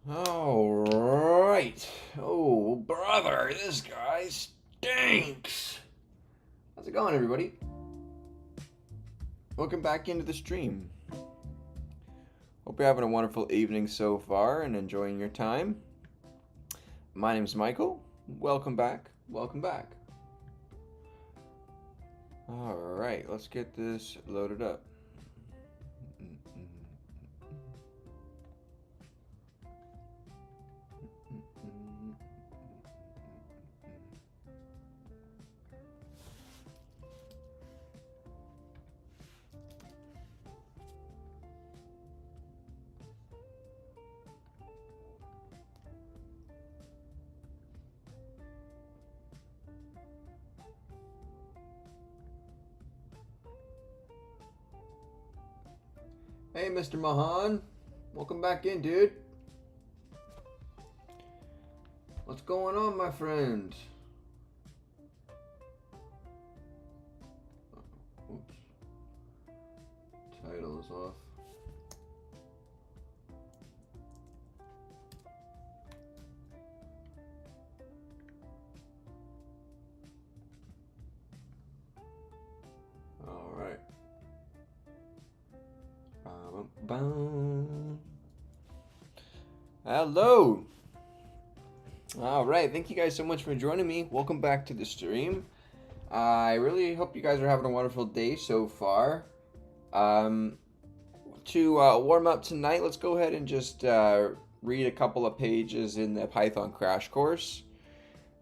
All right. Oh, brother, this guy stinks. How's it going, everybody? Welcome back into the stream. Hope you're having a wonderful evening so far and enjoying your time. My name's Michael. Welcome back. Welcome back. All right, let's get this loaded up. Hey, Mr. Mahan. Welcome back in, dude. What's going on, my friend? Oops. Title is off. All right. Hello. All right. Thank you guys so much for joining me. Welcome back to the stream. I really hope you guys are having a wonderful day so far. To warm up tonight, let's go ahead and just read a couple of pages in the Python crash course.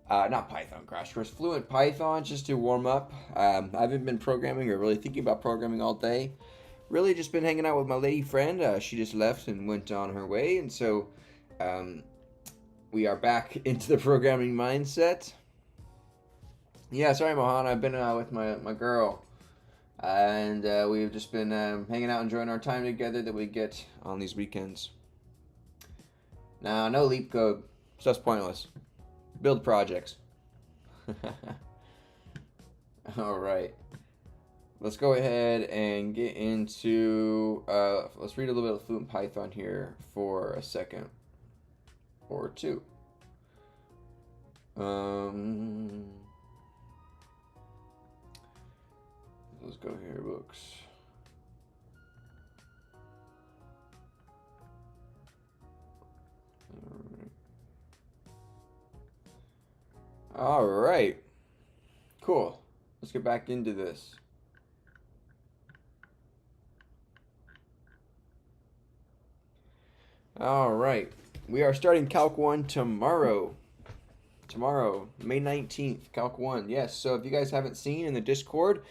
Not Python crash course, Fluent Python, just to warm up. I haven't been programming or really thinking about programming all day. Really just been hanging out with my lady friend. She just left and went on her way, and so we are back into the programming mindset. Yeah, sorry, Mohan. I've been with my girl, and we've just been hanging out, enjoying our time together that we get on these weekends. Now, no leap code. Stuff's pointless. Build projects. All right. Let's go ahead and get into, let's read a little bit of Fluent Python here for a second or two. Let's go here, books. All right. Cool. Let's get back into this. All right. We are starting Calc 1 tomorrow. Tomorrow, May 19th, Calc 1. Yes, so if you guys haven't seen in the Discord,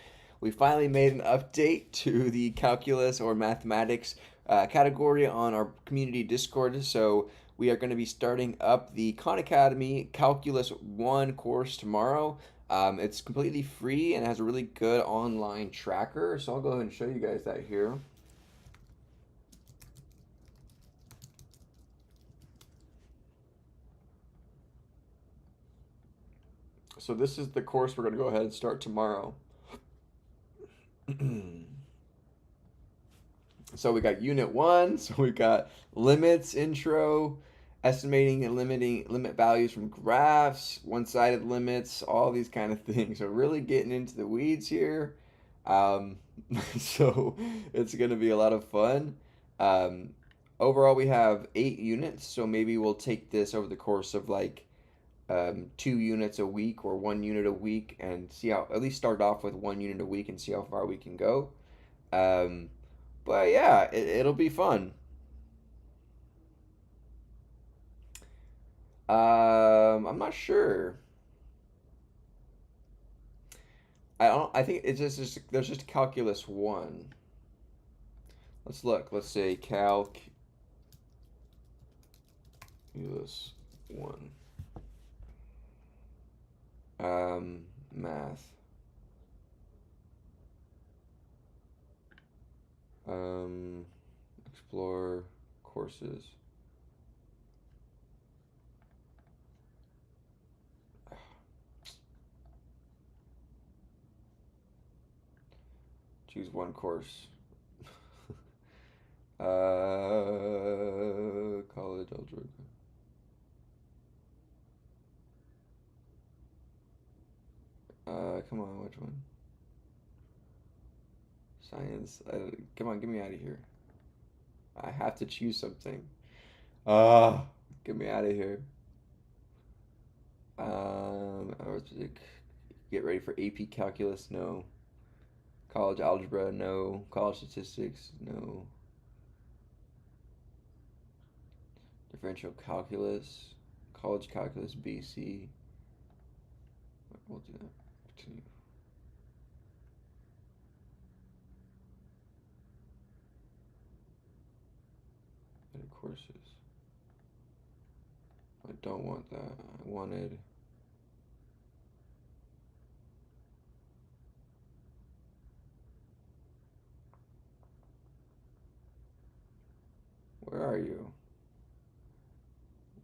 we finally made an update to the calculus or mathematics category on our community Discord. So we are going to be starting up the Khan Academy Calculus 1 course tomorrow. It's completely free and has a really good online tracker. So I'll go ahead and show you guys that here. So this is the course we're going to go ahead and start tomorrow. So we got unit 1, so we got limits, intro, estimating and limiting limit values from graphs, one-sided limits, all these kind of things. So really getting into the weeds here. So it's going to be a lot of fun. Overall, we have 8 units, so maybe we'll take this over the course of like 2 units a week or 1 unit a week and see how, at least start off with 1 unit a week and see how far we can go. But yeah, it'll be fun. I'm not sure. I think it's just there's just calculus 1. Let's look. Let's say calculus 1. Math. Explore courses. Choose one course. College algebra. Come on, which one? Science. Come on, get me out of here. I have to choose something. Get me out of here. Arithmetic. Get ready for AP Calculus? No. College Algebra? No. College Statistics? No. Differential Calculus? College Calculus BC? We'll do that. Continue. Edit courses. I don't want that. I wanted... Where are you?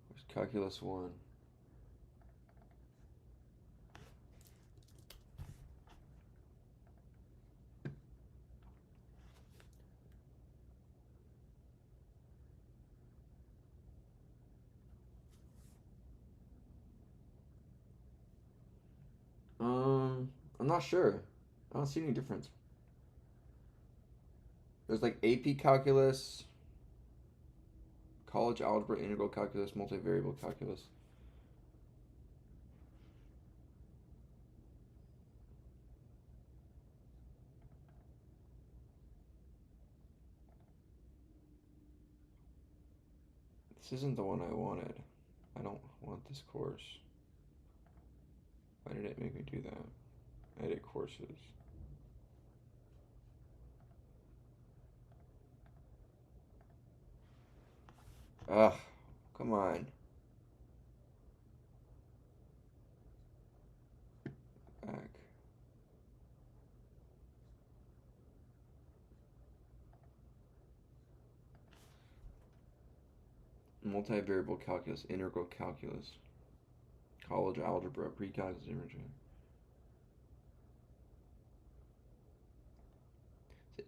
Where's Calculus 1? I'm not sure. I don't see any difference. There's like AP Calculus, College Algebra, Integral Calculus, Multivariable Calculus. This isn't the one I wanted. I don't want this course. Why did it make me do that? Edit courses. Ugh, come on. Back. Multivariable calculus, integral calculus, college algebra, pre-calculus, imaging.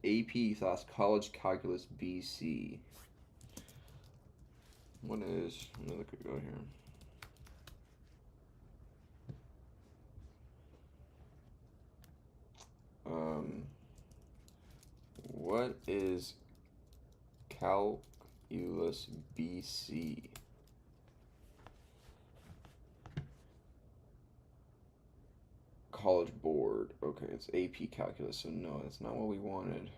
AP / college calculus BC. What is? Let me look at go here. What is calculus BC? College board. Okay, it's AP calculus, so no, that's not what we wanted.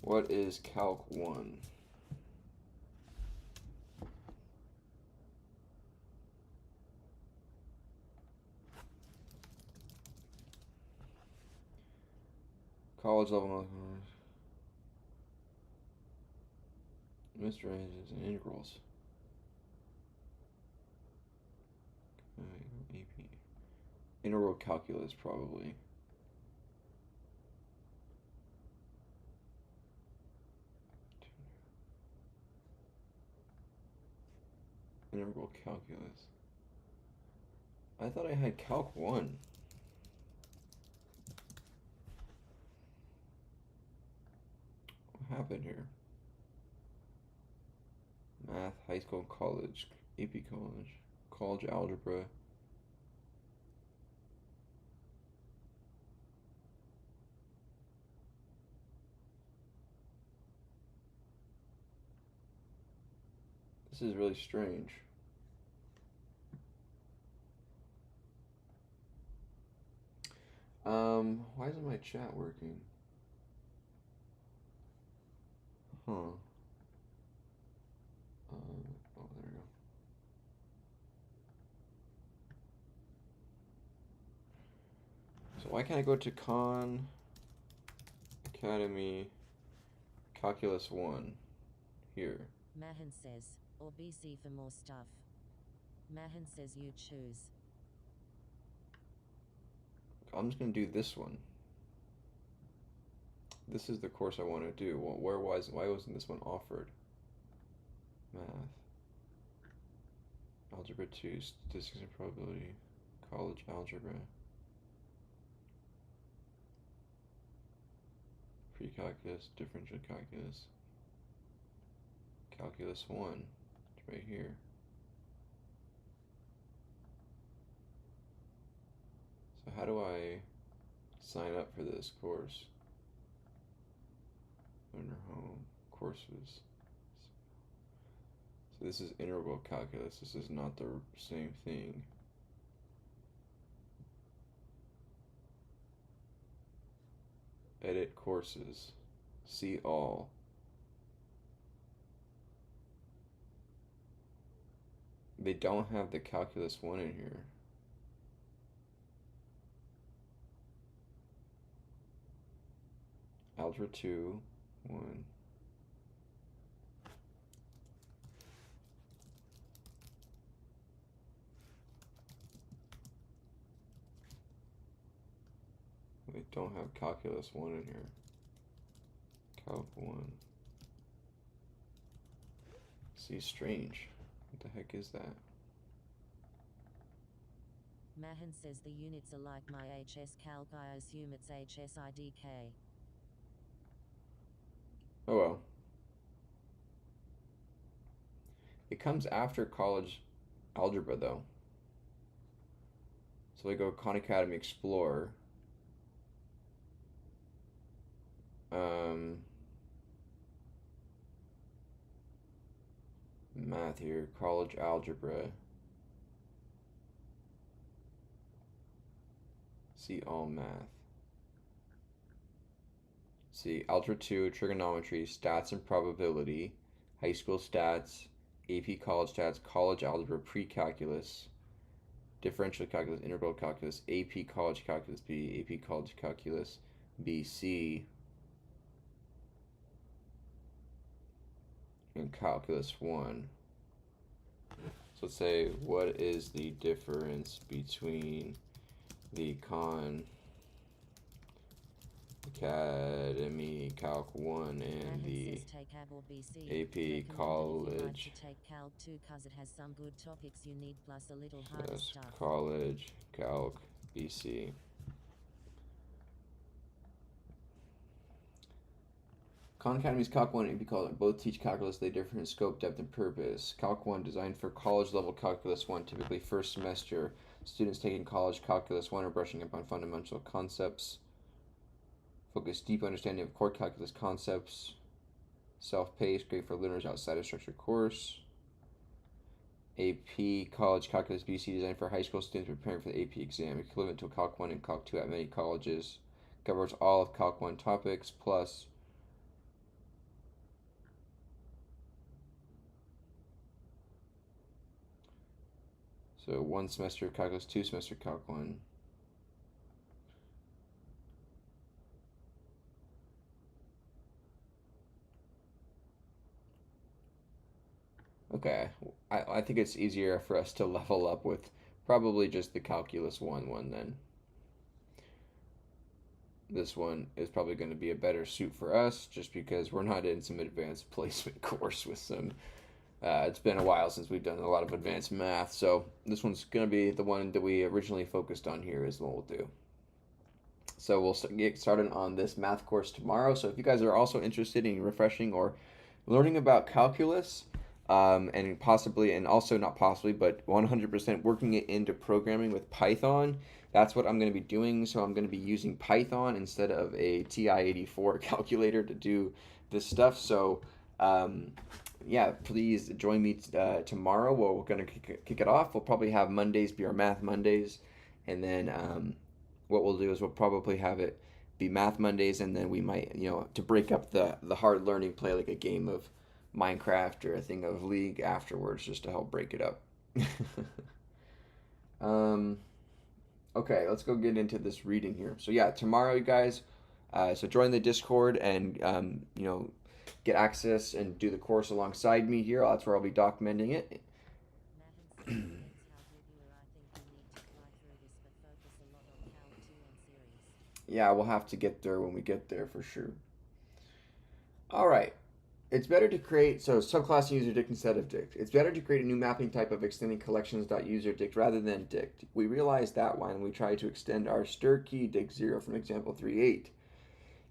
What is Calc 1? College level Mistranges and integrals. AP. Integral calculus, probably. Integral calculus. I thought I had Calc 1. What happened here? Math, high school, college, AP college, college algebra. This is really strange. Why isn't my chat working? Huh. Oh, there we go. So why can't I go to Khan Academy Calculus 1 here? Mahan says, or BC for more stuff. Mahan says you choose. I'm just going to do this one. This is the course I want to do. Well, why wasn't this one offered? Math. Algebra 2, Statistics and Probability, College Algebra. Pre-calculus, Differential Calculus. Calculus 1. It's right here. So how do I sign up for this course? Under home, courses. So this is integral calculus. This is not the same thing. Edit courses. See all. They don't have the calculus 1 in here. Algebra 2, 1. They don't have calculus 1 in here. Calc 1. See, strange. What the heck is that? Mahan says the units are like my HS Calc. I assume it's HSIDK. Oh well. It comes after college algebra though. So we go Khan Academy Explorer. Math here, college algebra. See all math. See, Algebra 2, trigonometry, stats and probability, high school stats, AP college stats, college algebra, pre-calculus, differential calculus, integral calculus, AP college calculus B, AP college calculus BC, and calculus 1. So let's say, what is the difference between the Khan Academy Calc 1 and the AP College Calc 2 cause it has some good topics you need plus a little harder stuff. College Calc BC. Khan Academy's Calc 1 and AP College both teach calculus. They differ in scope, depth, and purpose. Calc 1 designed for college level calculus 1, typically first semester. Students taking college calculus 1 are brushing up on fundamental concepts. Focus deep understanding of core calculus concepts. Self-paced, great for learners outside a structured course. AP College Calculus BC designed for high school students preparing for the AP exam, equivalent to Calc 1 and Calc 2 at many colleges. Covers all of Calc 1 topics, plus so 1 semester of calculus, 2 semester Calc 1. Okay, I think it's easier for us to level up with probably just the calculus 1 then. This one is probably going to be a better suit for us just because we're not in some advanced placement course with some it's been a while since we've done a lot of advanced math, so this one's going to be the one that we originally focused on here is what we'll do. So we'll get started on this math course tomorrow. So if you guys are also interested in refreshing or learning about calculus, and possibly, and also not possibly, but 100% working it into programming with Python, that's what I'm going to be doing. So I'm going to be using Python instead of a TI-84 calculator to do this stuff. So yeah, please join me tomorrow. We're going to kick it off. We'll probably have Mondays be our Math Mondays. And then what we'll do is we'll probably have it be Math Mondays. And then we might, to break up the hard learning, play like a game of Minecraft or a thing of League afterwards just to help break it up. Okay, let's go get into this reading here. So yeah, tomorrow, you guys, so join the Discord and, get access and do the course alongside me here. That's where I'll be documenting it. Yeah, we'll have to get there when we get there for sure. All right. It's better to create, so subclass user dict instead of dict. It's better to create a new mapping type of extending collections.userDict rather than dict. We realized that when we tried to extend our stir key dict 0 from example 3.8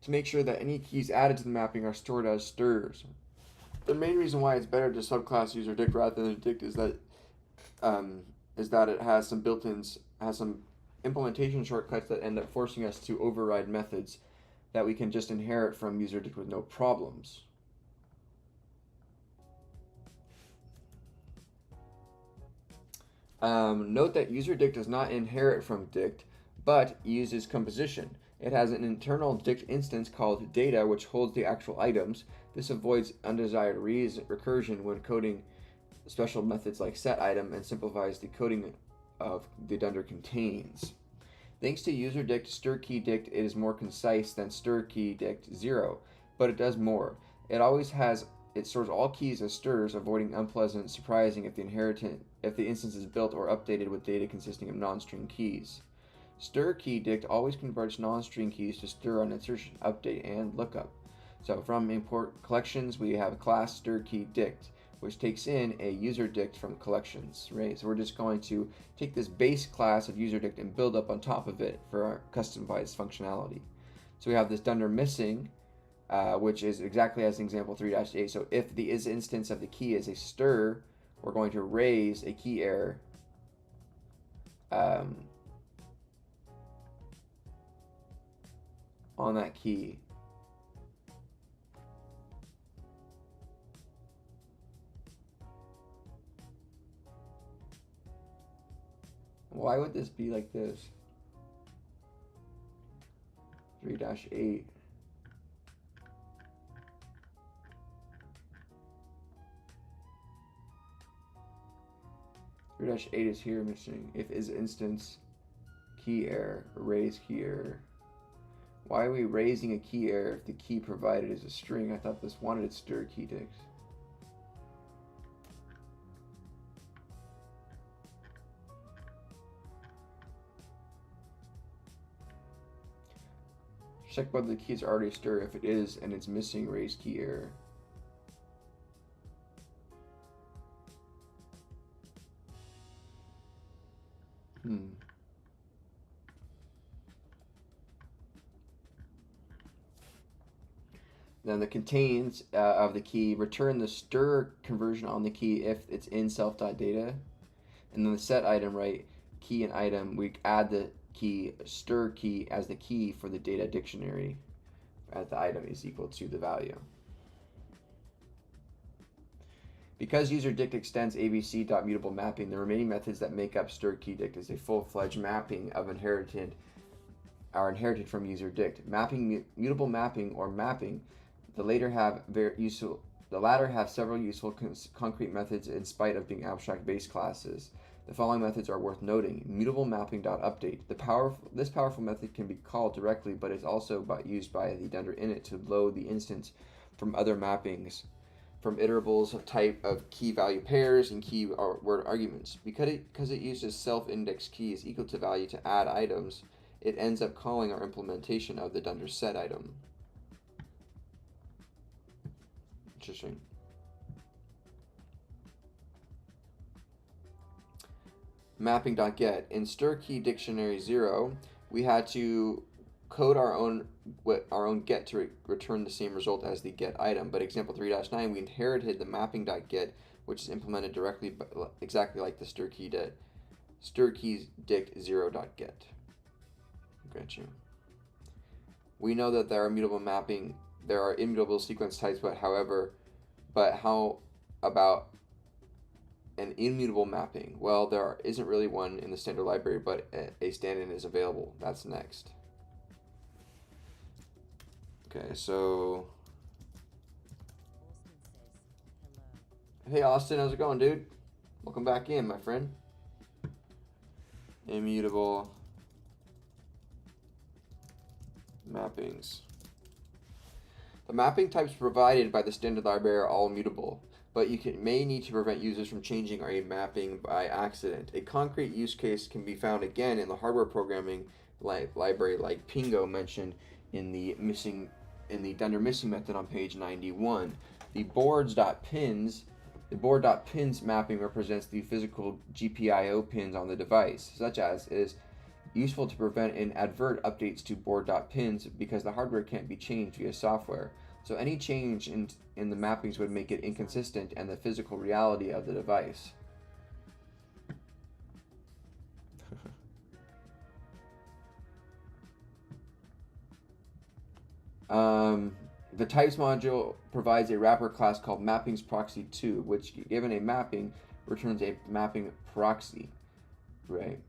to make sure that any keys added to the mapping are stored as stirs. The main reason why it's better to subclass user dict rather than dict is that it has some built-ins, has some implementation shortcuts that end up forcing us to override methods that we can just inherit from UserDict with no problems. Note that UserDict does not inherit from dict, but uses composition. It has an internal dict instance called data, which holds the actual items. This avoids undesired recursion when coding special methods like setItem and simplifies the coding of the dunder contains. Thanks to UserDict stir_key dict, it is more concise than stir_key dict 0, but it does more. It stores all keys as stirs, avoiding unpleasant surprising if the instance is built or updated with data consisting of non-string keys. Stir_key dict always converts non-string keys to stir on insertion, update, and lookup. So from import collections, we have a class stir_key dict, which takes in a UserDict from collections, right? So we're just going to take this base class of UserDict and build up on top of it for our customized functionality. So we have this dunder missing, which is exactly as in example 3-8. So if the is instance of the key is a stir, we're going to raise a key error on that key. Why would this be like this? 3-8. -8 is here missing. If is instance key error, raise key error. Why are we raising a key error if the key provided is a string? I thought this wanted stir_key dict. Check whether the key is already stir. If it is and it's missing, raise key error. Then the contains of the key return the stir conversion on the key if it's in self.data. And then the set item, right, key and item, we add the key stir key as the key for the data dictionary as the item is equal to the value. Because UserDict extends abc.mutable mapping, the remaining methods that make up stir_key dict is a full-fledged mapping of inherited from UserDict. Mapping, mutable mapping, or mapping, the latter have several useful concrete methods in spite of being abstract base classes. The following methods are worth noting. Mutable mapping.update. This powerful method can be called directly, but is also used by the dunder init to load the instance from other mappings, from iterables of type of key value pairs and key word arguments. Because it uses self-indexed keys equal to value to add items, it ends up calling our implementation of the dunder set item. Interesting. Mapping.get. In stir_key dictionary 0, we had to code our own get to return the same result as the get item. But example 3-9, we inherited the mapping.get, which is implemented directly, exactly like the stir_keys dict 0.get. Gotcha. We know that there are immutable sequence types, but how about an immutable mapping? Well, there isn't really one in the standard library, but a stand-in is available. That's next. Okay, so hey Austin, how's it going, dude? Welcome back in, my friend. Immutable mappings. The mapping types provided by the standard library are all immutable, but you may need to prevent users from changing a mapping by accident. A concrete use case can be found again in the hardware programming library like Pingo mentioned in the dunder missing method on page 91. The board.pins mapping represents the physical GPIO pins on the device, such as it is useful to prevent inadvertent updates to board.pins because the hardware can't be changed via software. So any change in the mappings would make it inconsistent and the physical reality of the device. The types module provides a wrapper class called mappings proxy 2, which given a mapping returns a mapping proxy, right?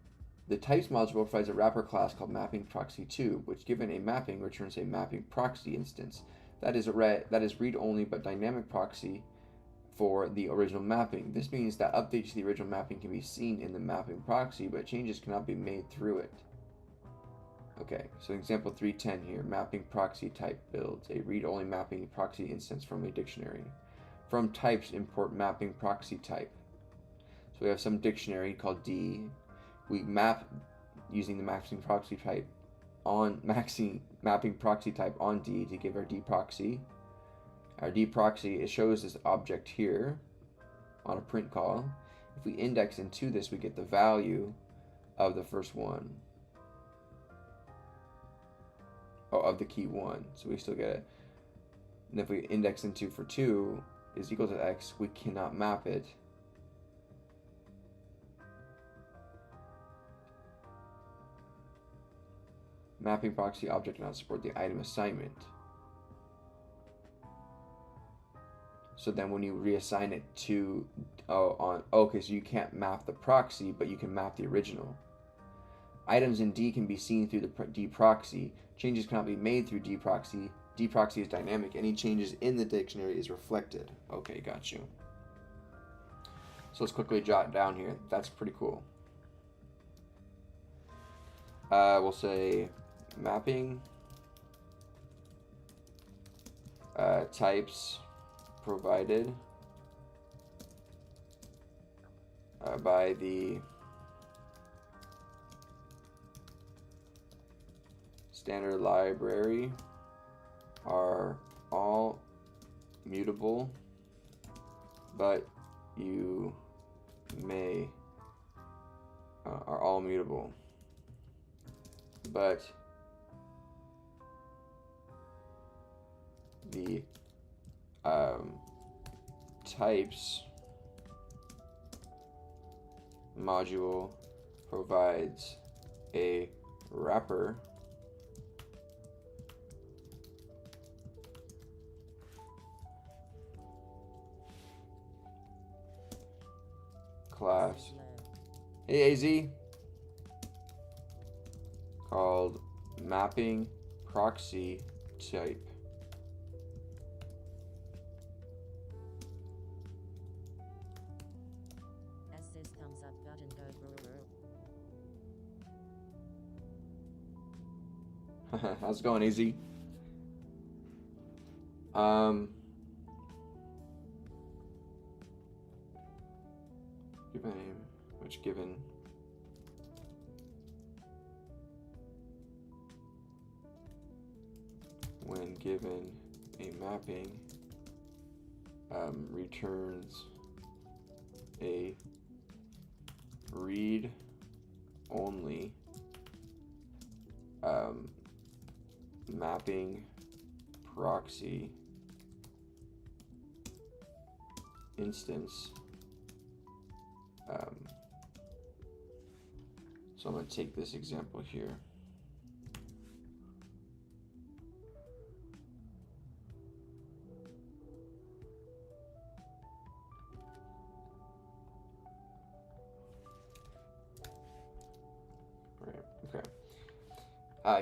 The types module provides a wrapper class called mapping proxy 2, which given a mapping returns a mapping proxy instance. That is read-only but dynamic proxy for the original mapping. This means that updates to the original mapping can be seen in the mapping proxy, but changes cannot be made through it. Okay, so example 310 here, mapping proxy type builds a read-only mapping proxy instance from a dictionary. From types, import mapping proxy type. So we have some dictionary called D. We map using the mapping proxy type on mapping proxy type on D to give our D proxy. Our D proxy, it shows this object here on a print call. If we index into this, we get the value of the first one. Of the key 1, so we still get it. And if we index into for 2 is equal to x, we cannot map it. Mapping proxy object cannot support the item assignment. So then when you reassign it to okay, so you can't map the proxy, but you can map the original. Items in D can be seen through the D proxy. Changes cannot be made through D proxy. D proxy is dynamic. Any changes in the dictionary is reflected. Okay, got you. So let's quickly jot down here. That's pretty cool. We'll say mapping types provided by the standard library are all mutable, but you may are all mutable, but the types module provides a wrapper class. Hey AZ, called mapping proxy type. As this thumbs up button go. How's it going, AZ? Give a name, which given when given a mapping returns a read only mapping proxy instance. So I'm going to take this example here.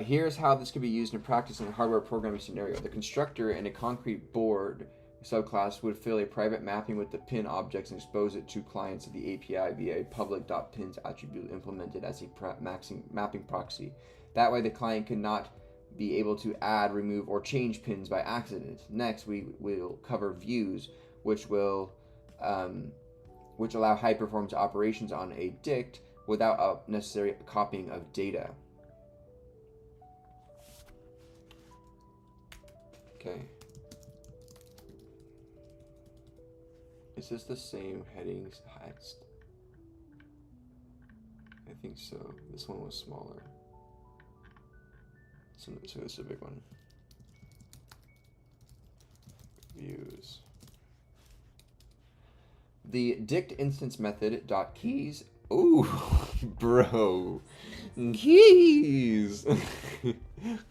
Here's how this could be used in practice in a hardware programming scenario. The constructor in a concrete board subclass would fill a private mapping with the pin objects and expose it to clients of the API via a public.pins attribute implemented as a mapping proxy. That way the client cannot be able to add, remove, or change pins by accident. Next, we will cover views, which allow high performance operations on a dict without necessary copying of data. Okay. Is this the same headings? I think so. This one was smaller. So this is a big one. Views. The dict instance method dot keys. Ooh, bro. Keys.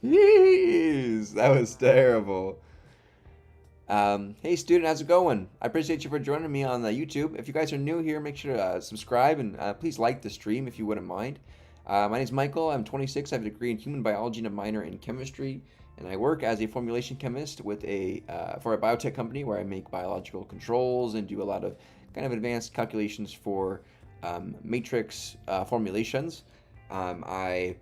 Jeez, that was terrible. Hey student, how's it going? I appreciate you for joining me on YouTube. If you guys are new here, make sure to subscribe and please like the stream if you wouldn't mind. My name is Michael. I'm 26. I have a degree in human biology and a minor in chemistry, and I work as a formulation chemist with for a biotech company where I make biological controls and do a lot of kind of advanced calculations for matrix formulations. I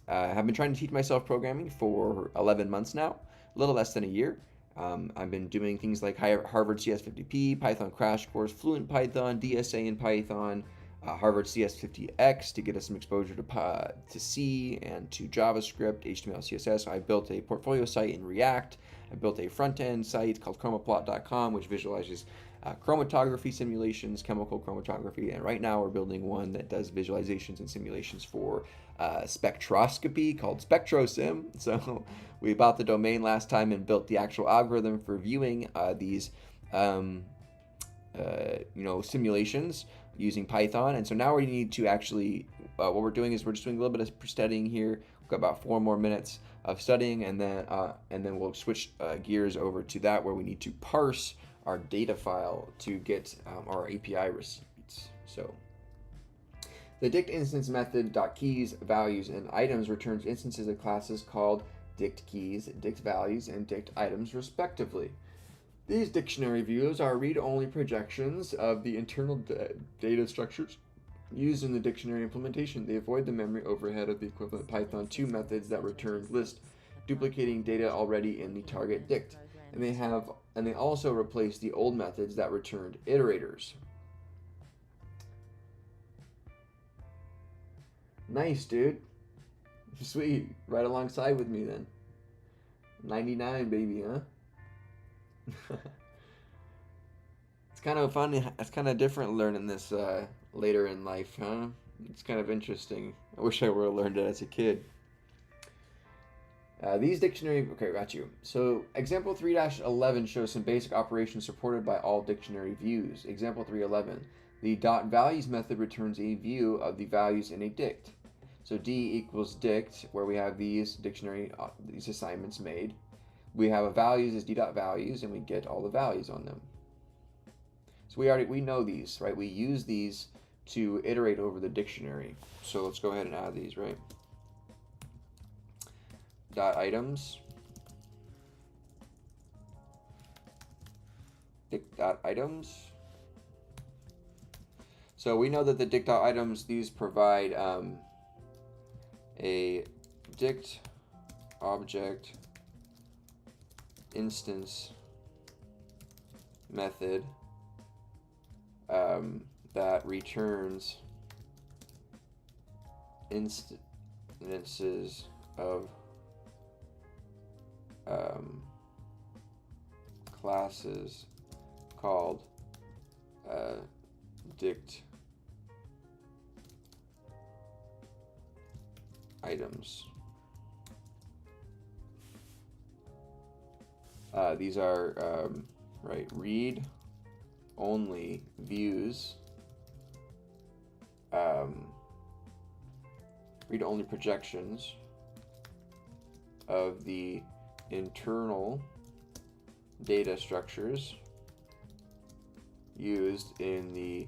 have been trying to teach myself programming for 11 months now, a little less than a year. I've been doing things like Harvard CS50P, Python crash course, Fluent Python, DSA in Python, Harvard CS50X to get us some exposure to C and to JavaScript, HTML, CSS. I built a portfolio site in React. I built a front-end site called chromaplot.com, which visualizes chromatography simulations, chemical chromatography, and right now we're building one that does visualizations and simulations for spectroscopy called SpectroSim. So we bought the domain last time and built the actual algorithm for viewing these simulations using Python. And so now we need to actually, what we're doing is we're just doing a little bit of studying here. We've got about 4 more minutes of studying, and then we'll switch gears over to that where we need to parse our data file to get our API receipts. So the dict instance method .keys, values, and items returns instances of classes called dict keys, dict values, and dict items respectively. These dictionary views are read-only projections of the internal data structures used in the dictionary implementation. They avoid the memory overhead of the equivalent Python 2 methods that return list, duplicating data already in the target dict. And they also replace the old methods that returned iterators. Nice, dude. Sweet. Right alongside with me then. 99, baby, huh? It's kind of fun. It's kind of different learning this later in life, huh? It's kind of interesting. I wish I would have learned it as a kid. These dictionary, okay, got you. So example 3-11 shows some basic operations supported by all dictionary views. Example 3.11, the .values method returns a view of the values in a dict. So D equals dict, where we have these these assignments made. We have a values as d.values, and we get all the values on them. So we know these, right? We use these to iterate over the dictionary. So let's go ahead and add these, right? Dot items, dict dot items. So we know that the dict dot items, these provide a dict object instance method that returns instances of classes called dict items. These are read only views, read only projections of the internal data structures used in the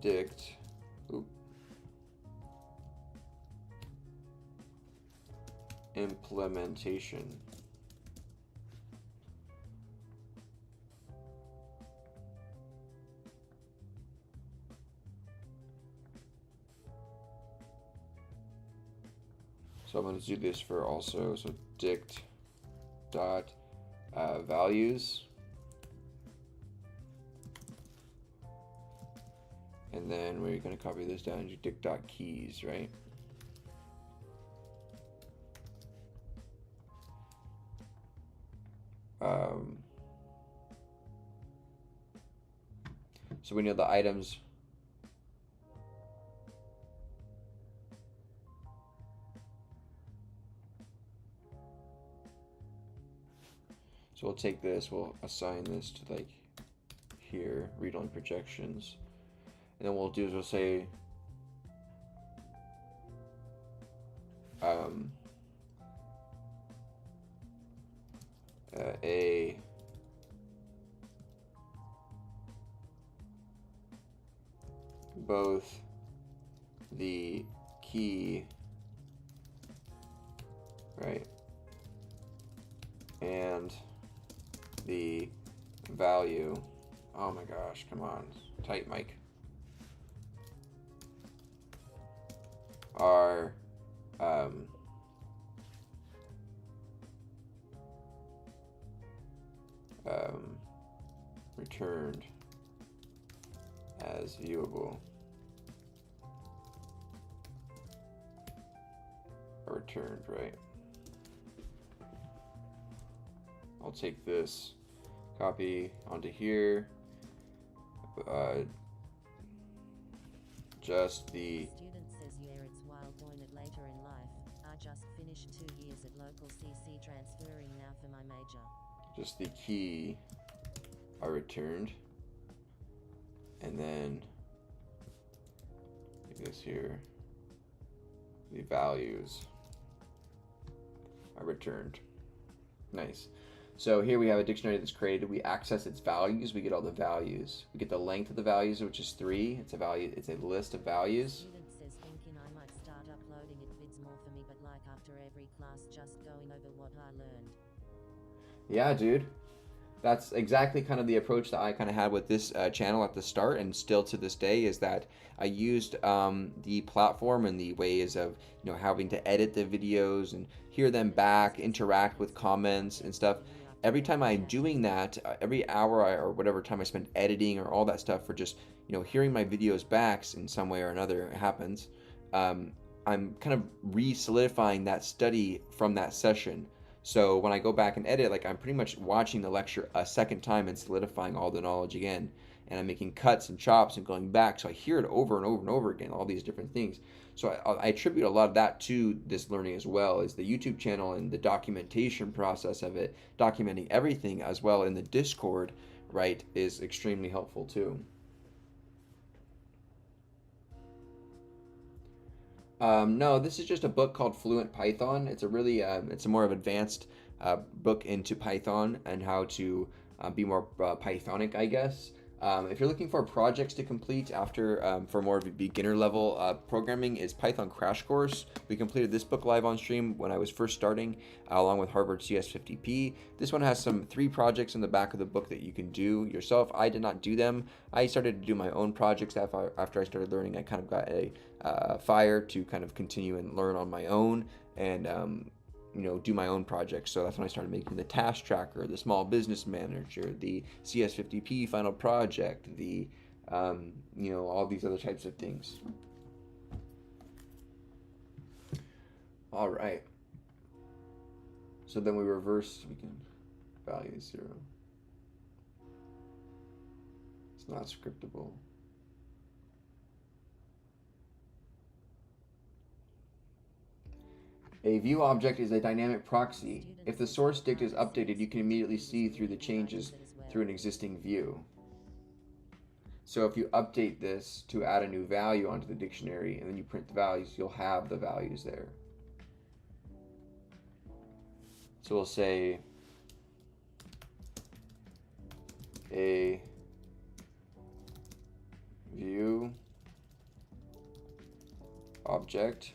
dict implementation. So I'm going to do this for also, so dict dot values, and then we're going to copy this down to dict dot keys, right? So we know the items. So we'll take this, we'll assign this to like here, read-only projections. And then what we'll do is we'll say a both the key, right, and the value. Oh my gosh, come on, tight mic. Are returned as viewable. Or returned, right? I'll take this, copy onto here. Just the student says yeah, it's while doing it later in life. I just finished 2 years at local CC transferring now for my major. Just the key are returned, and then like this here, the values are returned. Nice. So here we have a dictionary that's created. We access its values. We get all the values. We get the length of the values, which is 3. It's a value. It's a list of values. Student says thinking I might start uploading it vids more for me, but like after every class, just going over what I learned. Yeah, dude. That's exactly kind of the approach that I kind of had with this channel at the start, and still to this day, is that I used the platform and the ways of, you know, having to edit the videos and hear them back, interact with comments and stuff. Every time I'm doing that, every hour or whatever time I spend editing or all that stuff for just, you know, hearing my videos back in some way or another, it happens. I'm kind of re-solidifying that study from that session. So when I go back and edit, like I'm pretty much watching the lecture a second time and solidifying all the knowledge again. And I'm making cuts and chops and going back. So I hear it over and over and over again, all these different things. So I attribute a lot of that to this learning as well, is the YouTube channel and the documentation process of it, documenting everything as well in the Discord, right, is extremely helpful too. No, this is just a book called Fluent Python. It's a really, it's a more of advanced book into Python and how to be more Pythonic, I guess. If you're looking for projects to complete after, for more of a beginner level programming, is Python Crash Course. We completed this book live on stream when I was first starting, along with Harvard CS50P. This one has 3 projects in the back of the book that you can do yourself. I did not do them. I started to do my own projects after I started learning. I kind of got a fire to kind of continue and learn on my own and you know, do my own projects. So that's when I started making the task tracker, the small business manager, the CS50P final project, the you know, all these other types of things. All right. So then we reverse, we can value 0. It's not scriptable. A view object is a dynamic proxy. If the source dict is updated, you can immediately see through the changes through an existing view. So if you update this to add a new value onto the dictionary and then you print the values, you'll have the values there. So we'll say a view object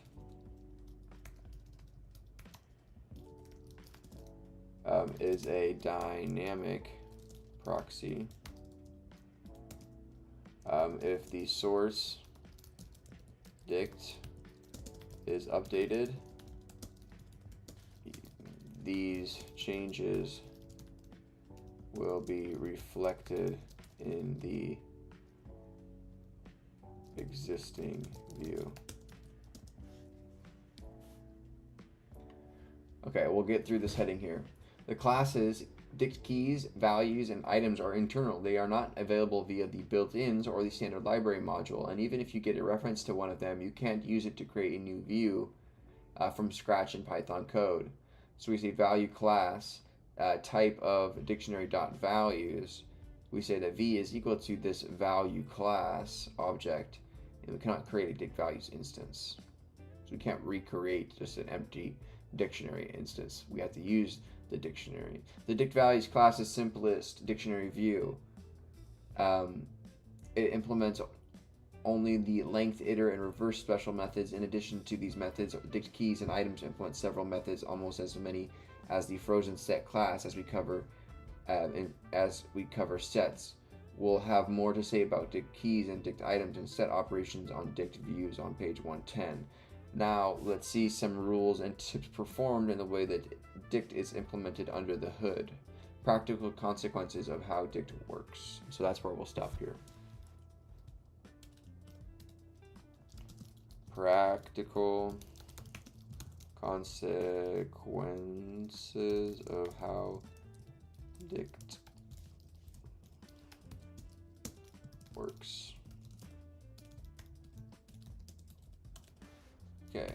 is a dynamic proxy if the source dict is updated. These changes will be reflected in the existing view. Okay, we'll get through this heading here. The classes dict keys, values, and items are internal. They are not available via the built-ins or the standard library module, and even if you get a reference to one of them, you can't use it to create a new view from scratch in Python code. So we say value class, type of dictionary.values. We say that v is equal to this value class object, and we cannot create a dict values instance. So we can't recreate just an empty dictionary instance. We have to use the dictionary. The dict values class is simplest dictionary view. It implements only the length, iter, and reverse special methods. In addition to these methods, dict keys and items implement several methods, almost as many as the frozen set class as we cover sets. We'll have more to say about dict keys and dict items and set operations on dict views on page 110. Now let's see some rules and tips performed in the way that dict is implemented under the hood. Practical consequences of how dict works. So that's where we'll stop here. Practical consequences of how dict works. Okay.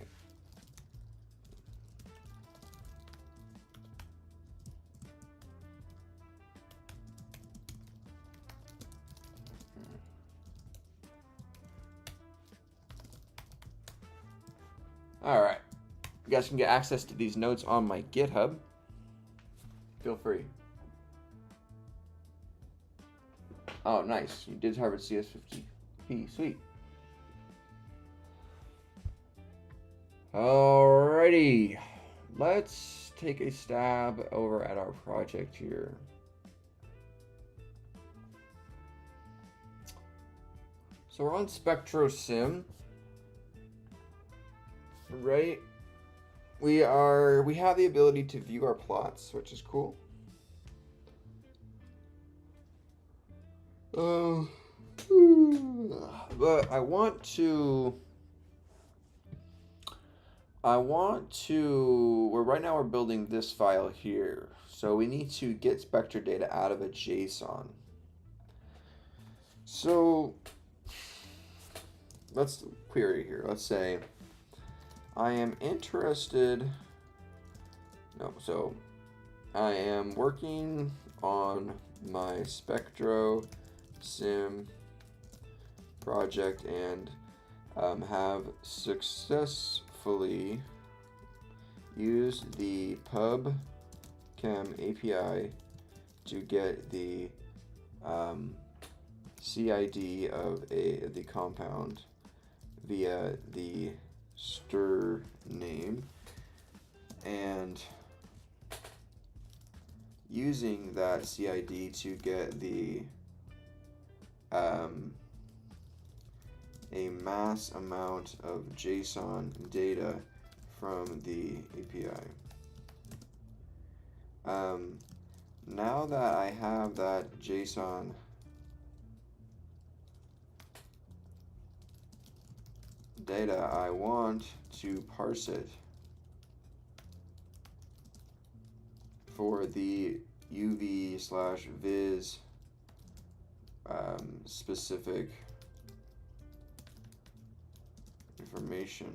All right. You guys can get access to these notes on my GitHub. Feel free. Oh, nice. You did Harvard CS50P. Sweet. Alrighty. Let's take a stab over at our project here. So we're on SpectroSim. Right? We have the ability to view our plots, which is cool. But I want to, right now we're building this file here. So we need to get spectra data out of a JSON. So let's query here. Let's say I am interested, so I am working on my SpectroSim project and have successfully used the pubchem API to get the CID of the compound via the stir name, and using that CID to get the a mass amount of JSON data from the API. Now that I have that JSON data, I want to parse it for the UV-Vis specific information.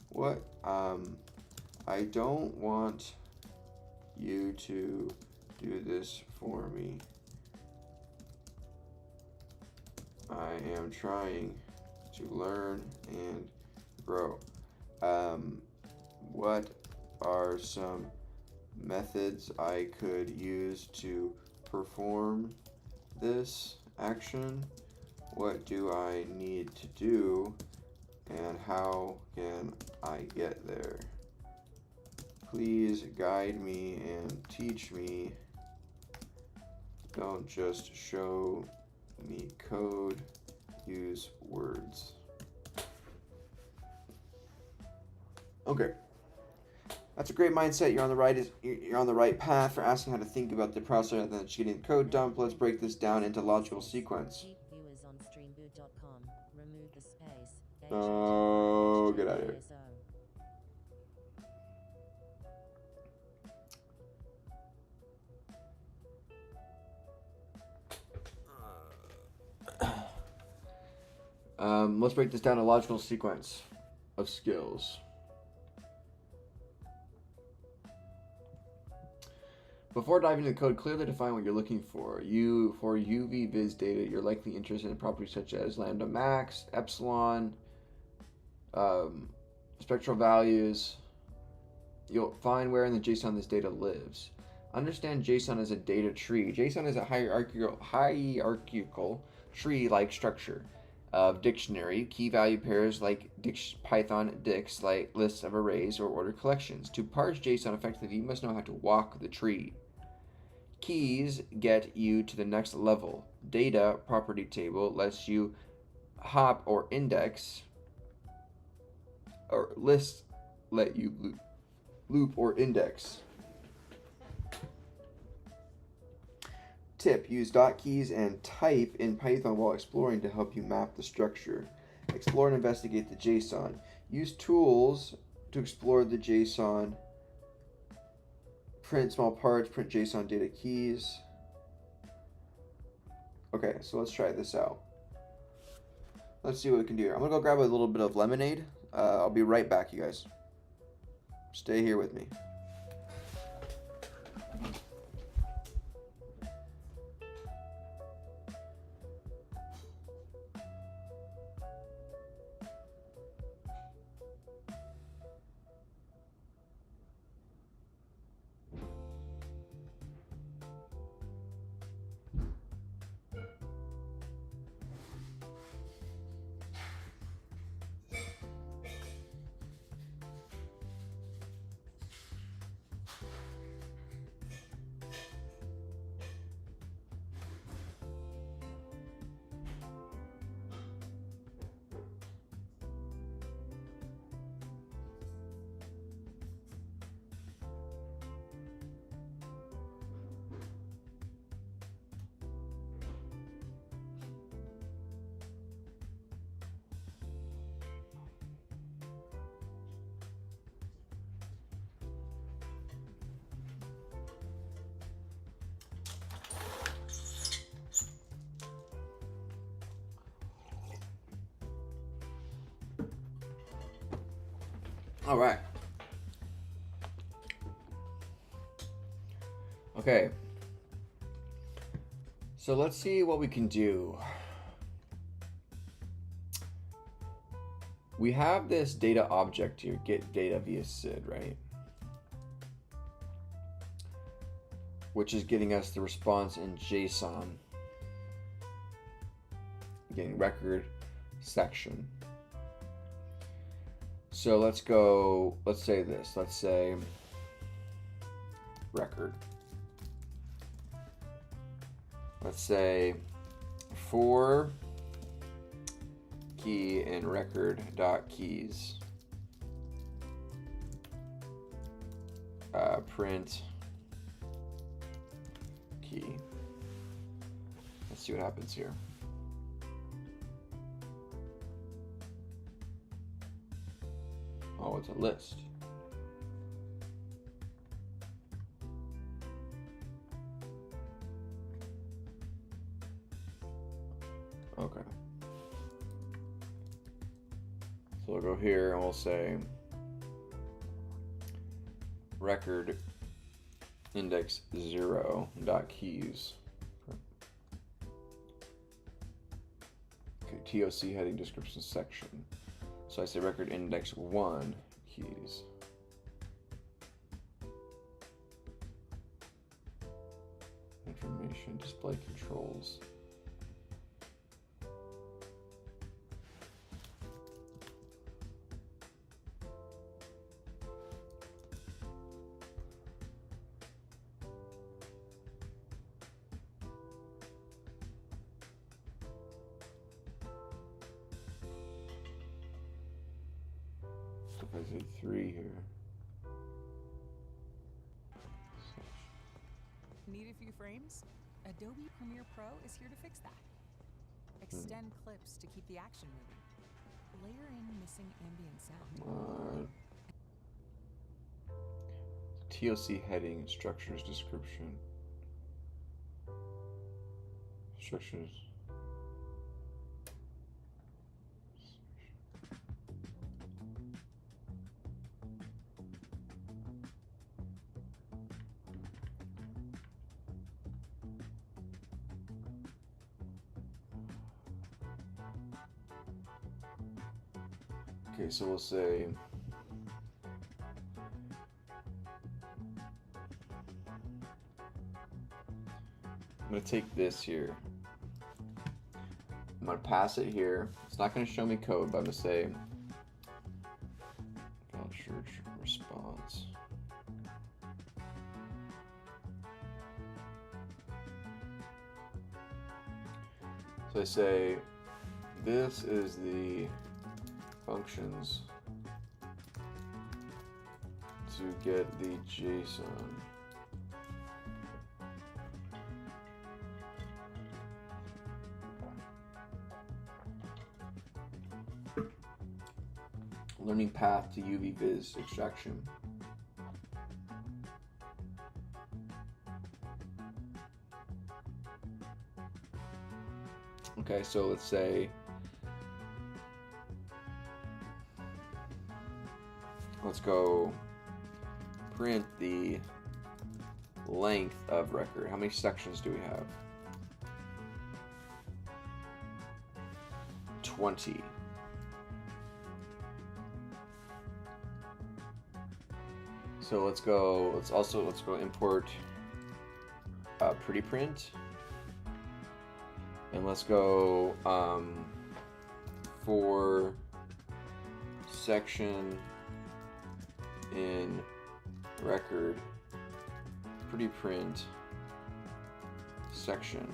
What I don't want you to do this for me. I am trying to learn and grow. What are some methods I could use to perform this action? What do I need to do, and how can I get there? Please guide me and teach me. Don't just show me code, use words. Okay. That's a great mindset. You're on the right path for asking how to think about the process rather than just getting the code dump. Let's break this down into logical sequence. Viewers on streamboot.com. Remove the space. Oh, get out of here. Let's break this down a logical sequence of skills. Before diving into the code, clearly define what you're looking for. For UV-Vis data, you're likely interested in properties such as lambda max, epsilon, spectral values. You'll find where in the JSON this data lives. Understand JSON as a data tree. JSON is a hierarchical tree-like structure of dictionary, key value pairs like Python dicts, like lists of arrays or ordered collections. To parse JSON effectively, you must know how to walk the tree. Keys get you to the next level. Data property table lets you hop or index, or lists let you loop or index. Tip: use dot keys and type in Python while exploring to help you map the structure. Explore and investigate the JSON. Use tools to explore the JSON. Print small parts, print JSON data keys. Okay, so let's try this out. Let's see what we can do here. I'm gonna go grab a little bit of lemonade. I'll be right back, you guys. Stay here with me. All right. Okay. So let's see what we can do. We have this data object here, get data via SID, right? Which is getting us the response in JSON. Getting record section. So let's say this. Let's say record. Let's say for key in record dot keys. Print key. Let's see what happens here. Oh, it's a list. Okay. So we'll go here and we'll say record index 0 dot keys. Okay, TOC heading description section. So I say record index 1 keys. Information display controls. So if I say 3 here. Need a few frames? Adobe Premiere Pro is here to fix that. Extend clips to keep the action moving. Layer in missing ambient sound. TOC heading, structures, description. Structures. Okay, so we'll say I'm going to take this here. I'm going to pass it here. It's not going to show me code, but I'm going to say church response. So I say this is the functions to get the JSON. Learning path to UV-Vis extraction. Okay, so let's say let's go print the length of record. How many sections do we have? 20. So let's go import pretty print, and let's go for section in record pretty print section.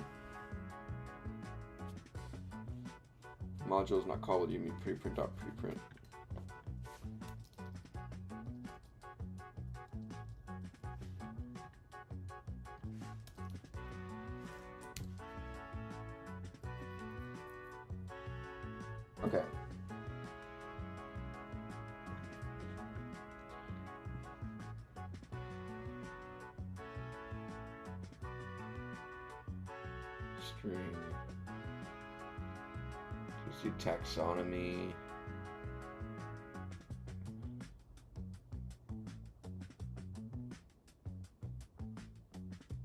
Module is not called, you mean preprint.preprint. Okay. String. Let's do taxonomy.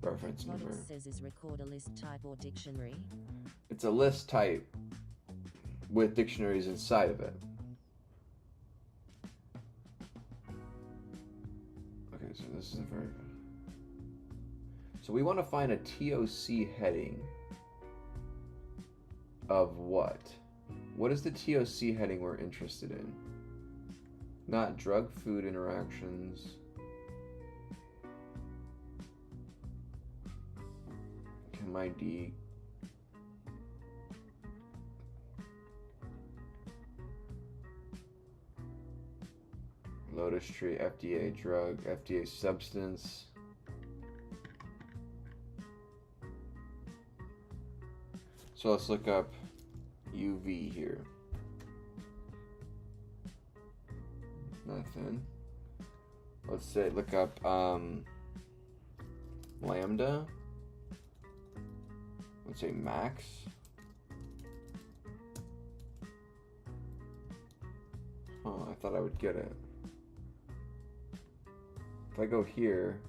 Reference What number. it says is record a list type or dictionary. It's a list type with dictionaries inside of it. Okay, so this is a very... So we want to find a TOC heading of what? What is the TOC heading we're interested in? Not drug-food interactions. ChemID. Lotus tree, FDA drug, FDA substance. So let's look up UV here. Nothing. Let's say look up lambda. Let's say max. Oh, I thought I would get it. If I go here,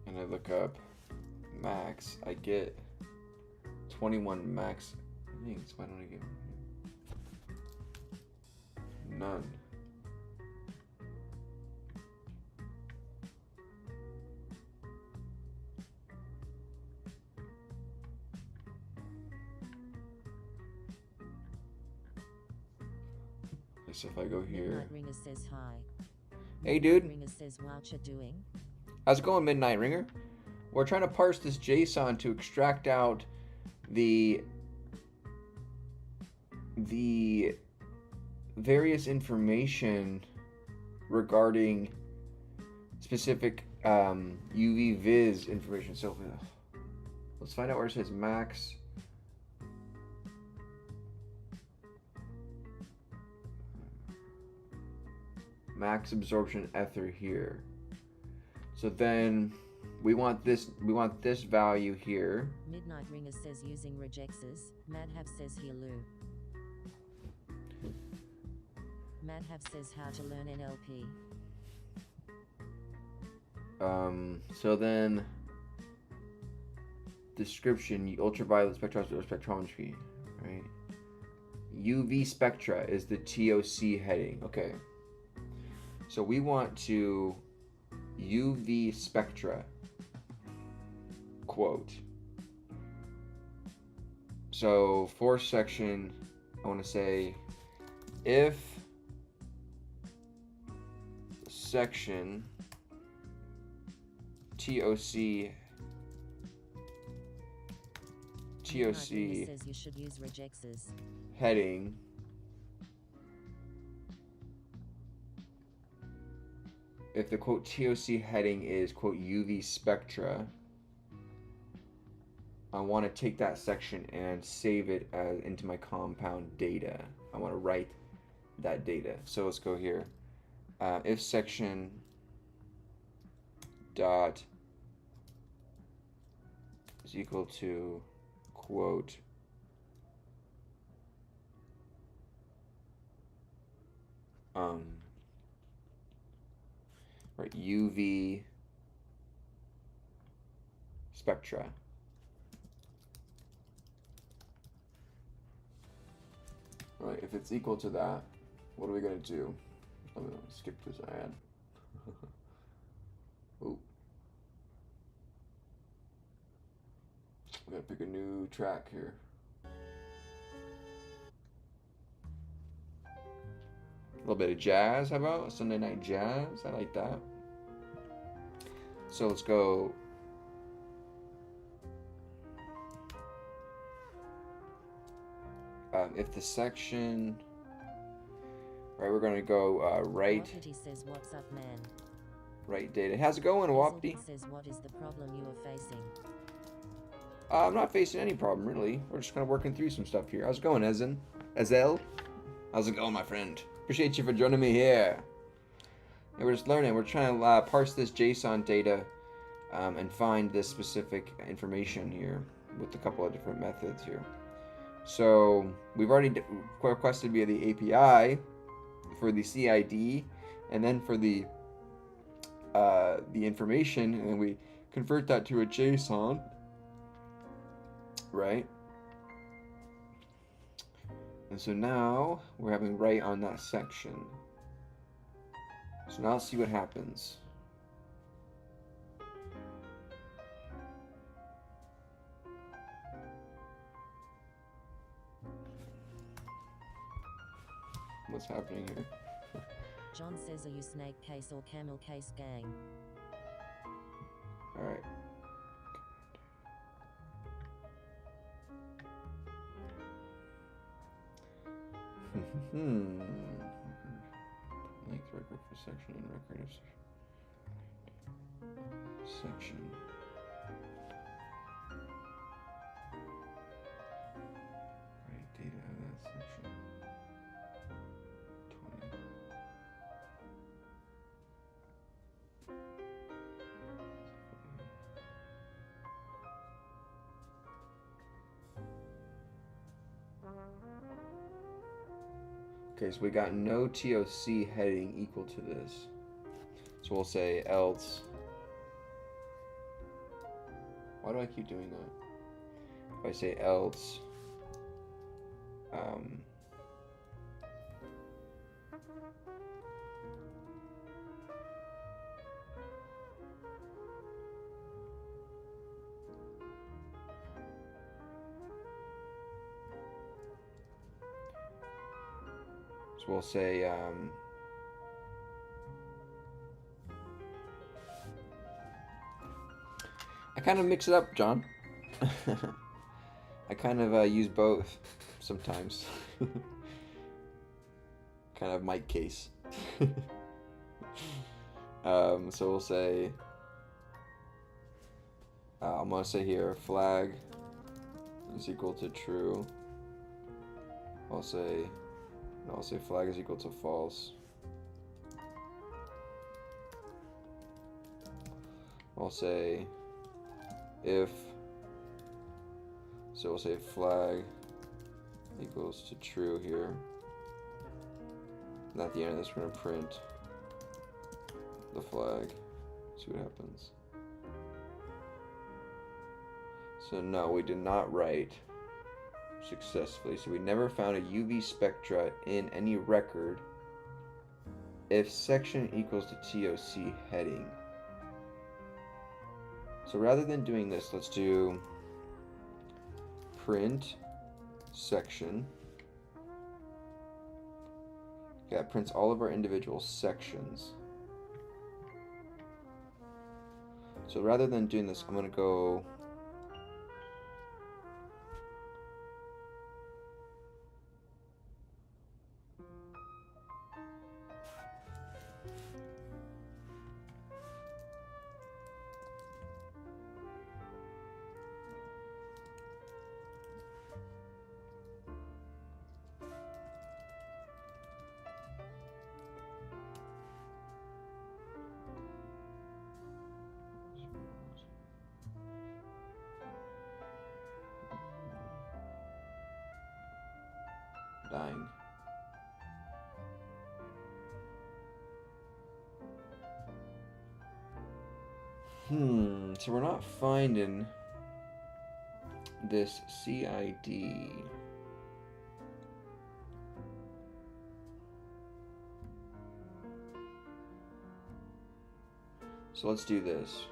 and I look up max, I get 21 max links. Why don't I get none? So if I go here, Midnight Ringer says hi. hey dude, Ringer says what you doing. how's it going, Midnight Ringer? We're trying to parse this JSON to extract out the various information regarding specific UV-Vis information. So let's find out where it says max. Max absorption ether here. So then we want this value here. Midnight Ringer says using regexes. Madhav says hello. Madhav says how to learn NLP. So then, description, ultraviolet spectrometry, right? UV spectra is the TOC heading. Okay. So we want to UV spectra, quote. So for section, I want to say if section TOC says you should use regexes. heading if the quote TOC heading is quote UV spectra, I want to take that section and save it as into my compound data. I want to write that data. So let's go here. If section dot is equal to quote right, UV spectra. Right, if it's equal to that, what are we gonna do? I'm gonna skip this ad. Oh, we gotta pick a new track here. A little bit of jazz, how about? Sunday night jazz, I like that. So let's go. If the section, right, we're gonna go write. Wapiti says, "What's up, man?" Write data. How's it going, Wapiti? Says, "What is the problem you are facing?" I'm not facing any problem really. We're just kind of working through some stuff here. How's it going, Ezel? How's it going, my friend? Appreciate you for joining me here. And we're just learning. We're trying to parse this JSON data and find this specific information here with a couple of different methods here. So we've already requested via the API for the CID, and then for the information, and then we convert that to a JSON, right? And so now we're having write on that section. So now let's see what happens. What's happening here? John says, "Are you snake case or camel case gang?" All right. Length record for section and record of section. Right, data of that section. 20. Okay, so we got no TOC heading equal to this. So we'll say else. Why do I keep doing that? If I say else, so we'll say I kind of mix it up, John. I kind of use both sometimes. Kind of mic case. So we'll say I'm gonna say here flag is equal to true. I'll say flag is equal to false. I'll say if, so we'll say flag equals to true here. And at the end of this, we're going to print the flag See what happens. So no, we did not write successfully. So we never found a UV spectra in any record if section equals to TOC heading. So rather than doing this, let's do print section. Yeah, it prints all of our individual sections. So rather than doing this, I'm going to go dying. So we're not finding this CID. So let's do this.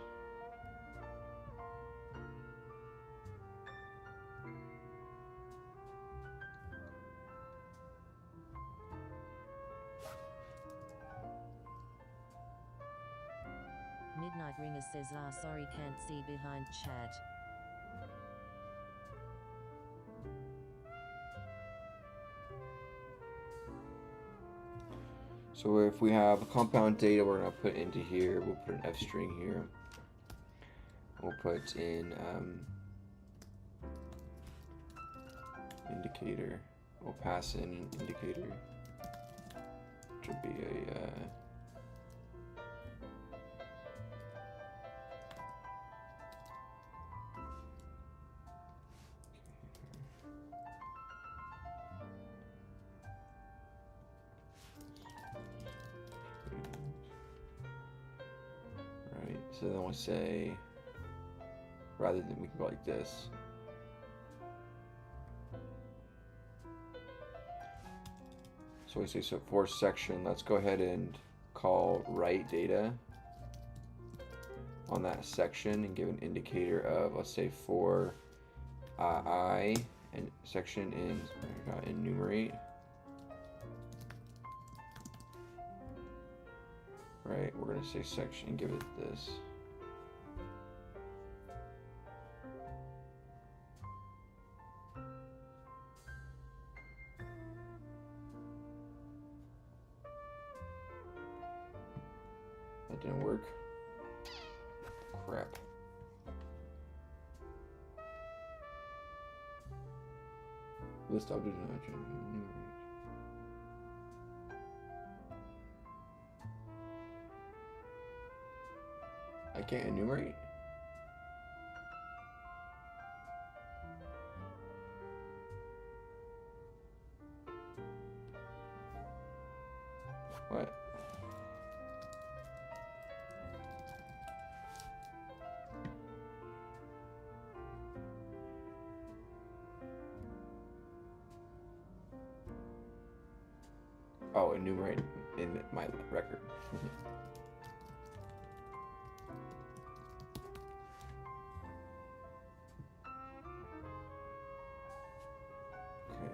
Midnight Ringer says, sorry, can't see behind chat. So if we have compound data, we're going to put into here. We'll put an F string here. We'll put in indicator. We'll pass in an indicator, which would be a right. So then we'll say, rather than, we can go like this. So we say, so for section, let's go ahead and call write data on that section and give an indicator of, let's say, for I and section in enumerate. Right, we're going to say section and give it this. That didn't work. Crap. List object enumerate. I can't enumerate? What? Oh, enumerate in my record.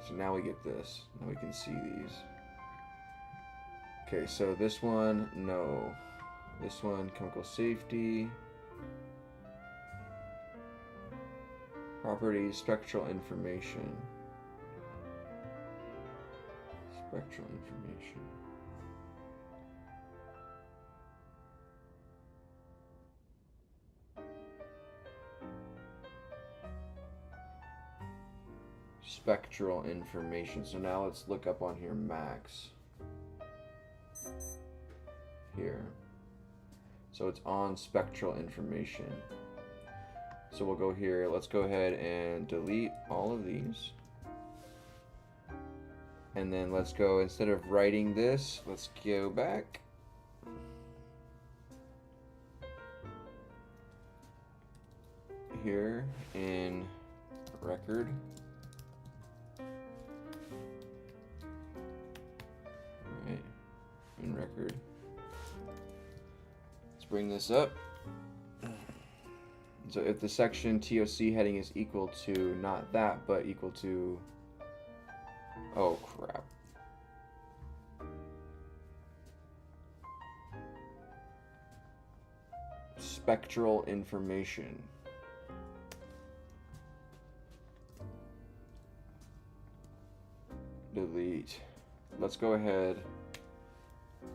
So now we get this. Now we can see these. Okay, so this one, no. This one, chemical safety. Properties, spectral information. Spectral information. Spectral information. So now let's look up on here max. Here. So it's on spectral information. So we'll go here. Let's go ahead and delete all of these. And then let's go, instead of writing this, let's go back. here in record. Alright, in record. Let's bring this up. So if the section TOC heading is equal to not that, but equal to, oh crap. Spectral information. Delete. Let's go ahead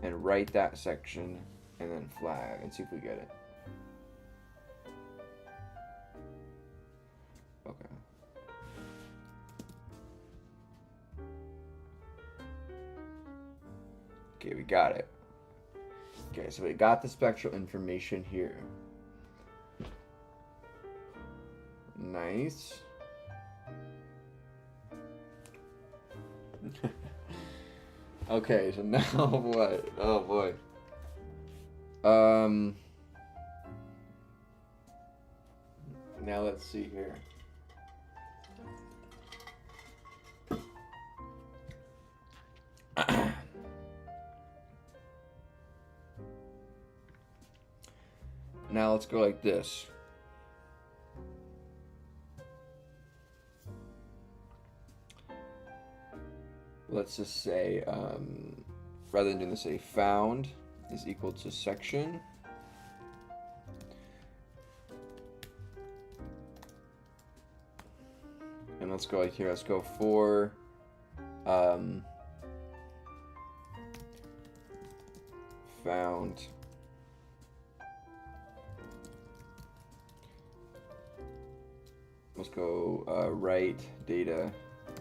and write that section and then flag and see if we get it. Okay. Okay, we got it. Okay, so we got the spectral information here. Nice. Okay, so now what? Oh boy. Now let's see here. Now let's go like this. Let's just say, rather than doing this, say found is equal to section. And let's go like here, let's go for, found. Let's go write data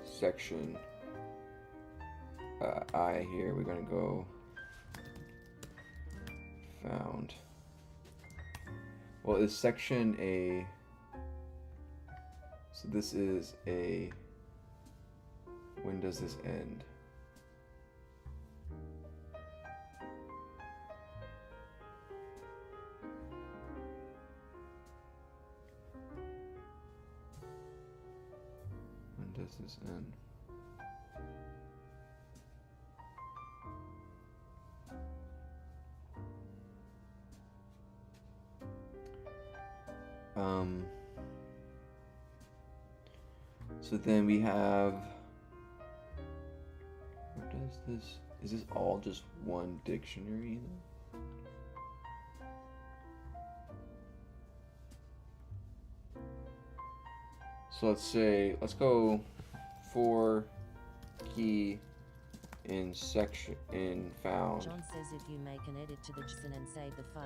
section I here. We're gonna go found. Well, is section a? So this is a. When does this end? When does this end? So then we have, what does this, is this all just one dictionary then? So let's say, let's go for key in section, in found. John says if you make an edit to the JSON and save the file,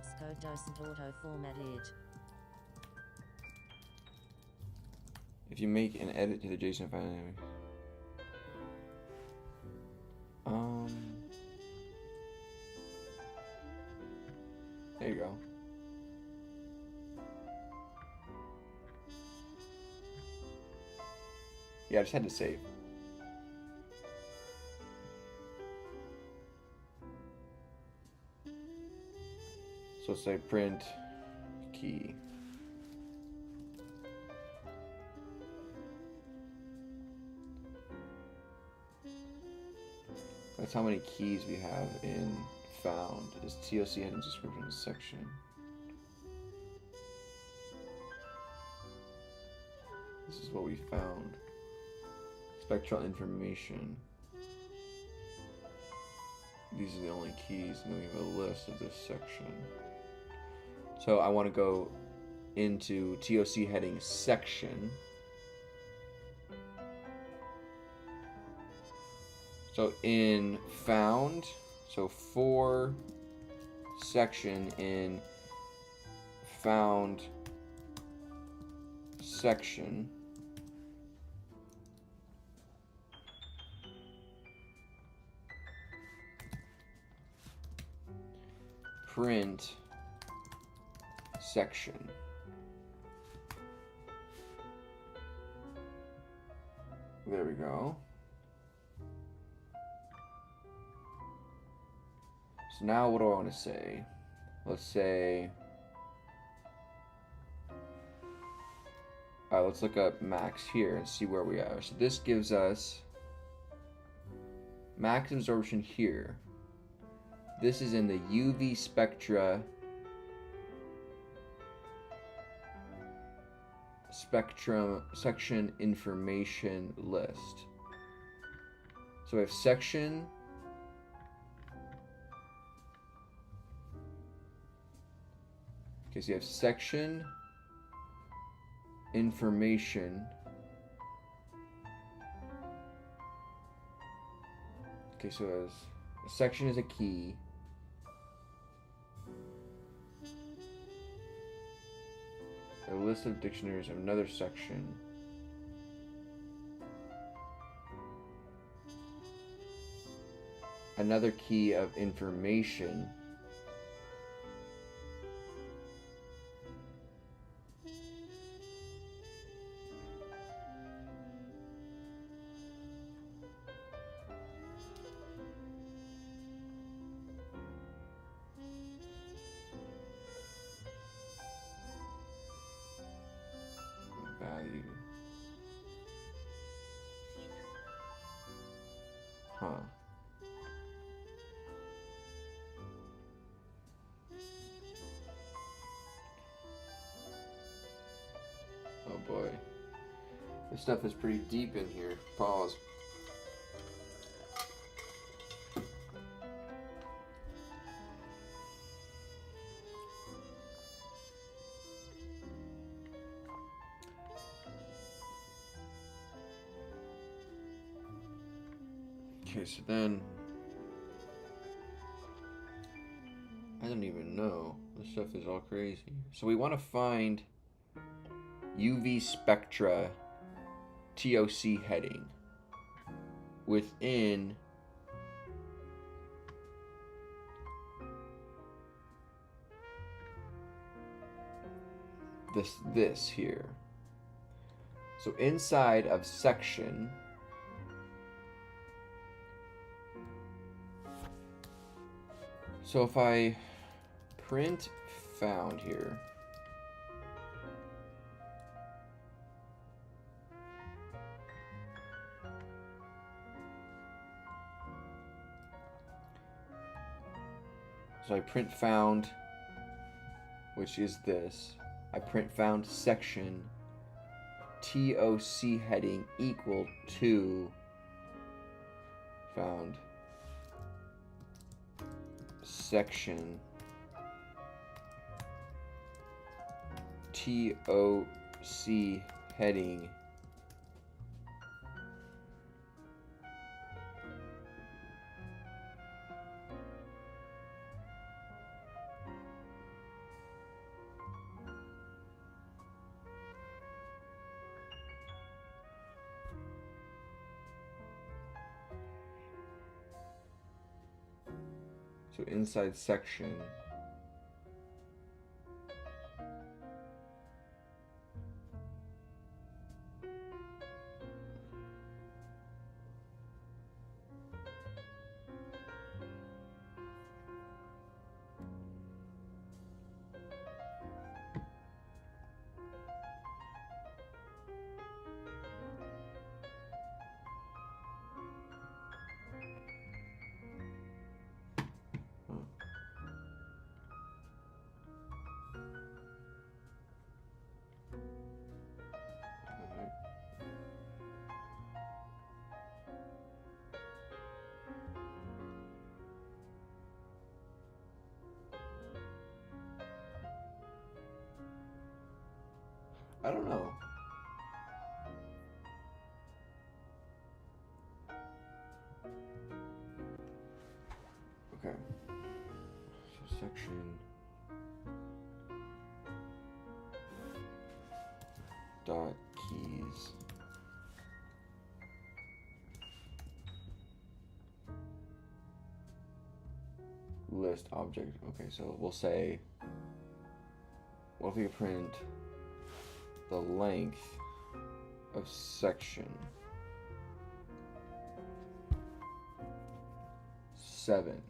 Sco doesn't auto-format it. If you make an edit to the JSON file, there you go. Yeah, I just had to save. So let's say print key. That's how many keys we have in found. Is TOC heading description section. This is what we found. Spectral information. These are the only keys, and then we have a list of this section. So I want to go into TOC heading section. So in found, so for section in found section, print section. There we go. So now what do I want to say? Let's say Let's look up max here and see where we are. So this gives us max absorption here. This is in the UV spectra spectrum section information list. So we have section, okay, so you have section information. Okay, so as a section is a key. A list of dictionaries of another section. Another key of information. Value. Huh. Oh boy. This stuff is pretty deep in here. Pause. Okay, so then I don't even know. This stuff is all crazy. So we want to find UV spectra TOC heading within this here. So inside of section, so if I print found here, so I print found, which is this. I print found section TOC heading equal to found section TOC heading so inside section I don't know. Okay. So section dot keys list object. Okay, so we'll say, what if we print the length of section 7.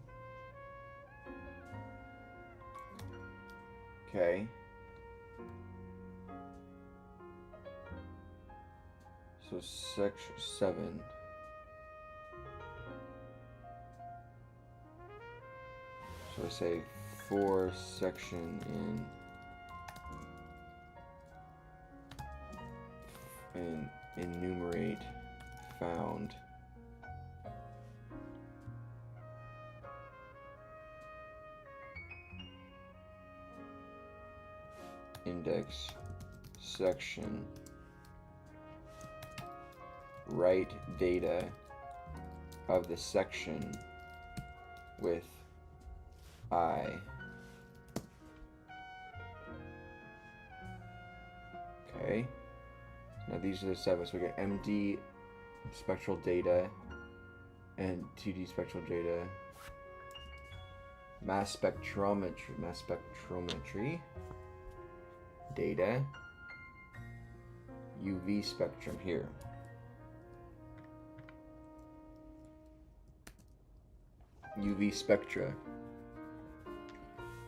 So section 7. So I say for section in enumerate found index section write data of the section with I. Okay. Now these are the 7. So we got MD spectral data and TD spectral data, mass spectrometry data, UV spectrum here. UV spectra.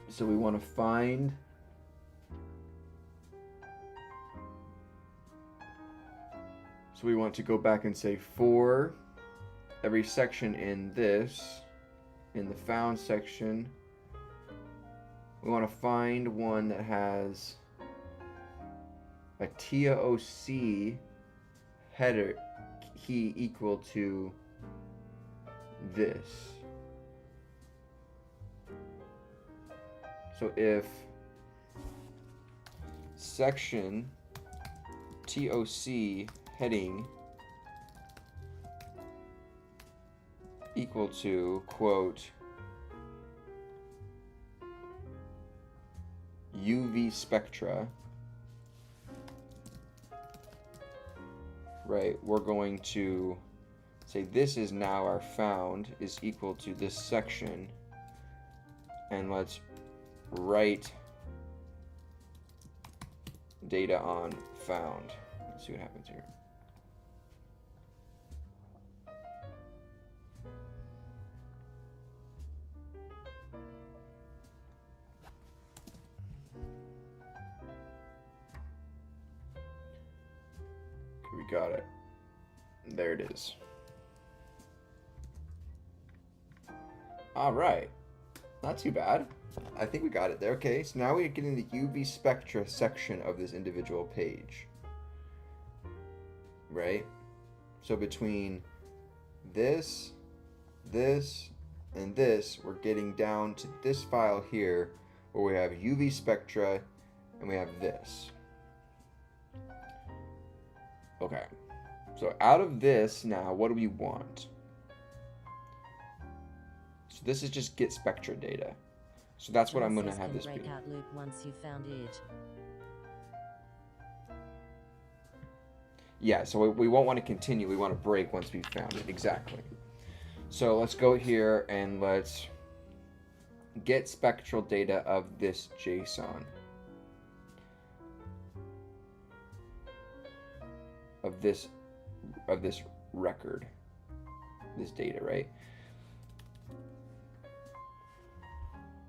So we want to find so we want to go back and say for every section in this, in the found section, we want to find one that has a TOC header key equal to this. So if section TOC heading equal to, quote, UV spectra, right, we're going to say this is now our found is equal to this section, and let's write data on found. Let's see what happens here. We got it. There it is. All right. Not too bad. I think we got it there. Okay, so now we get in the UV spectra section of this individual page. Right? So between this, and this, we're getting down to this file here where we have UV spectra and we have this. Okay, so out of this now, what do we want? So this is just get spectra data. So that's what I'm going to have this be. Breakout loop once you found it. Yeah, so we won't want to continue. We want to break once we've found it. Exactly. So let's go here and let's get spectral data of this JSON. Of this record, this data, right?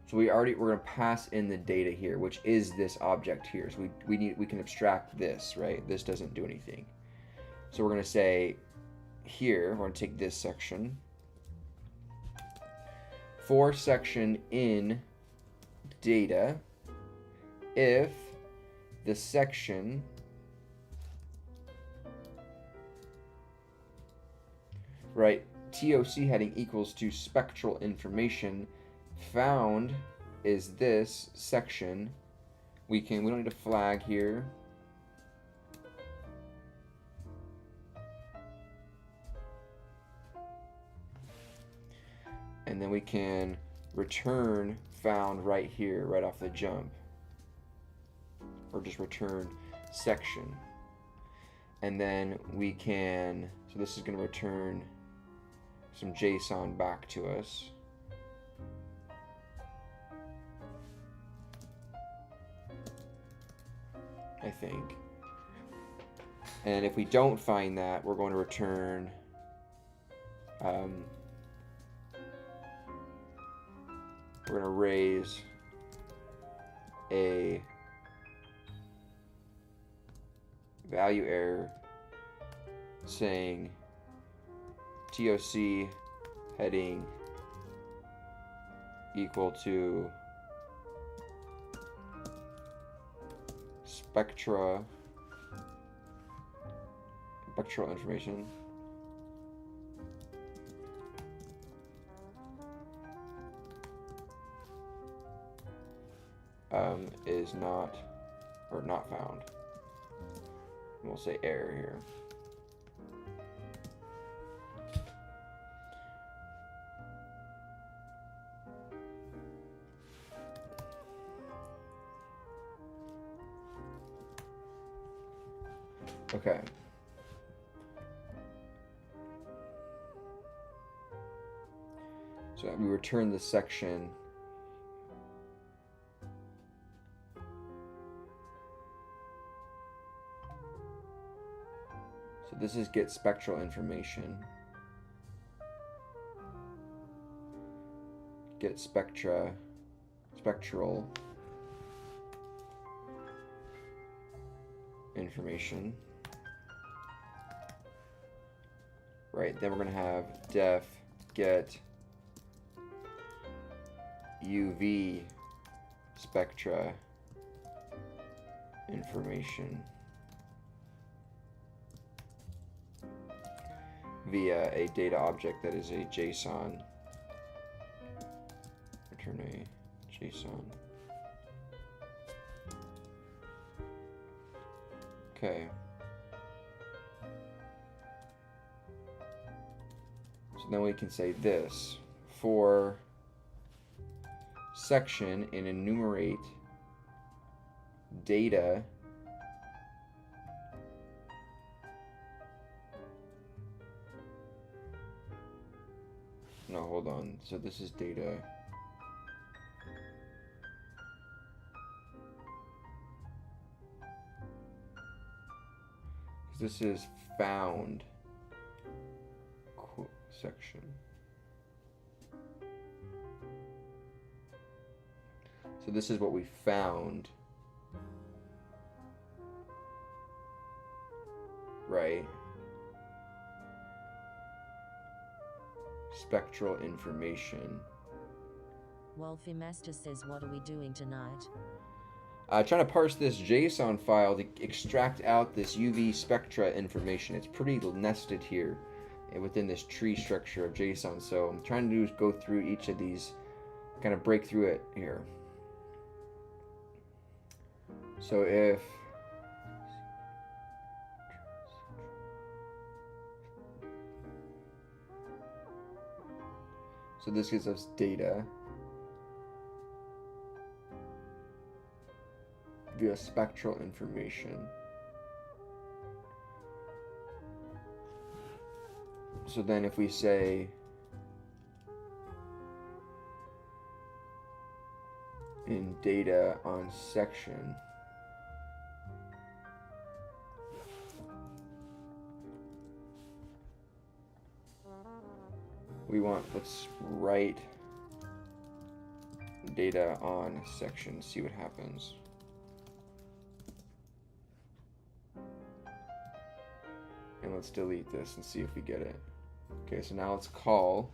So we're going to pass in the data here, which is this object here. So we can abstract this, right? This doesn't do anything. So we're going to say here, we're going to take this section, for section in data, if the section right, TOC heading equals to spectral information, found is this section. We don't need a flag here. And then we can return found right here, right off the jump. Or just return section. And then we can, so this is going to return some JSON back to us. I think. And if we don't find that, we're going to return we're going to raise a value error saying TOC heading equal to spectral information. Is not, or not found. We'll say error here. Okay. So we return the section. So this is get spectral information. Get spectral information. Right, then we're going to have def get UV spectra information via a data object that is a JSON. Return a JSON. Okay. So then we can say this for section and enumerate data no, hold on. So this is data. This is found section. So this is what we found, right? Spectral information. Wolfie Master says, what are we doing tonight? Trying to parse this JSON file to extract out this UV spectra information. It's pretty nested here within this tree structure of JSON. So I'm trying to do is go through each of these, kind of break through it here. So if so this gives us data via spectral information. So then if we say in data on section, we want, let's write data on section, see what happens. And let's delete this and see if we get it. Okay, so now let's call,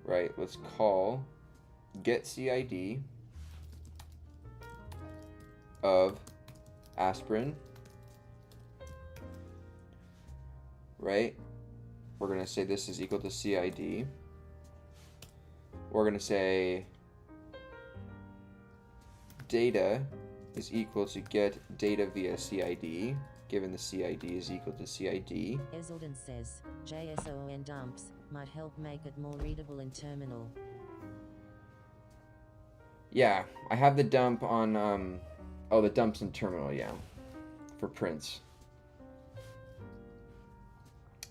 right, let's call get CID of aspirin, right? We're going to say this is equal to CID. We're going to say data is equal to get data via CID, given the CID is equal to CID. Eselden says, JSON dumps might help make it more readable in terminal. Yeah, I have the dump on, oh, the dumps in terminal, yeah, for prints.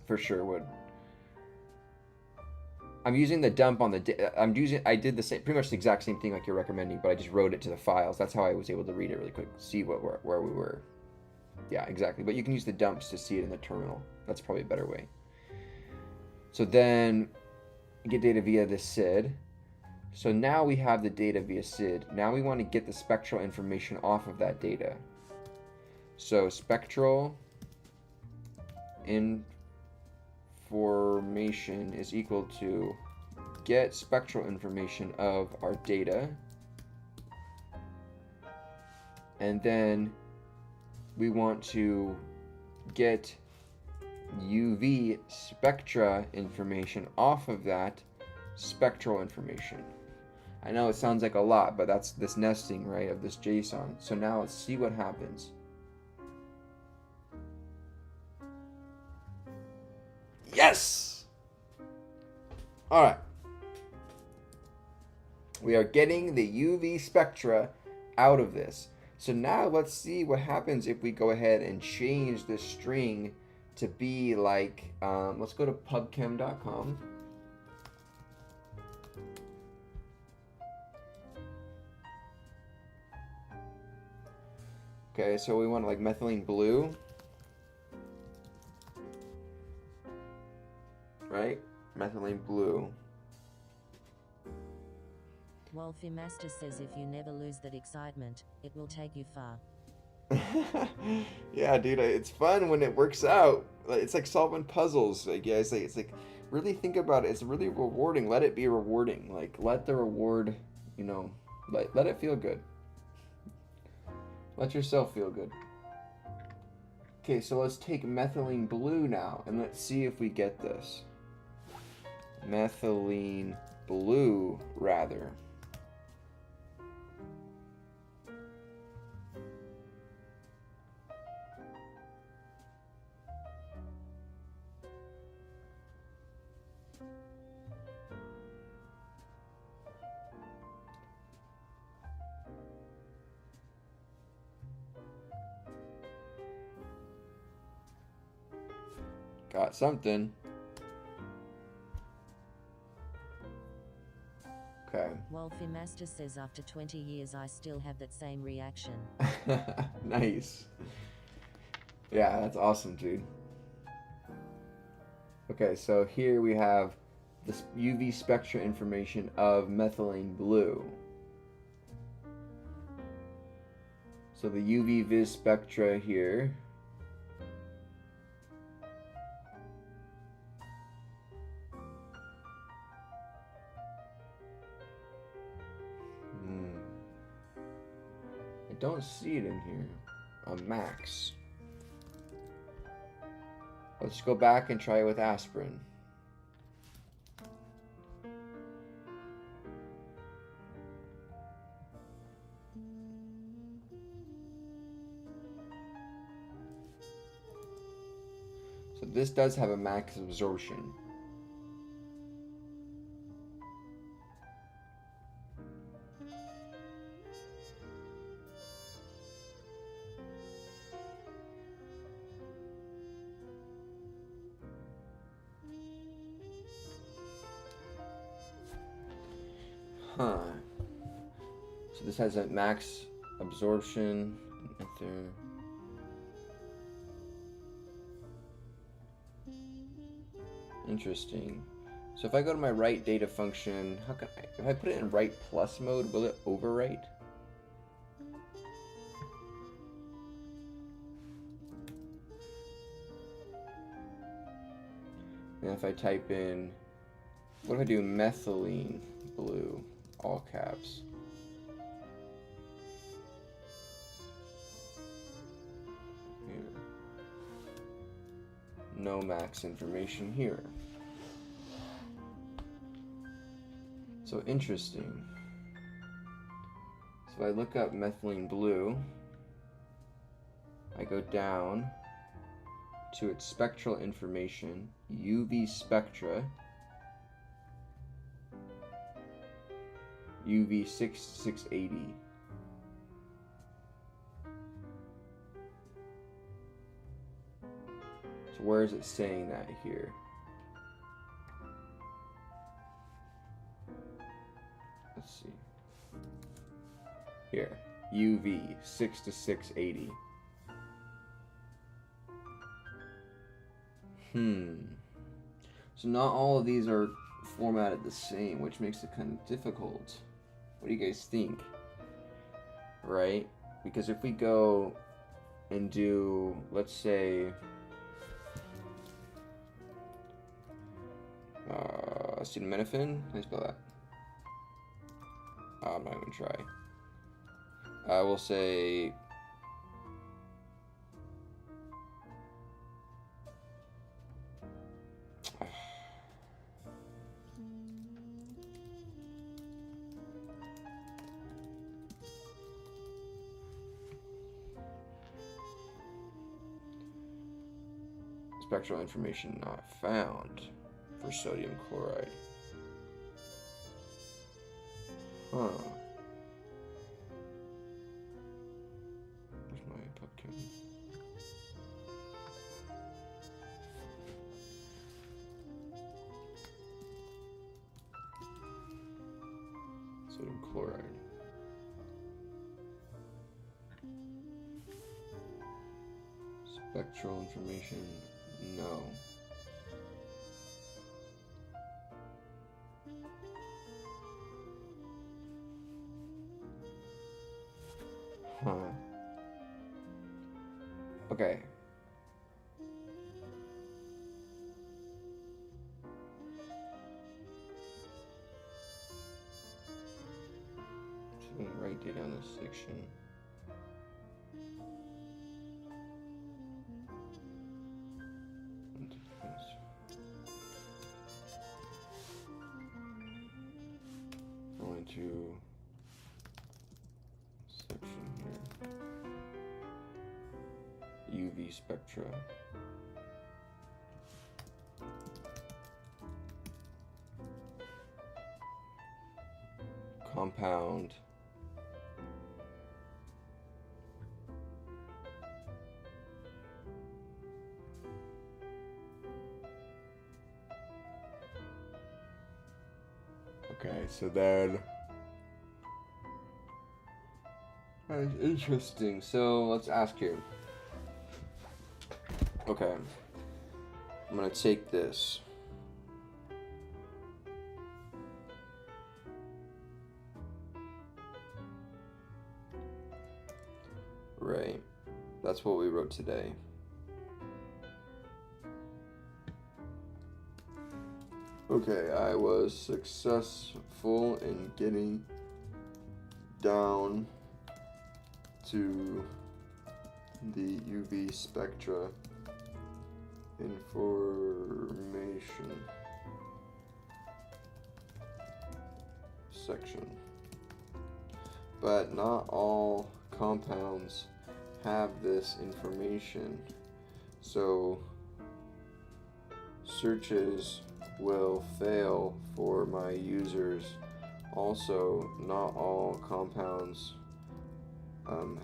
For sure would. I'm using the dump on the, I did the same, pretty much the exact same thing like you're recommending, but I just wrote it to the files. That's how I was able to read it really quick, see where we were. Yeah, exactly. But you can use the dumps to see it in the terminal. That's probably a better way. So then get data via the SID. So now we have the data via SID. Now we want to get the spectral information off of that data. So spectral information is equal to get spectral information of our data. And then we want to get UV spectra information off of that spectral information. I know it sounds like a lot, but that's this nesting, right, of this JSON. So now let's see what happens. Yes! All right. We are getting the UV spectra out of this. So now let's see what happens if we go ahead and change this string to be like, let's go to pubchem.com. Okay, so we want like methylene blue, right? Methylene blue. Wolfie Master says if you never lose that excitement, it will take you far. Yeah, dude, it's fun when it works out. It's like solving puzzles. Like, yeah, it's like really think about it. It's really rewarding. Let it be rewarding. Like, let the reward, you know, let it feel good. Let yourself feel good. Okay, so let's take methylene blue now, and let's see if we get this. Methylene blue, rather. Got something. Okay. Wolfie Master says after 20 years I still have that same reaction. Nice. Yeah, that's awesome, dude. Okay, so here we have the UV spectra information of methylene blue. So the UV-Vis spectra here. I don't see it in here. Max. Let's go back and try it with aspirin. So this does have a max absorption. Huh. So this has a max absorption. Interesting. So if I go to my write data function, how can if I put it in write plus mode, will it overwrite? And if I type in, what if I do methylene blue, all caps? Here. No max information here. So interesting. So if I look up methylene blue, I go down to its spectral information, UV spectra, UV 6680. So where is it saying that here? Let's see. Here, UV 6680. So not all of these are formatted the same, which makes it kind of difficult. What do you guys think? Right? Because if we go and do, let's say, acetaminophen. How do you spell that? I'm not even try. I will say spectral information not found for sodium chloride. Huh. Where's my pumpkin? Sodium chloride. Spectral information, no. Huh. Okay. Just gonna write data on this section. Going to section here. UV spectra. Compound. Okay, so then that's interesting. So let's ask here. Okay, I'm gonna take this. Right, that's what we wrote today. Okay, I was successful in getting down to the UV spectra information section. But not all compounds have this information, so searches will fail for my users. Also, not all compounds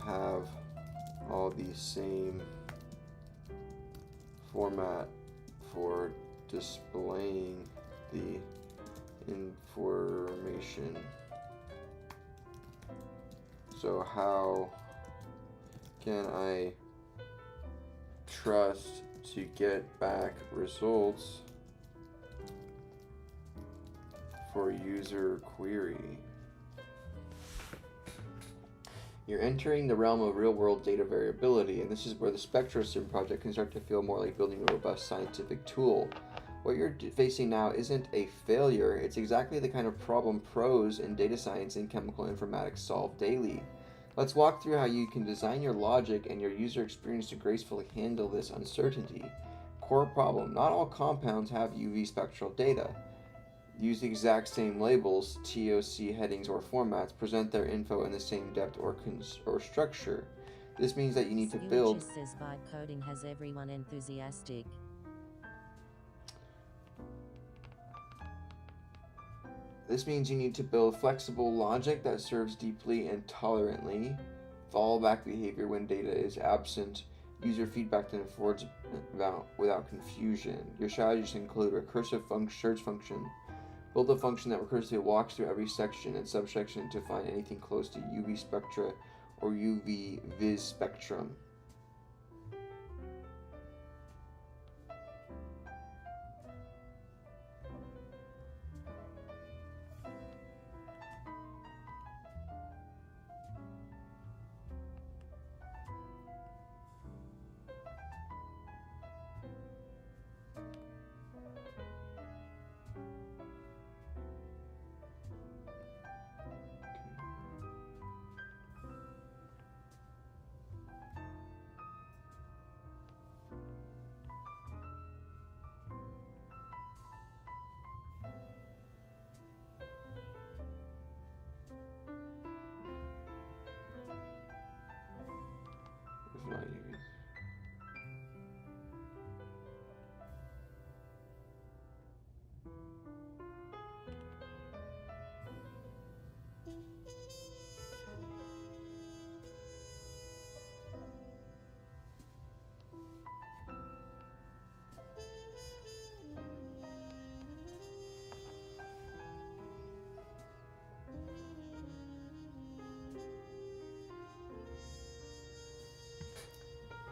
have all the same format for displaying the information. So how can I trust to get back results for user query? You're entering the realm of real-world data variability, and this is where the SpectroSim project can start to feel more like building a robust scientific tool. What you're facing now isn't a failure, it's exactly the kind of problem pros in data science and chemical informatics solve daily. Let's walk through how you can design your logic and your user experience to gracefully handle this uncertainty. Core problem: not all compounds have UV spectral data. Use the exact same labels, TOC headings, or formats, present their info in the same depth or structure. This means that you need to build... Just says vibe coding has everyone enthusiastic. This means you need to build flexible logic that serves deeply and tolerantly, fallback behavior when data is absent, user feedback that affords without confusion. Your strategies include recursive search function. Build a function that recursively walks through every section and subsection to find anything close to UV spectra or UV-Vis spectrum.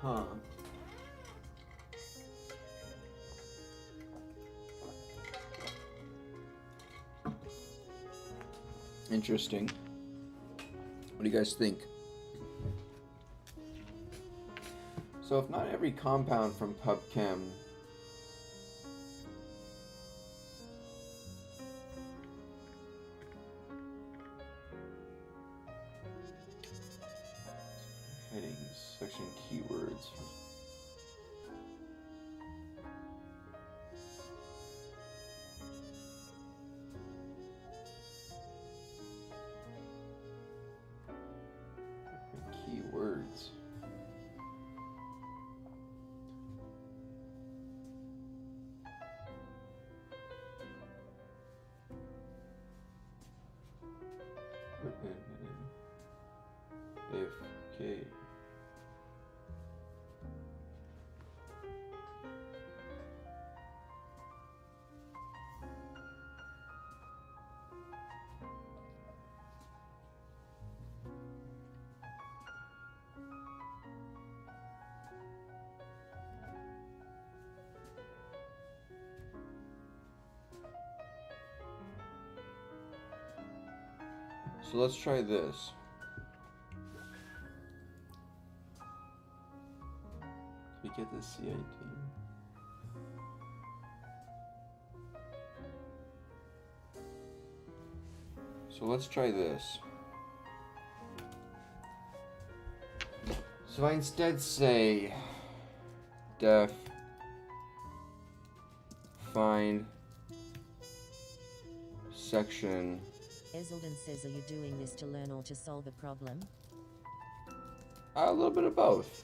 Huh. Interesting. What do you guys think? So if not every compound from PubChem headings, section keywords. Keywords. If K. So let's try this. Can we get the CID? So let's try this. So I instead say def find section. Ezelden says, are you doing this to learn or to solve a problem? A little bit of both.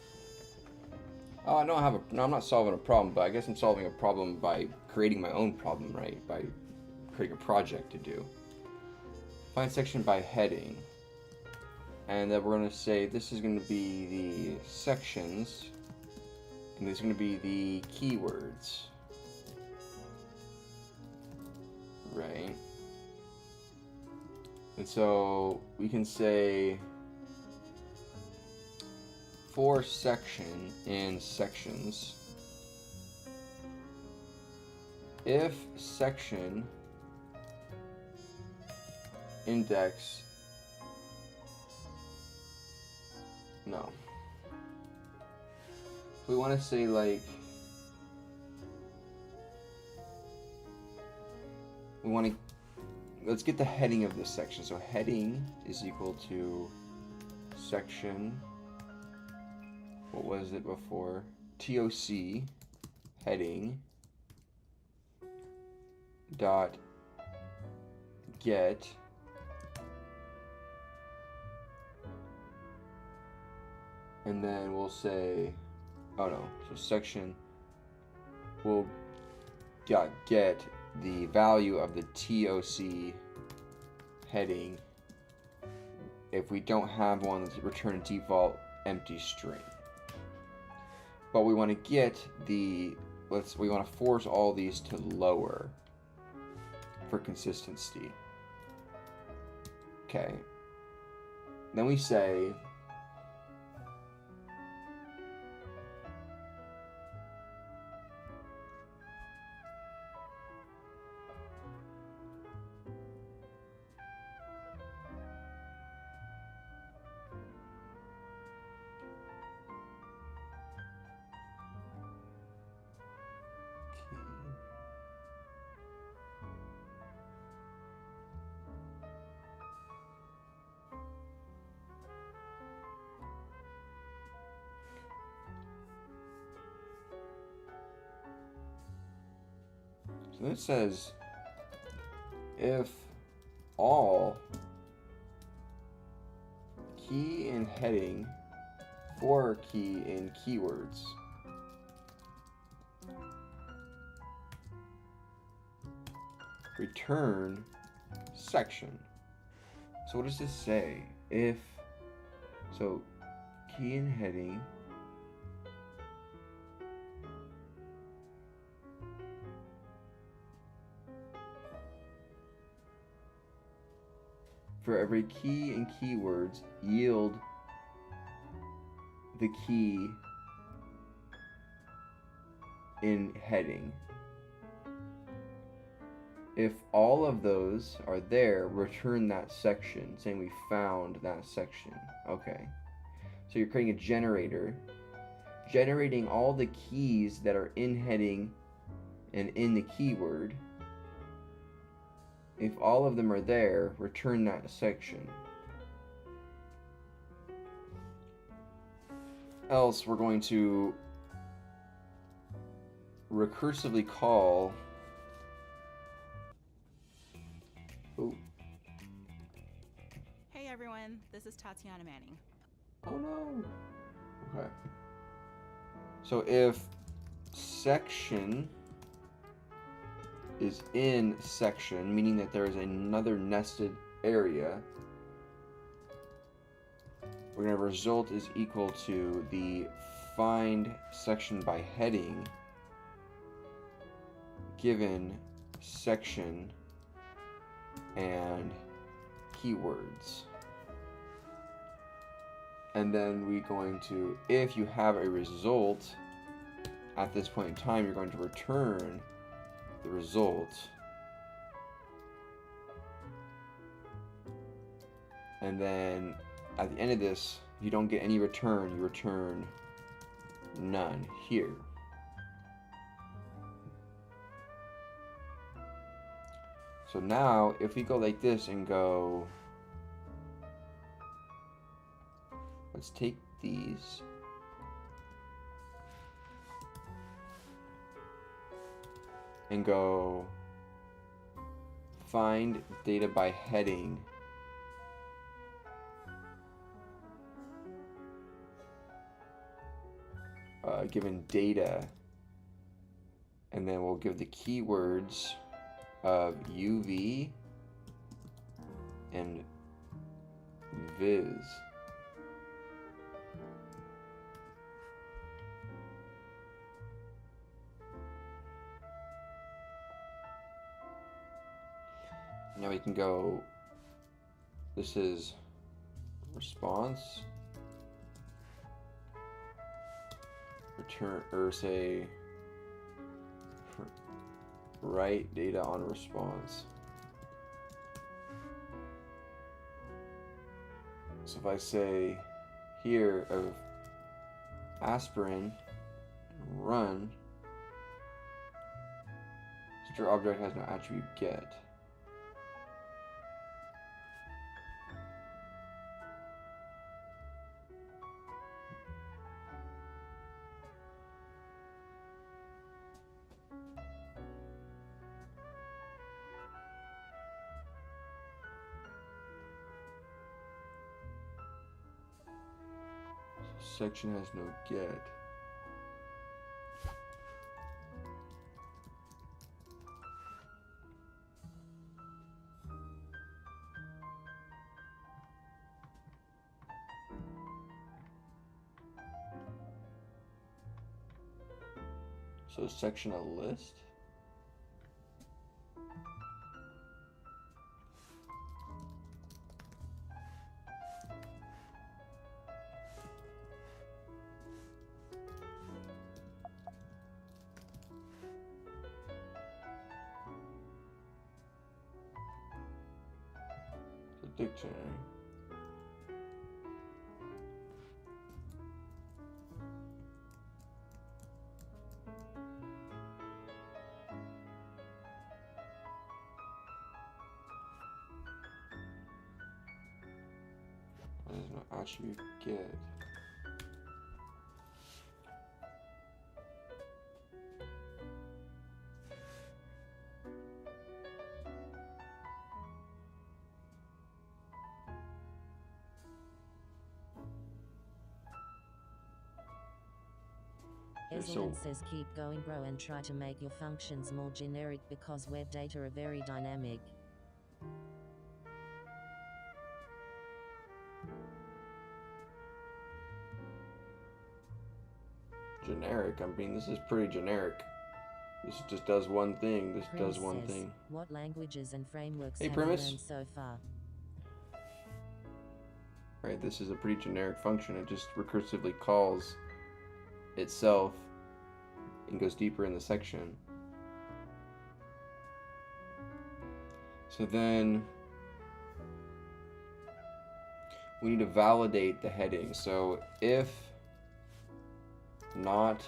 Oh, no, I'm not solving a problem, but I guess I'm solving a problem by creating my own problem, right? By creating a project to do. Find section by heading. And then we're going to say this is going to be the sections. And this is going to be the keywords. Right? And so we can say for section in sections, if section index, no. We want to say like, we want to, let's get the heading of this section. So heading is equal to section, what was it before? TOC heading dot get and then we'll say, oh no, so section will get the value of the TOC heading. If we don't have one, let's return a default empty string. But we want to get the, we want to force all these to lower for consistency. Okay. Then we say so it says if all key in heading for key in keywords return section. So what does this say? If so key in heading for every key in keywords yield the key in heading. If all of those are there, return that section, saying we found that section. Okay. So you're creating a generator, generating all the keys that are in heading and in the keyword. If all of them are there, return that section. Else, we're going to recursively call. Oh. Hey everyone, this is Tatiana Manning. Oh no. Okay. So if section is in section, meaning that there is another nested area, we're going to result is equal to the find section by heading given section and keywords. And then we're going to, if you have a result at this point in time, you're going to return the result. And then at the end of this, if you don't get any return, you return none here. So now, if we go like this and go, let's take these and go find data by heading. Given data, and then we'll give the keywords of UV and Viz. Now we can go, this is response, return, or say write data on response. So if I say here of aspirin run, such your object has no attribute get. Section has no get. So section a list. Dictionary. There's no attribute get. Ezelin says keep going bro and try to make your functions more generic because web data are very dynamic. Generic? I mean, this is pretty generic. This just does one thing. This Prim does one says, thing. What languages and frameworks Hey, have you Primus. learned so far? Right, this is a pretty generic function. It just recursively calls itself and goes deeper in the section. So then we need to validate the heading. So if not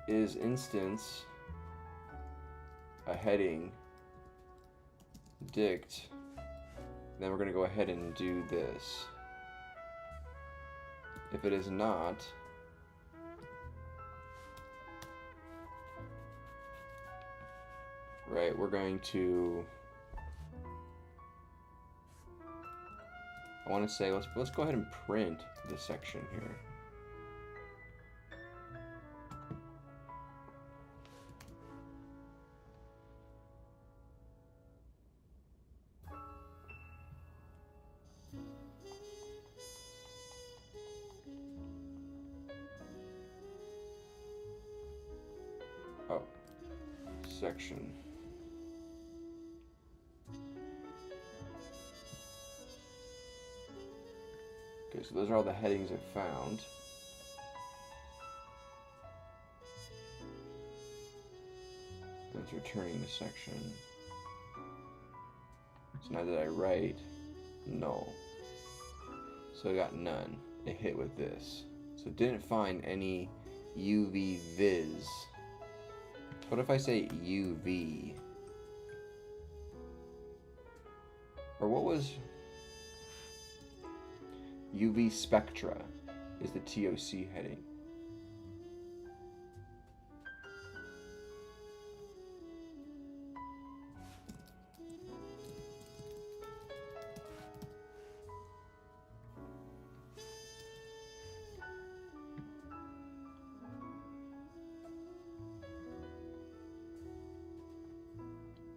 is instance a heading dict, then we're going to go ahead and do this. If it is not, right, we're going to, I want to say, let's go ahead and print this section here. Oh, section. Okay, so those are all the headings I found. It's returning the section. So now that I write null, so I got none. It hit with this. So it didn't find any UV-Vis. What if I say UV? Or what was UV spectra is the TOC heading.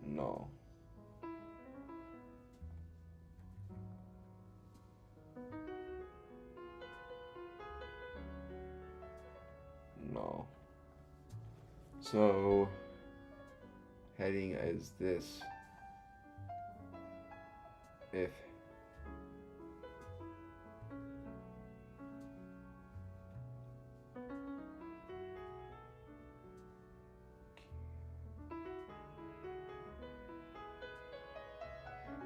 No. No. So heading is this. If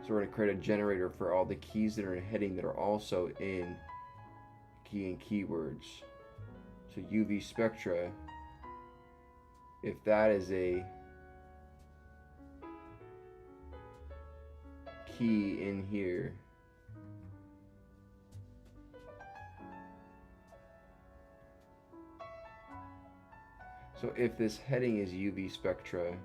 so we're going to create a generator for all the keys that are in heading that are also in key and keywords. So UV spectra, if that is a key in here, so if this heading is UV spectra,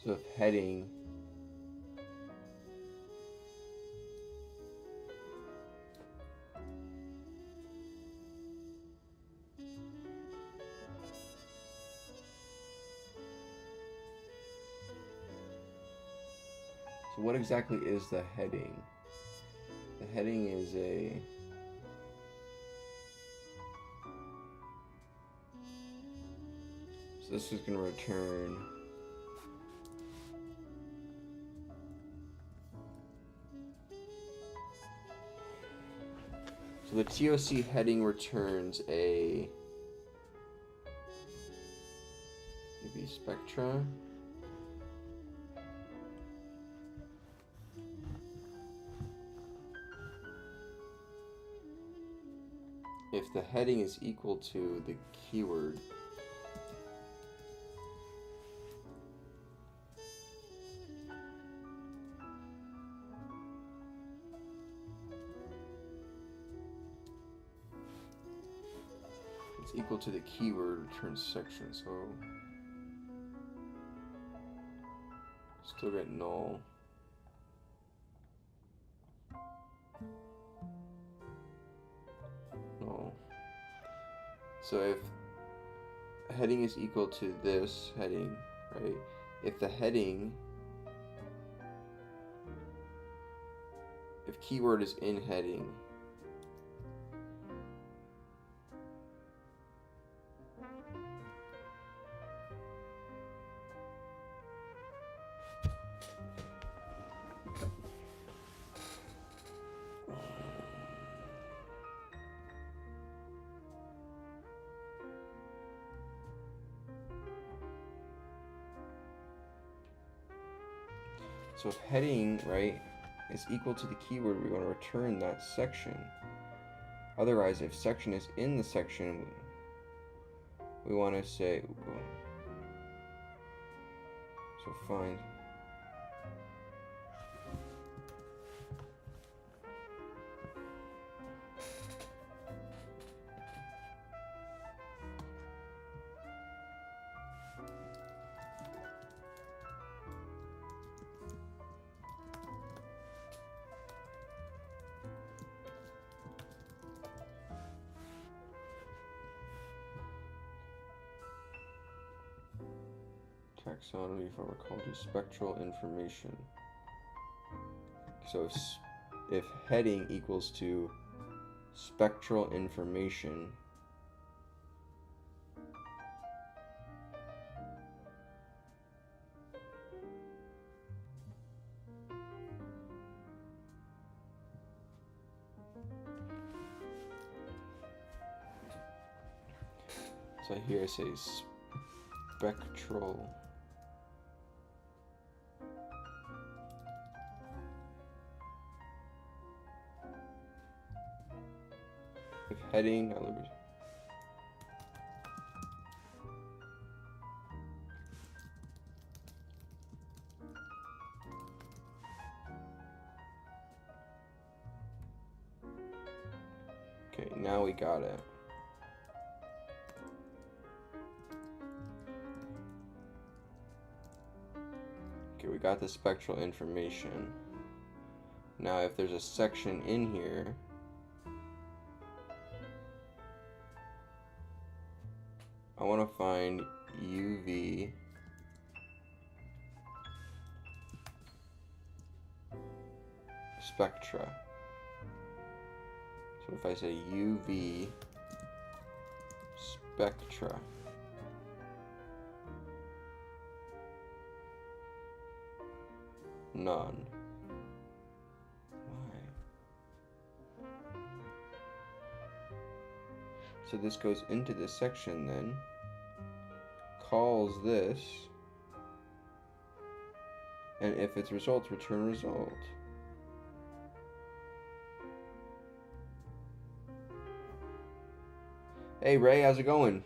so if heading so what exactly is the heading? The heading is a so this is going to return so the TOC heading returns a UV spectra. If the heading is equal to the keyword, it's equal to the keyword returns section, so still get null. Null. So if heading is equal to this heading, right? If the heading, if keyword is in heading, So if heading, right, is equal to the keyword, we want to return that section. Otherwise, if section is in the section, we want to say, so find taxonomy for recalling spectral information. So if heading equals to spectral information, so here I say spectral if heading okay, now we got it. Okay, we got the spectral information. Now if there's a section in here, I want to find UV spectra. So if I say UV spectra, none. Why? So this goes into this section then, calls this, and if it's results, return result. Hey Ray, how's it going?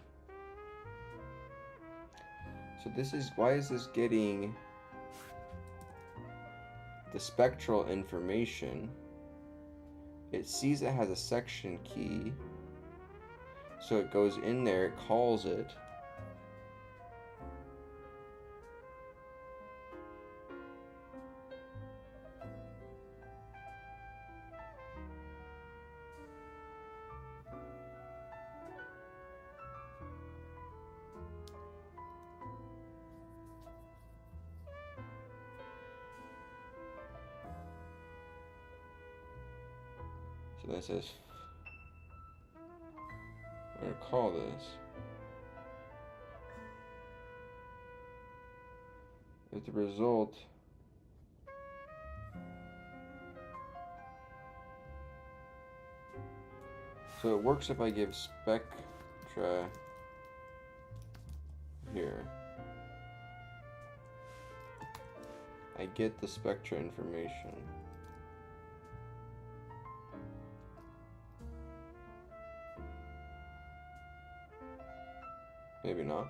So this is, why is this getting the spectral information? It sees it has a section key, so it goes in there, it calls it, so then it says, I'm going to call this. If the result so it works if I give spectra here. I get the spectra information. Maybe not.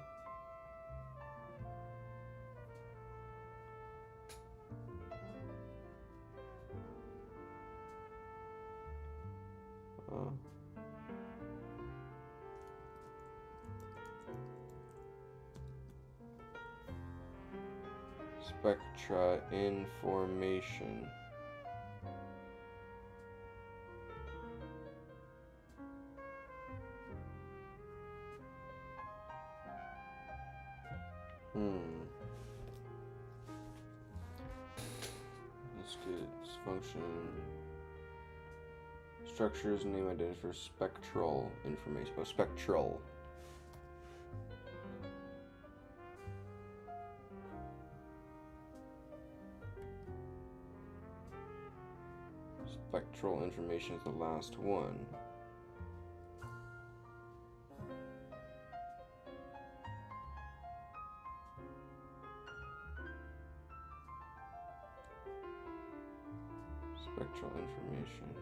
Spectra information. Let's get this function. Structures name identity for spectral information. Oh, spectral. Spectral information is the last one. Spectral information.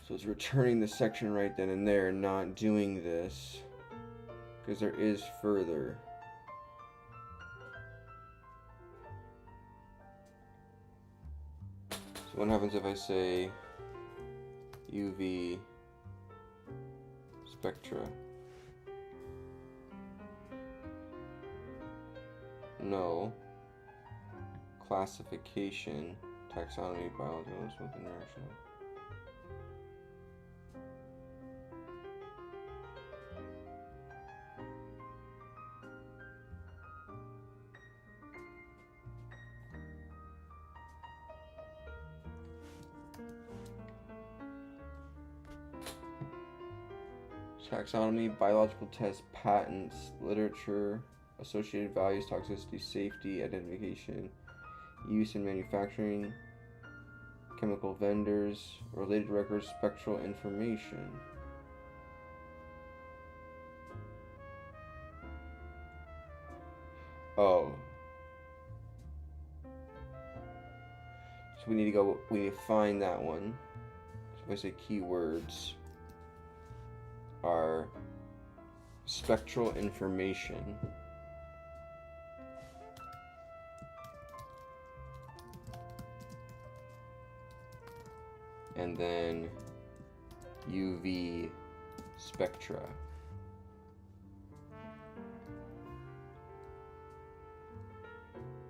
So it's returning the section right then and there, not doing this, because there is further. So what happens if I say UV spectra? No. Classification, taxonomy, biology, with international. Taxonomy, biological tests, patents, literature, associated values, toxicity, safety, identification, use in manufacturing, chemical vendors, related records, spectral information. Oh. So we need to find that one. So if I say keywords are spectral information, and then UV spectra.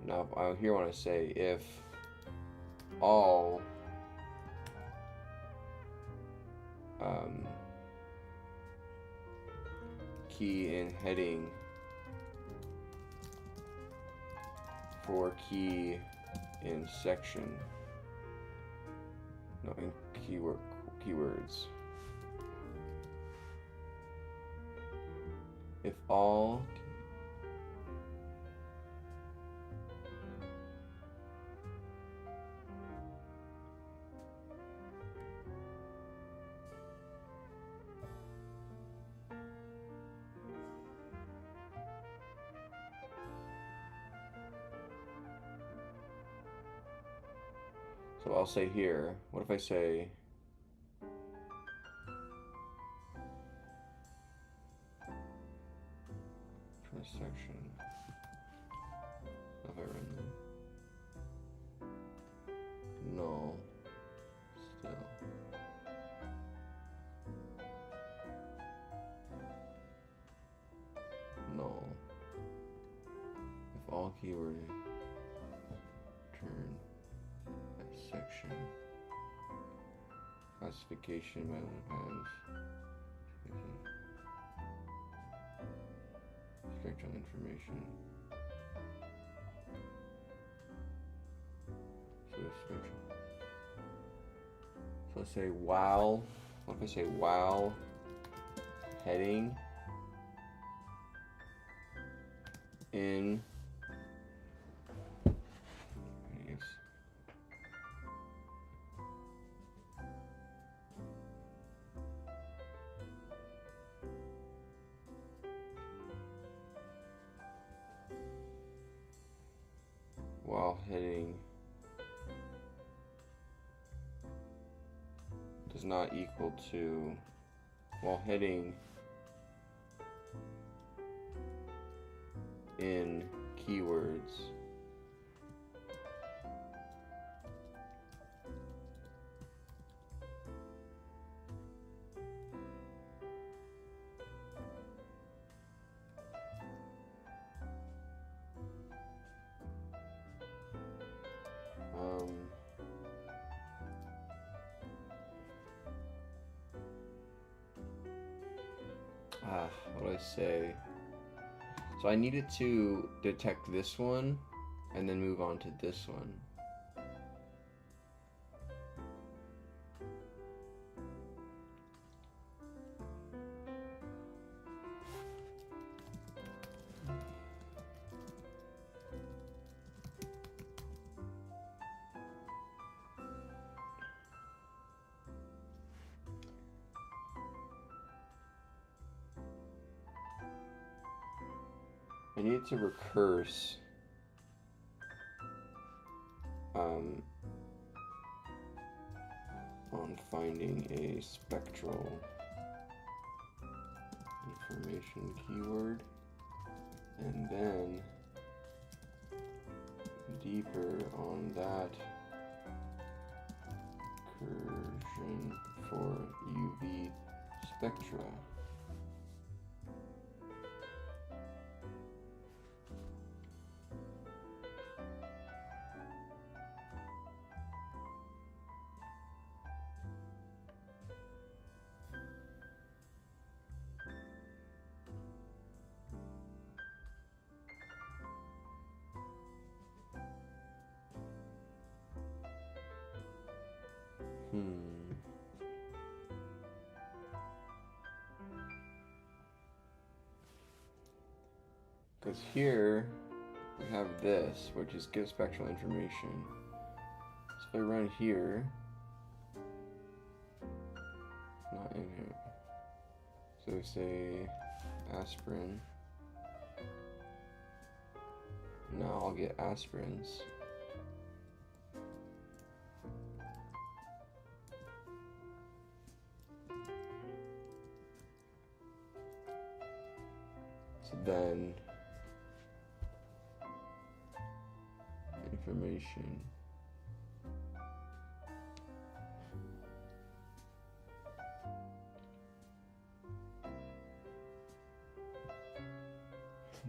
Now I here want to say if all key in heading for key in section, no, in keywords. If all so I'll say here, what if I say section? Have I run them? No. Still. No. If all keyword turn at section. Classification by has spectral information. So it's spectral. So let's say while, what if I say while heading in while heading does not equal to while heading in keywords what do I say? So I needed to detect this one and then move on to this one. I need to recurse on finding a spectral information keyword, and then deeper on that recursion for UV spectra. Because here we have this, which is give spectral information. So if I run here, not in here. So say aspirin. Now I'll get aspirins. So then information.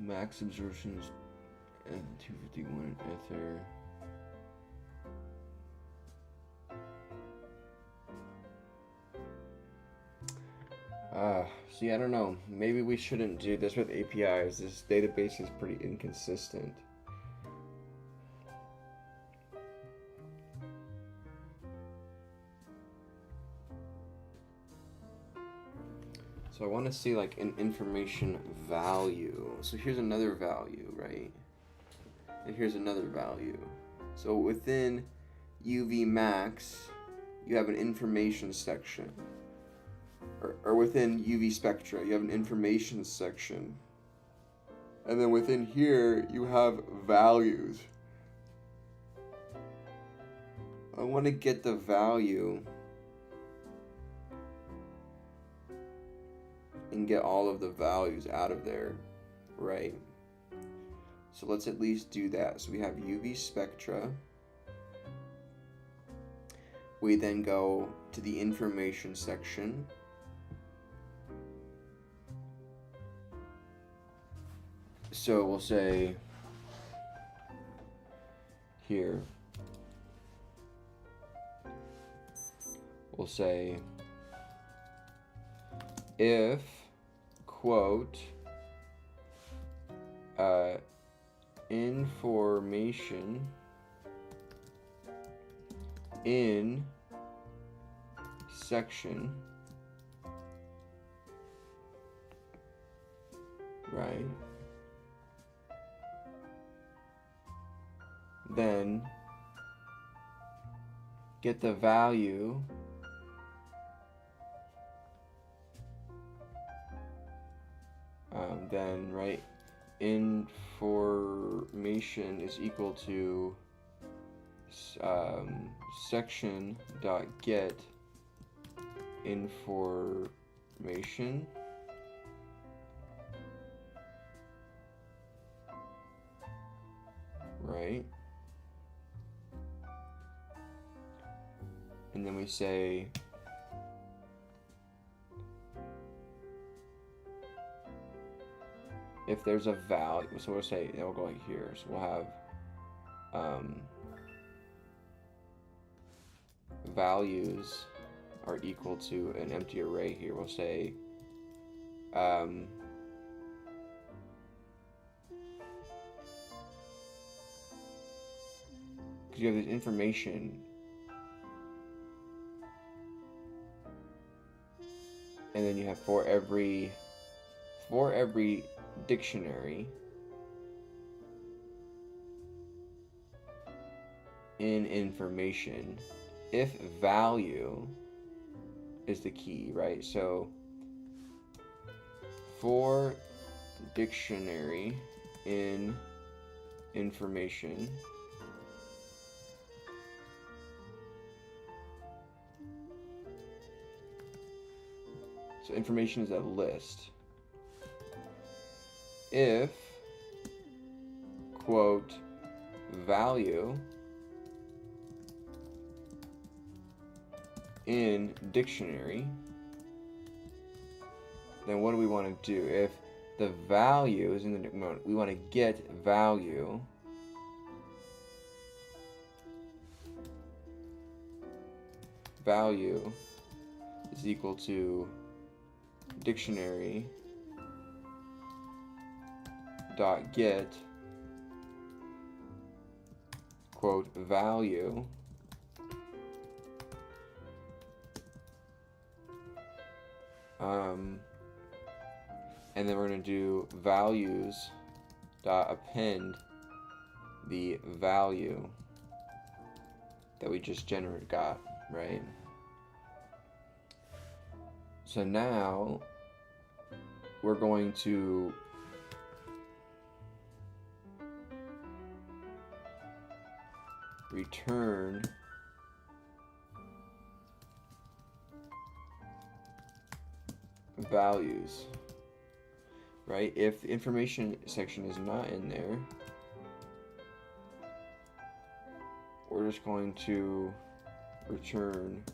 Max absorption is 251 ether. See, I don't know. Maybe we shouldn't do this with APIs. This database is pretty inconsistent. So I want to see like an information value. So here's another value, right? And here's another value. So within UV max, you have an information section. Or within UV spectra, you have an information section. And then within here, you have values. I want to get the value and get all of the values out of there, right? So let's at least do that. So we have UV spectra. We then go to the information section. So we'll say here, we'll say if quote information in section, right? Then get the value then right, information is equal to section dot get information, right? And then we say if there's a value, so we'll say it'll go like here. So we'll have values are equal to an empty array here. We'll say because you have this information, and then you have for every dictionary in information, if value is the key, right? So for dictionary in information so information is a list if quote value in dictionary, then what do we want to do? If the value is in the dictionary, we want to get value is equal to dictionary dot get quote value and then we're going to do values dot append the value that we just got, right? So now we're going to return values, right? If the information section is not in there, we're just going to return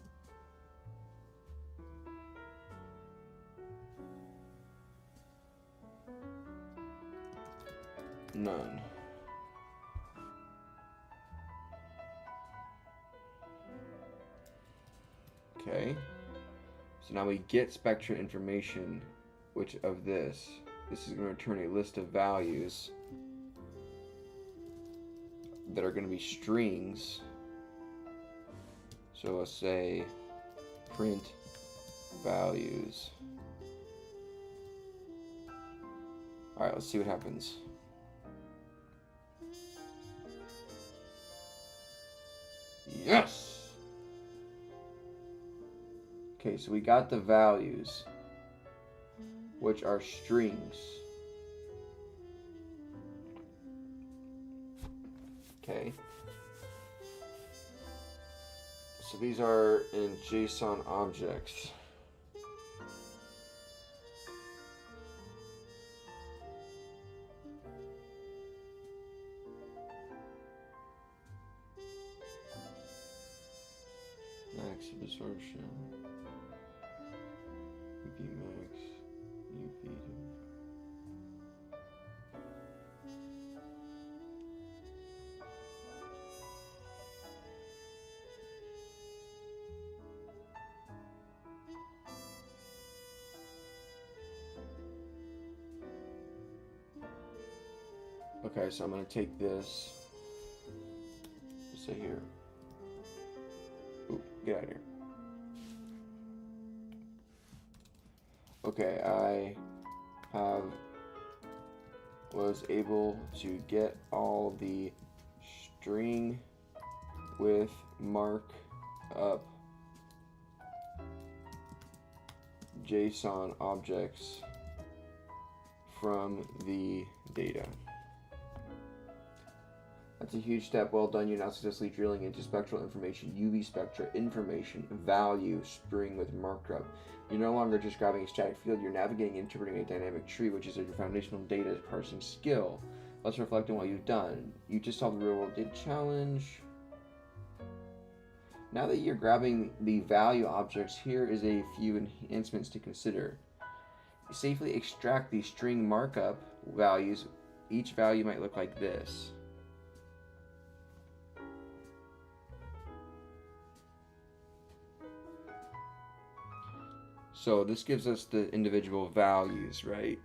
none. Okay, so now we get spectra information, which of this is going to return a list of values that are going to be strings. So let's say print values. Alright, let's see what happens. Yes! Okay, so we got the values, which are strings. Okay. So these are in JSON objects. Max absorption. UV-Max. UV. Okay, so I'm going to take this. Let's say here. Ooh, get out of here. Okay, I was able to get all the string with markup JSON objects from the data. That's a huge step. Well done. You're now successfully drilling into spectral information, UV spectra, information, value, string with markup. You're no longer just grabbing a static field. You're navigating and interpreting a dynamic tree, which is your foundational data parsing skill. Let's reflect on what you've done. You just solved the real-world data challenge. Now that you're grabbing the value objects, here is a few enhancements to consider. Safely extract the string markup values. Each value might look like this. So this gives us the individual values, right?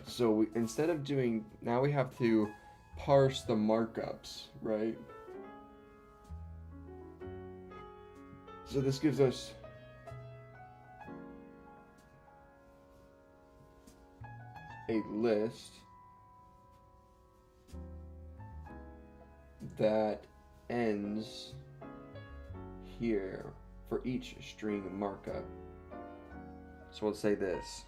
So instead of doing, now we have to parse the markups, right? So this gives us a list that ends here for each string markup. So let's say this.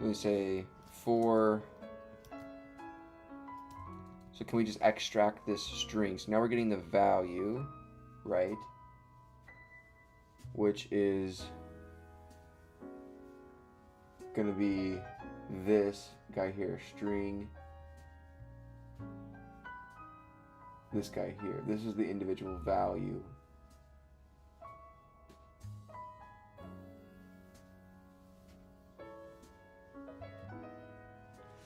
So we say for. So can we just extract this string? So now we're getting the value, right? Which is gonna be this guy here, string. This guy here. This is the individual value.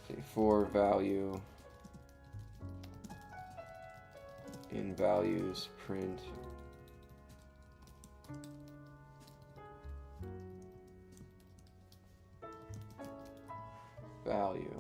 Say for value in values print value.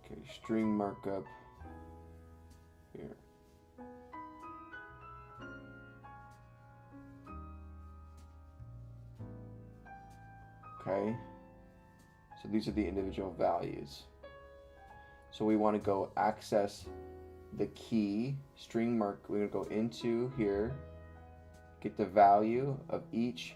Okay, string markup here. Okay, so these are the individual values. So we want to go access the key string mark. We're going to go into here, get the value of each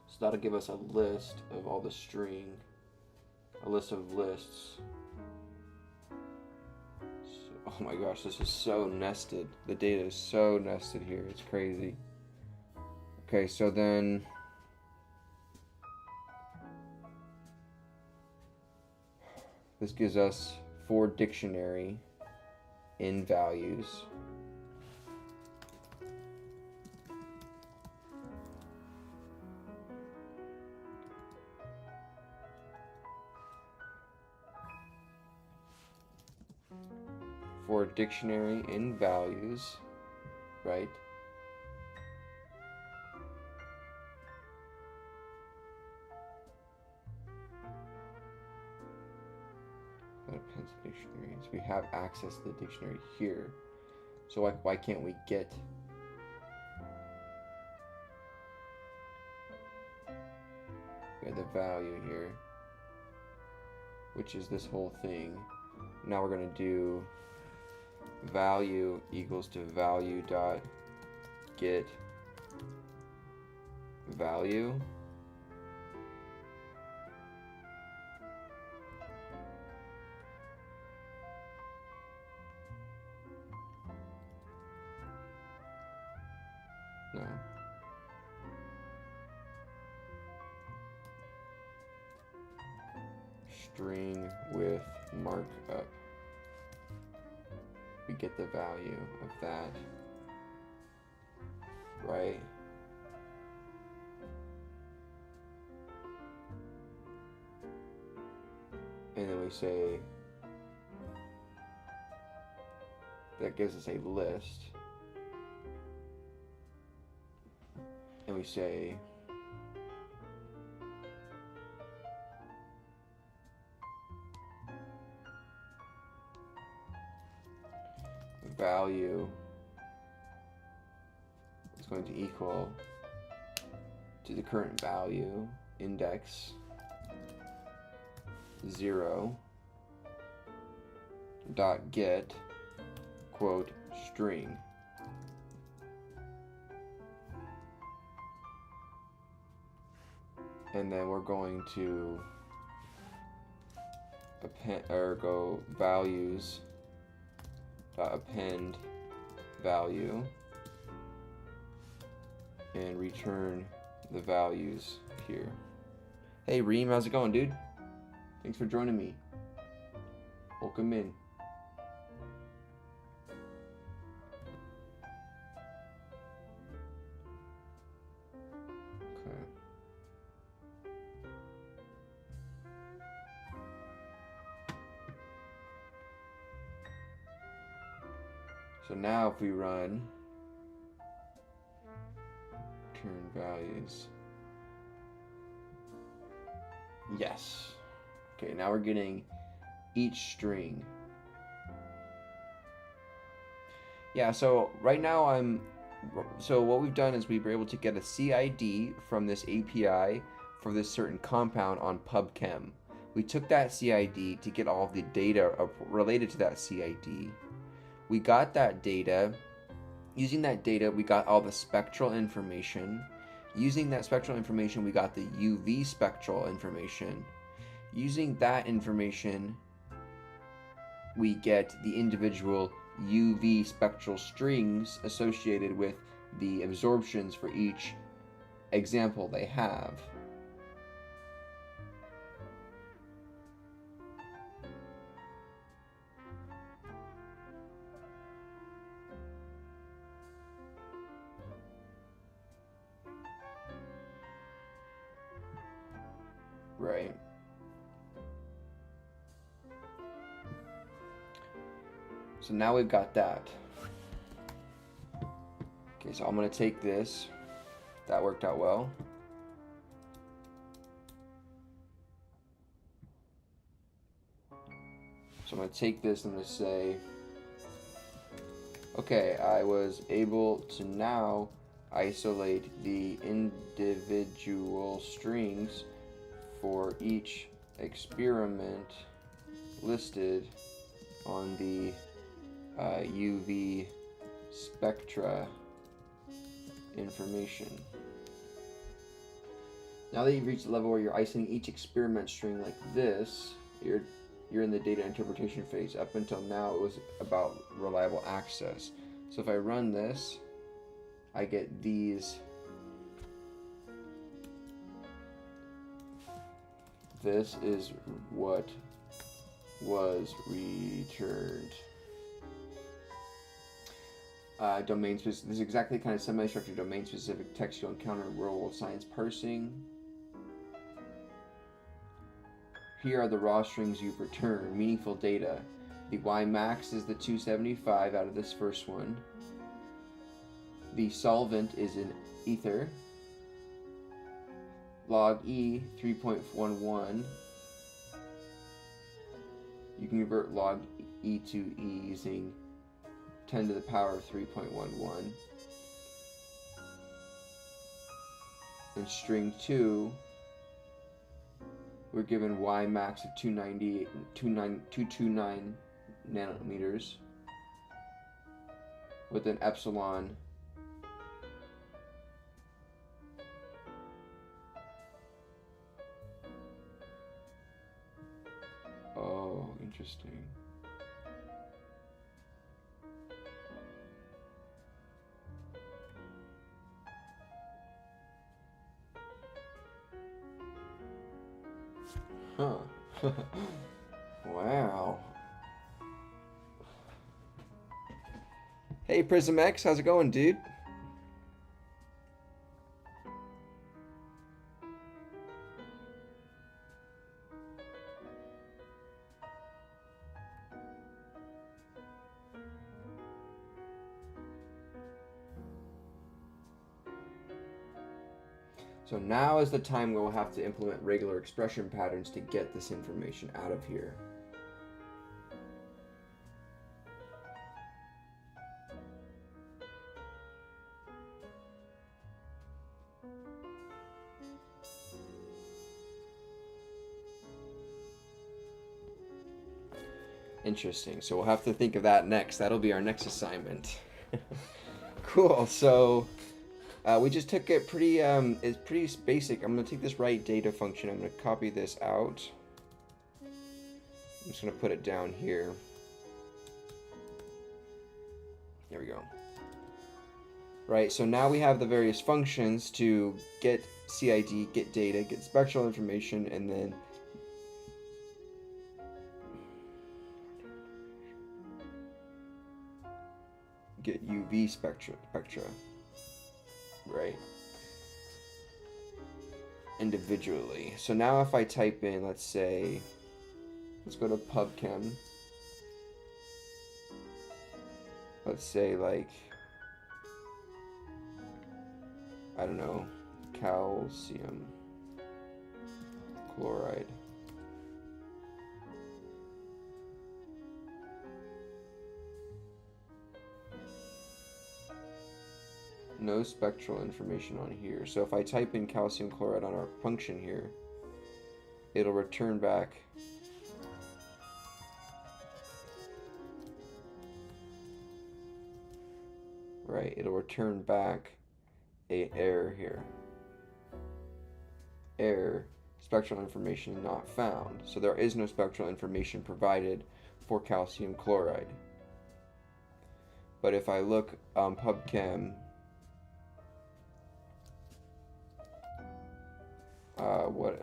so that'll give us a list of all the string, a list of lists. Oh my gosh, this is so nested. The data is so nested here. It's crazy. Okay, so then this gives us for dictionary in values. For dictionary in values, right? That appends the dictionary. So we have access to the dictionary here. So why can't we get the value here, which is this whole thing? Now we're going to do value equals to value dot get value. No. String with markup. We get the value of that, right? And then we say that gives us a list, and we say value is going to equal to the current value index 0 dot get quote string. And then we're going to append or go values dot append value and return the values here. Hey Reem, how's it going, dude? Thanks for joining me. Welcome in. Okay. So now if we run return values, Yes. Okay, now we're getting each string. Yeah, so right now so what we've done is we were able to get a CID from this API for this certain compound on PubChem. We took that CID to get all of the data related to that CID. We got that data. Using that data, we got all the spectral information. Using that spectral information, we got the UV spectral information. Using that information, we get the individual UV spectral strings associated with the absorptions for each example they have. Right. So now we've got that. Okay, so I'm going to take this. That worked out well. So I'm going to take this and I'm going to say, okay, I was able to now isolate the individual strings for each experiment listed on the UV spectra information. Now that you've reached the level where you're isolating each experiment string like this, you're in the data interpretation phase. Up until now, it was about reliable access. So if I run this, I get these. This is what was returned. This is exactly the kind of semi-structured domain-specific text you'll encounter in real-world science parsing. Here are the raw strings you've returned, meaningful data. The Y max is the 275 out of this first one. The solvent is in ether. Log E 3.11. You can convert log E to E using 10 to the power of 3.11. In string 2, we're given Y max of 229 nanometers with an epsilon Oh, interesting. Huh. Wow. Hey Prism X, how's it going, dude? So now is the time we'll have to implement regular expression patterns to get this information out of here. Interesting. So we'll have to think of that next. That'll be our next assignment. Cool. So we just took it pretty, it's pretty basic. I'm going to take this write data function. I'm going to copy this out. I'm just going to put it down here. There we go. Right, so now we have the various functions to get CID, get data, get spectral information, and then get UV spectra. Right, individually. So now if I type in, let's say, let's go to PubChem. Let's say like, I don't know, calcium chloride. No spectral information on here. So if I type in calcium chloride on our function here, it'll return back right, it'll return back a error here. Error, spectral information not found. So there is no spectral information provided for calcium chloride. But if I look on PubChem, what?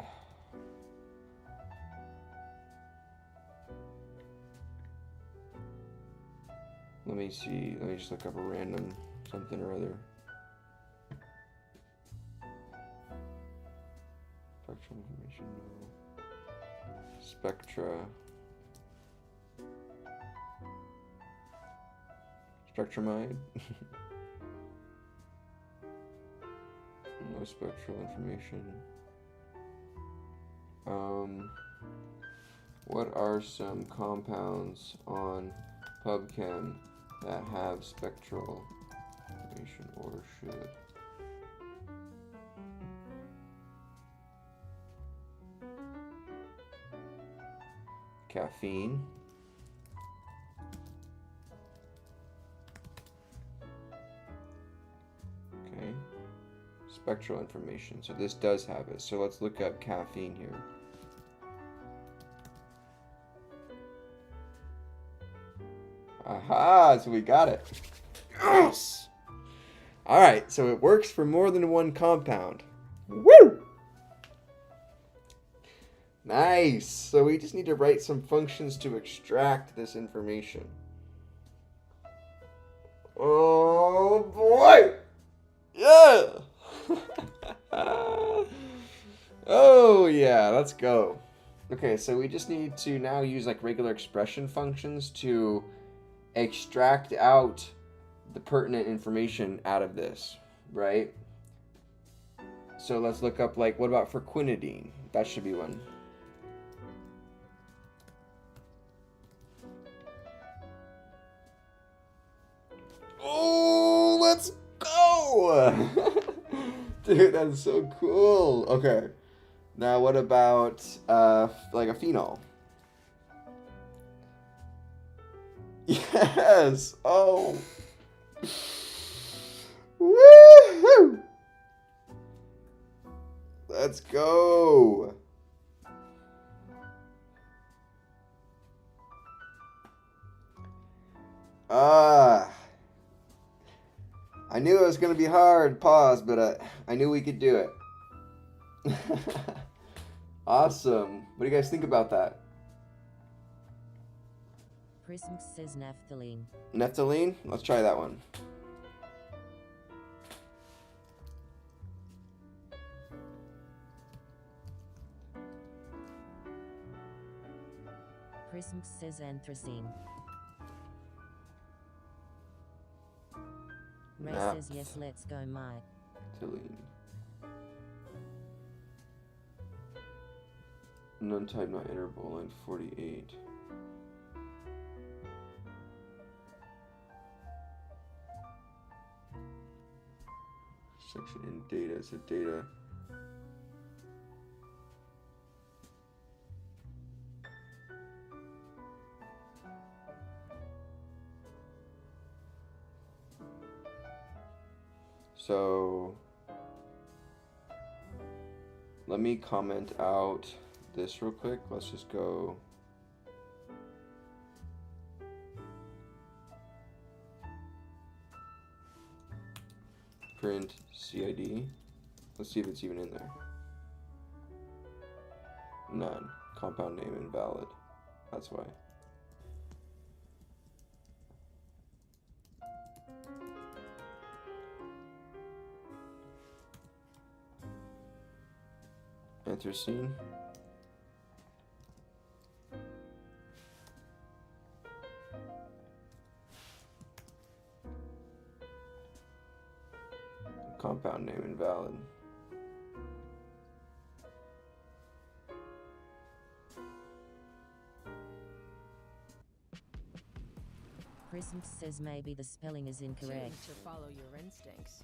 Let me see. Let me just look up a random something or other. Spectral information, no. Spectra. Spectrumide. No spectral information. What are some compounds on PubChem that have spectral information or should? Caffeine. Okay. Spectral information. So this does have it. So let's look up caffeine here. Aha, so we got it. Yes! Alright, so it works for more than one compound. Woo! Nice! So we just need to write some functions to extract this information. Oh boy! Yeah! Oh yeah, let's go. Okay, so we just need to now use like regular expression functions to extract out the pertinent information out of this, right? So let's look up, like, what about for quinidine? That should be one. Oh, let's go! Dude, that's so cool. Okay, now what about like a phenol? Yes! Oh! Woohoo! Let's go! I knew it was going to be hard, pause, but I knew we could do it. Awesome. What do you guys think about that? Prism says naphthalene. Naphthalene? Let's try that one. Prism says anthracene. Ray says yes, let's go, Mike. Naphthalene. Non-type, not interval, line 48. Section in data, so data. So let me comment out this real quick. Let's just go. Print CID. Let's see if it's even in there. None. Compound name invalid. That's why. Anthracene. Compound name invalid. Prism says maybe the spelling is incorrect. Tuned to follow your instincts.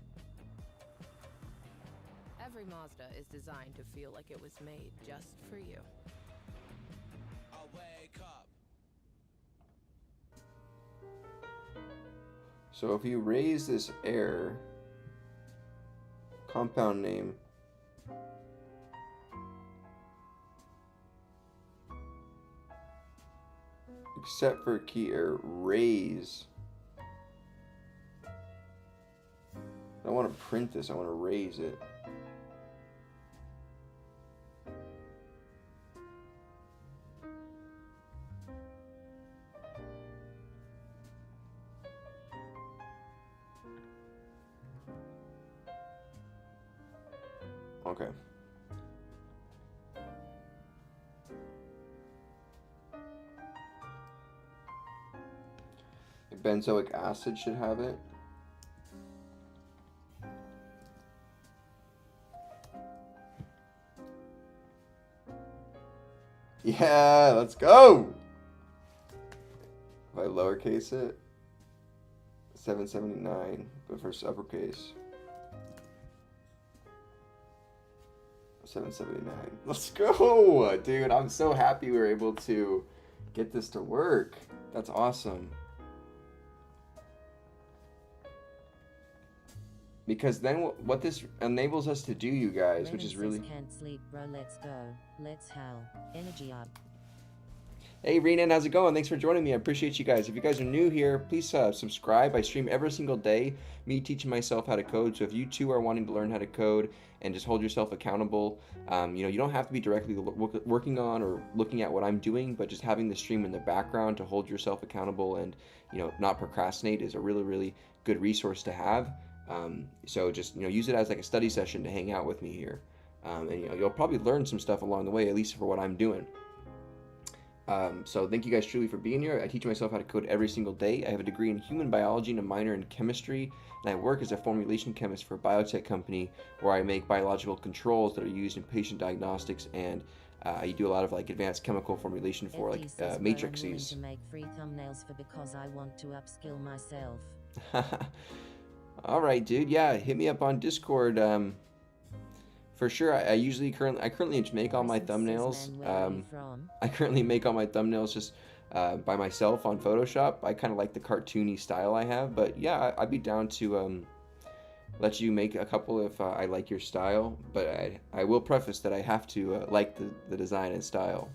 Every Mazda is designed to feel like it was made just for you. I wake up. So if you raise this error, compound name, except for key error, raise. I don't want to print this, I want to raise it. Okay. Benzoic acid should have it. Yeah, let's go! If I lowercase it, 779, but for uppercase, 779. Let's go! Dude, I'm so happy we were able to get this to work. That's awesome. Because then what this enables us to do, you guys, which is really... Can't sleep, bro, let's go. Let's howl. Energy up. Hey Renan, how's it going? Thanks for joining me. I appreciate you guys. If you guys are new here, please subscribe. I stream every single day, me teaching myself how to code. So if you too are wanting to learn how to code and just hold yourself accountable, you know, you don't have to be directly working on or looking at what I'm doing, but just having the stream in the background to hold yourself accountable and, you know, not procrastinate is a really, really good resource to have. So just, you know, use it as like a study session to hang out with me here. And, you know, you'll probably learn some stuff along the way, at least for what I'm doing. So thank you guys truly for being here. I teach myself how to code every single day. I have a degree in human biology and a minor in chemistry, and I work as a formulation chemist for a biotech company where I make biological controls that are used in patient diagnostics, and I do a lot of like advanced chemical formulation for like matrices. To make free thumbnails for because I want to upskill myself. All right, dude. Yeah, hit me up on Discord. For sure. I currently make all my thumbnails. I currently make all my thumbnails just by myself on Photoshop. I kind of like the cartoony style I have, but yeah, I'd be down to let you make a couple if I like your style. But I will preface that I have to like the design and style.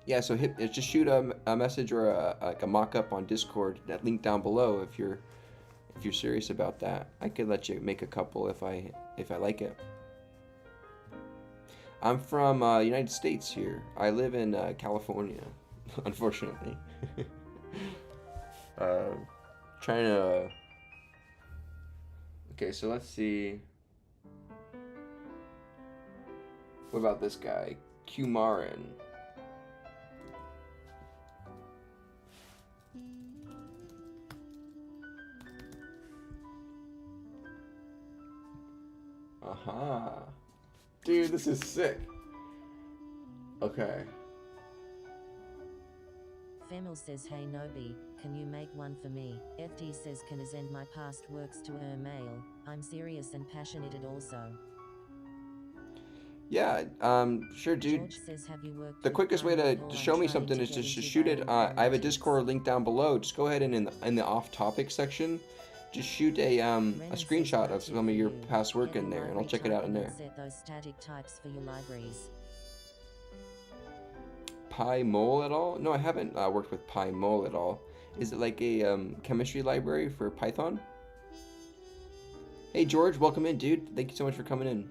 Yeah, so just shoot a message or like a mock-up on Discord. That link down below if you're serious about that. I could let you make a couple if I like it. I'm from United States here. I live in California, unfortunately. Trying to. Okay, so let's see. What about this guy, Kumaran? Aha. Dude, this is sick. Okay. Femil says, hey Nobi, can you make one for me? FD says, can I send my past works to her mail? I'm serious and passionate also. Yeah, sure, dude. George says, have you worked the with quickest way Prime to before? show I'm me trying something to is get just to into shoot it. biology I have a analytics. Discord link down below. Just go ahead and in the off-topic section, just shoot a screenshot of some of your past work in there, and I'll check it out in there. Set those static types for your libraries. PyMol at all? No, I haven't worked with PyMol at all. Is it like a chemistry library for Python? Hey George, welcome in, dude. Thank you so much for coming in.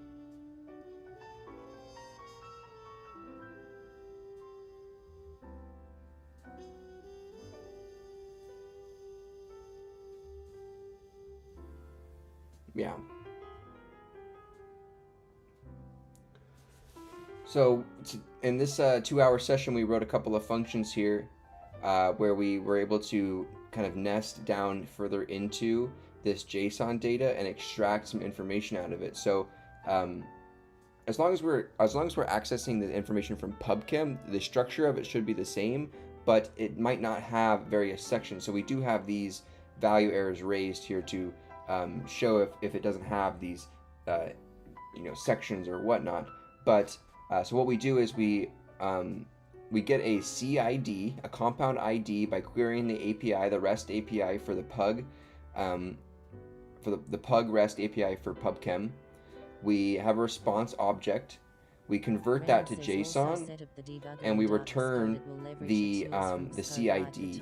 Yeah. So in this 2-hour session, we wrote a couple of functions here where we were able to kind of nest down further into this JSON data and extract some information out of it. So as long as we're accessing the information from PubChem, the structure of it should be the same, but it might not have various sections. So we do have these value errors raised here to show if it doesn't have these sections or whatnot. But so what we do is we get a CID, a compound ID, by querying the API, the REST API for the Pug, for the Pug REST API for PubChem. We have a response object. We convert that to JSON, and we return the CID.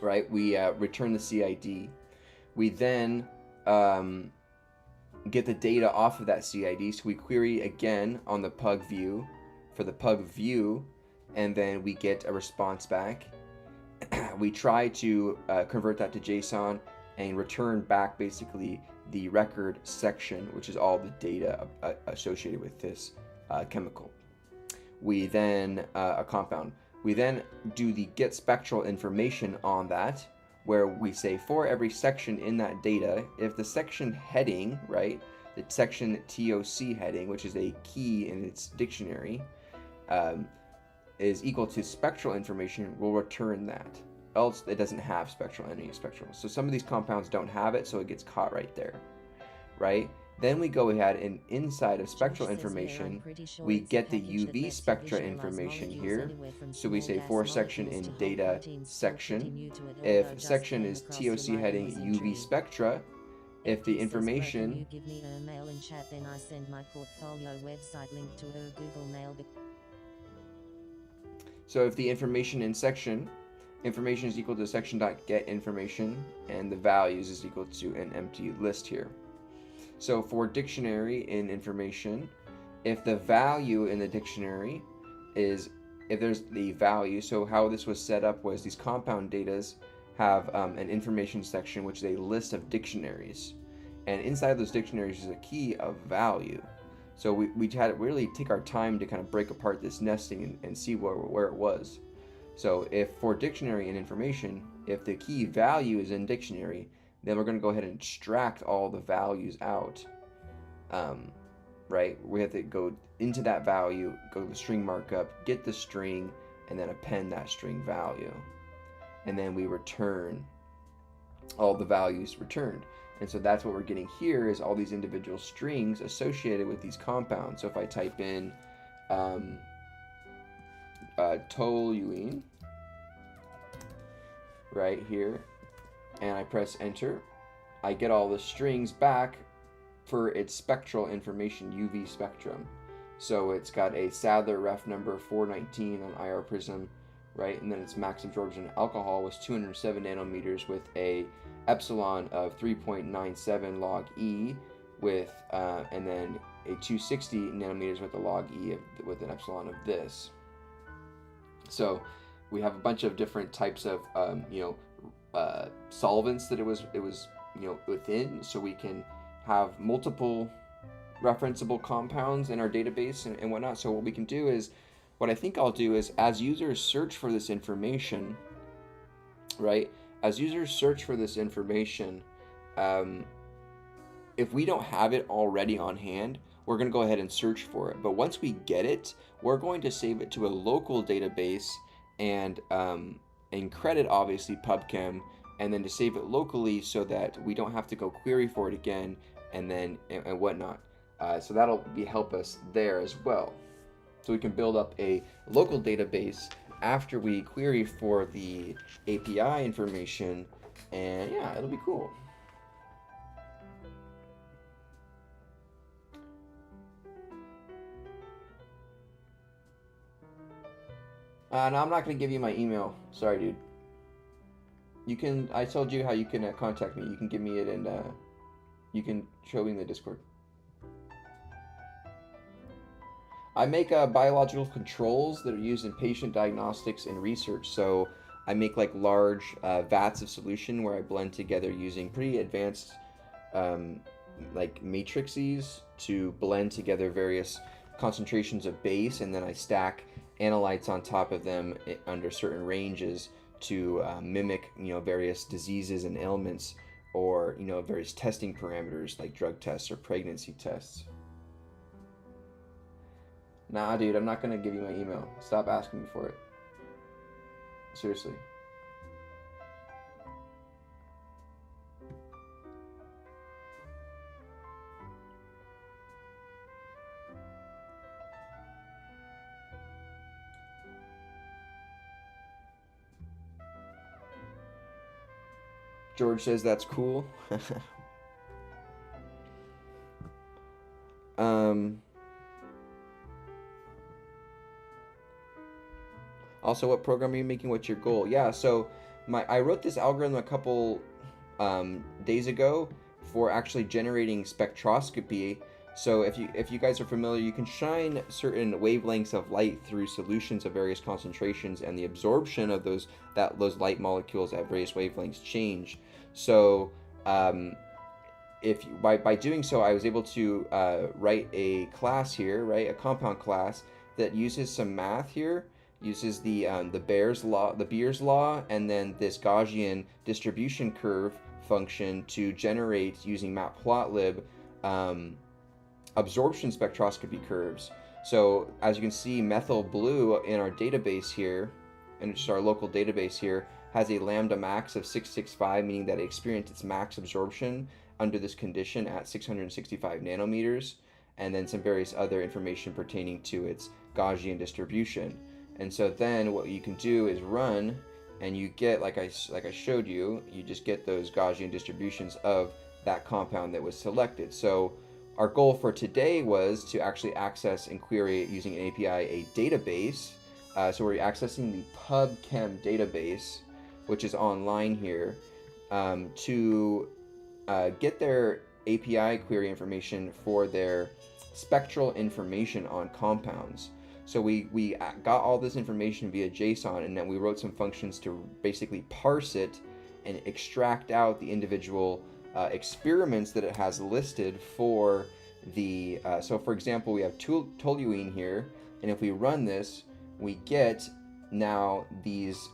Right? We return the CID. We then get the data off of that CID, so we query again on the Pug view for the Pug view, and then we get a response back. We try to convert that to JSON and return back basically the record section, which is all the data associated with this chemical. We then, a compound. We then do the get spectral information on that, where we say for every section in that data, if the section heading, right, the section TOC heading, which is a key in its dictionary, is equal to spectral information, we'll return that. Else it doesn't have any spectral. So some of these compounds don't have it, so it gets caught right there, right? Then we go ahead and inside of spectral information, we get the UV spectra information here. So we say for section in data section. If section is TOC heading UV spectra, if the information, you give me a mail in chat, then I send my portfolio website link to her Google Mail. So if the information in section information is equal to section.get information, and the values is equal to an empty list here. So for dictionary in information, if the value in the dictionary is, if there's the value, so how this was set up was these compound datas have an information section, which is a list of dictionaries. And inside those dictionaries is a key of value. So we had to really take our time to kind of break apart this nesting and see where it was. So if for dictionary and information, if the key value is in dictionary, then we're going to go ahead and extract all the values out, right? We have to go into that value, go to the string markup, get the string, and then append that string value. And then we return all the values returned. And so that's what we're getting here is all these individual strings associated with these compounds. So if I type in toluene right here, and I press enter, I get all the strings back for its spectral information, UV spectrum. So it's got a Sadler ref number 419 on IR Prism, right? And then its max absorption alcohol was 207 nanometers with a epsilon of 3.97 log E with, and then a 260 nanometers with a log E with an epsilon of this. So we have a bunch of different types of solvents that it was within, so we can have multiple referenceable compounds in our database and whatnot. So what we can do is, what I think I'll do is, as users search for this information, right? As users search for this information, if we don't have it already on hand, we're going to go ahead and search for it. But once we get it, we're going to save it to a local database and credit obviously PubChem, and then to save it locally so that we don't have to go query for it again and whatnot. So that'll help us there as well. So we can build up a local database after we query for the API information, and yeah, it'll be cool. No, I'm not going to give you my email. Sorry, dude. You can, I told you how you can contact me. You can give me it and you can show me in the Discord. I make biological controls that are used in patient diagnostics and research. So I make like large vats of solution where I blend together using pretty advanced like matrices to blend together various concentrations of base, and then I stack analytes on top of them under certain ranges to mimic various diseases and ailments, or various testing parameters like drug tests or pregnancy tests. Nah, dude, I'm not gonna give you my email. Stop asking me for it. Seriously. George says that's cool. Also, what program are you making? What's your goal? Yeah, so I wrote this algorithm a couple days ago for actually generating spectroscopy. So if you guys are familiar, you can shine certain wavelengths of light through solutions of various concentrations, and the absorption of those light molecules at various wavelengths change. So by doing so, I was able to write a class here, right, a compound class that uses some math here, uses the Beer's law, and then this Gaussian distribution curve function to generate, using matplotlib, absorption spectroscopy curves. So as you can see, methyl blue in our database here, and just our local database here, has a lambda max of 665, meaning that it experienced its max absorption under this condition at 665 nanometers, and then some various other information pertaining to its Gaussian distribution. And so then what you can do is run, and you get, like I showed you, you just get those Gaussian distributions of that compound that was selected. So our goal for today was to actually access and query using an API a database. So we're accessing the PubChem database, which is online here, to get their API query information for their spectral information on compounds. So we got all this information via JSON, and then we wrote some functions to basically parse it and extract out the individual experiments that it has listed for the, so for example, we have toluene here, and if we run this, we get now these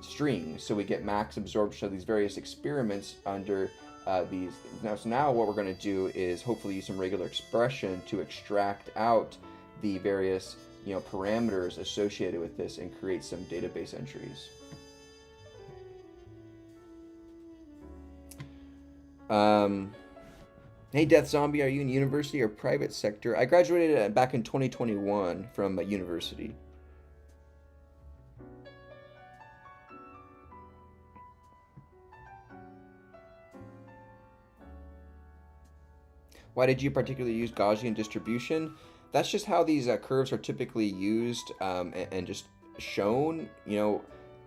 strings. So we get max absorption of these various experiments under these. So now what we're going to do is hopefully use some regular expression to extract out the various parameters associated with this and create some database entries. Hey Death Zombie, are you in university or private sector? I graduated back in 2021 from a university. Why did you particularly use Gaussian distribution? That's just how these curves are typically used and just shown.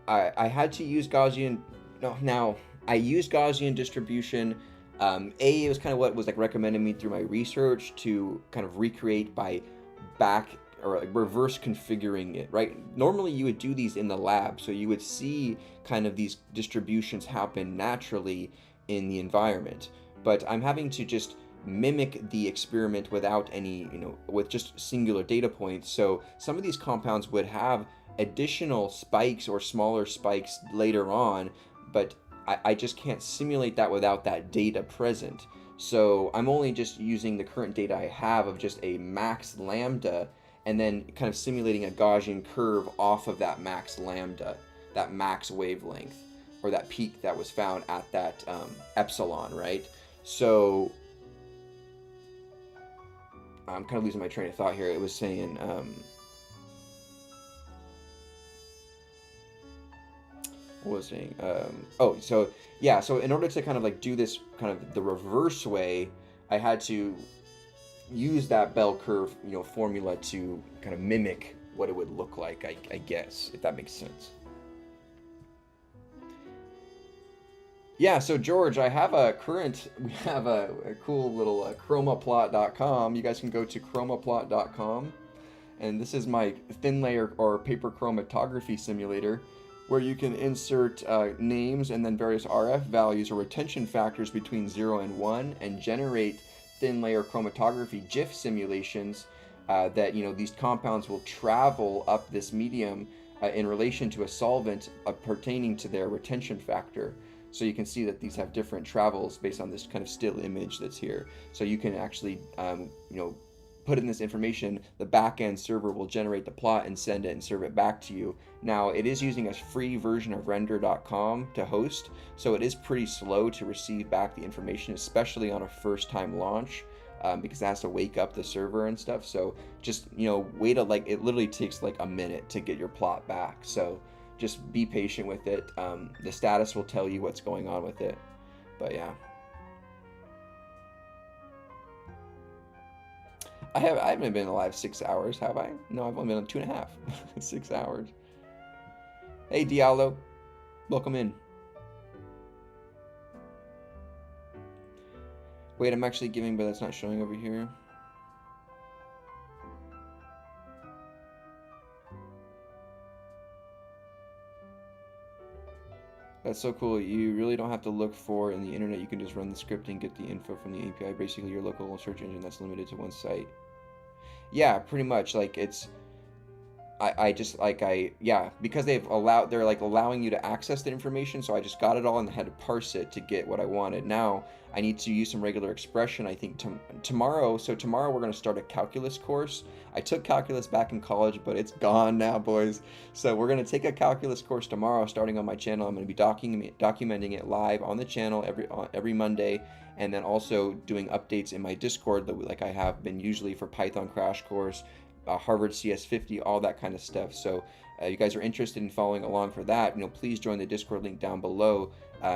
I had to use Gaussian. I used Gaussian distribution. It was kind of what was recommended me through my research to kind of recreate by reverse configuring it, right? Normally you would do these in the lab, so you would see kind of these distributions happen naturally in the environment. But I'm having to just mimic the experiment without any, with just singular data points. So some of these compounds would have additional spikes or smaller spikes later on, but I just can't simulate that without that data present. So I'm only just using the current data I have of just a max lambda, and then kind of simulating a Gaussian curve off of that max lambda, that max wavelength, or that peak that was found at that epsilon, right? So I'm kind of losing my train of thought here. It was saying, what was it saying? So in order to kind of do this kind of the reverse way, I had to use that bell curve, formula to kind of mimic what it would look like, I guess, if that makes sense. Yeah, so George, we have a cool little chromaplot.com. You guys can go to chromaplot.com, and this is my thin layer or paper chromatography simulator, where you can insert names and then various RF values or retention factors between 0 and 1 and generate thin layer chromatography GIF simulations that these compounds will travel up this medium in relation to a solvent pertaining to their retention factor. So you can see that these have different travels based on this kind of still image that's here. So you can actually put in this information, the backend server will generate the plot and send it and serve it back to you. Now, it is using a free version of render.com to host, so it is pretty slow to receive back the information, especially on a first-time launch, because it has to wake up the server and stuff. So just, wait it literally takes like a minute to get your plot back. So just be patient with it. The status will tell you what's going on with it. But yeah. I haven't been alive 6 hours, have I? No, I've only been on 2.5. 6 hours. Hey, Diallo. Welcome in. Wait, I'm actually giving, but that's not showing over here. That's so cool. You really don't have to look for in the internet. You can just run the script and get the info from the API. Basically, your local search engine that's limited to one site. Yeah, pretty much. Like it's, yeah, because they're like allowing you to access the information. So I just got it all and had to parse it to get what I wanted. Now I need to use some regular expression. I think tomorrow. So tomorrow we're going to start a calculus course. I took calculus back in college, but it's gone now, boys. So we're going to take a calculus course tomorrow, starting on my channel. I'm going to be documenting it live on the channel every Monday, and then also doing updates in my Discord, like I have been usually for Python Crash Course, Harvard CS50, all that kind of stuff. So you guys are interested in following along for that, please join the Discord link down below.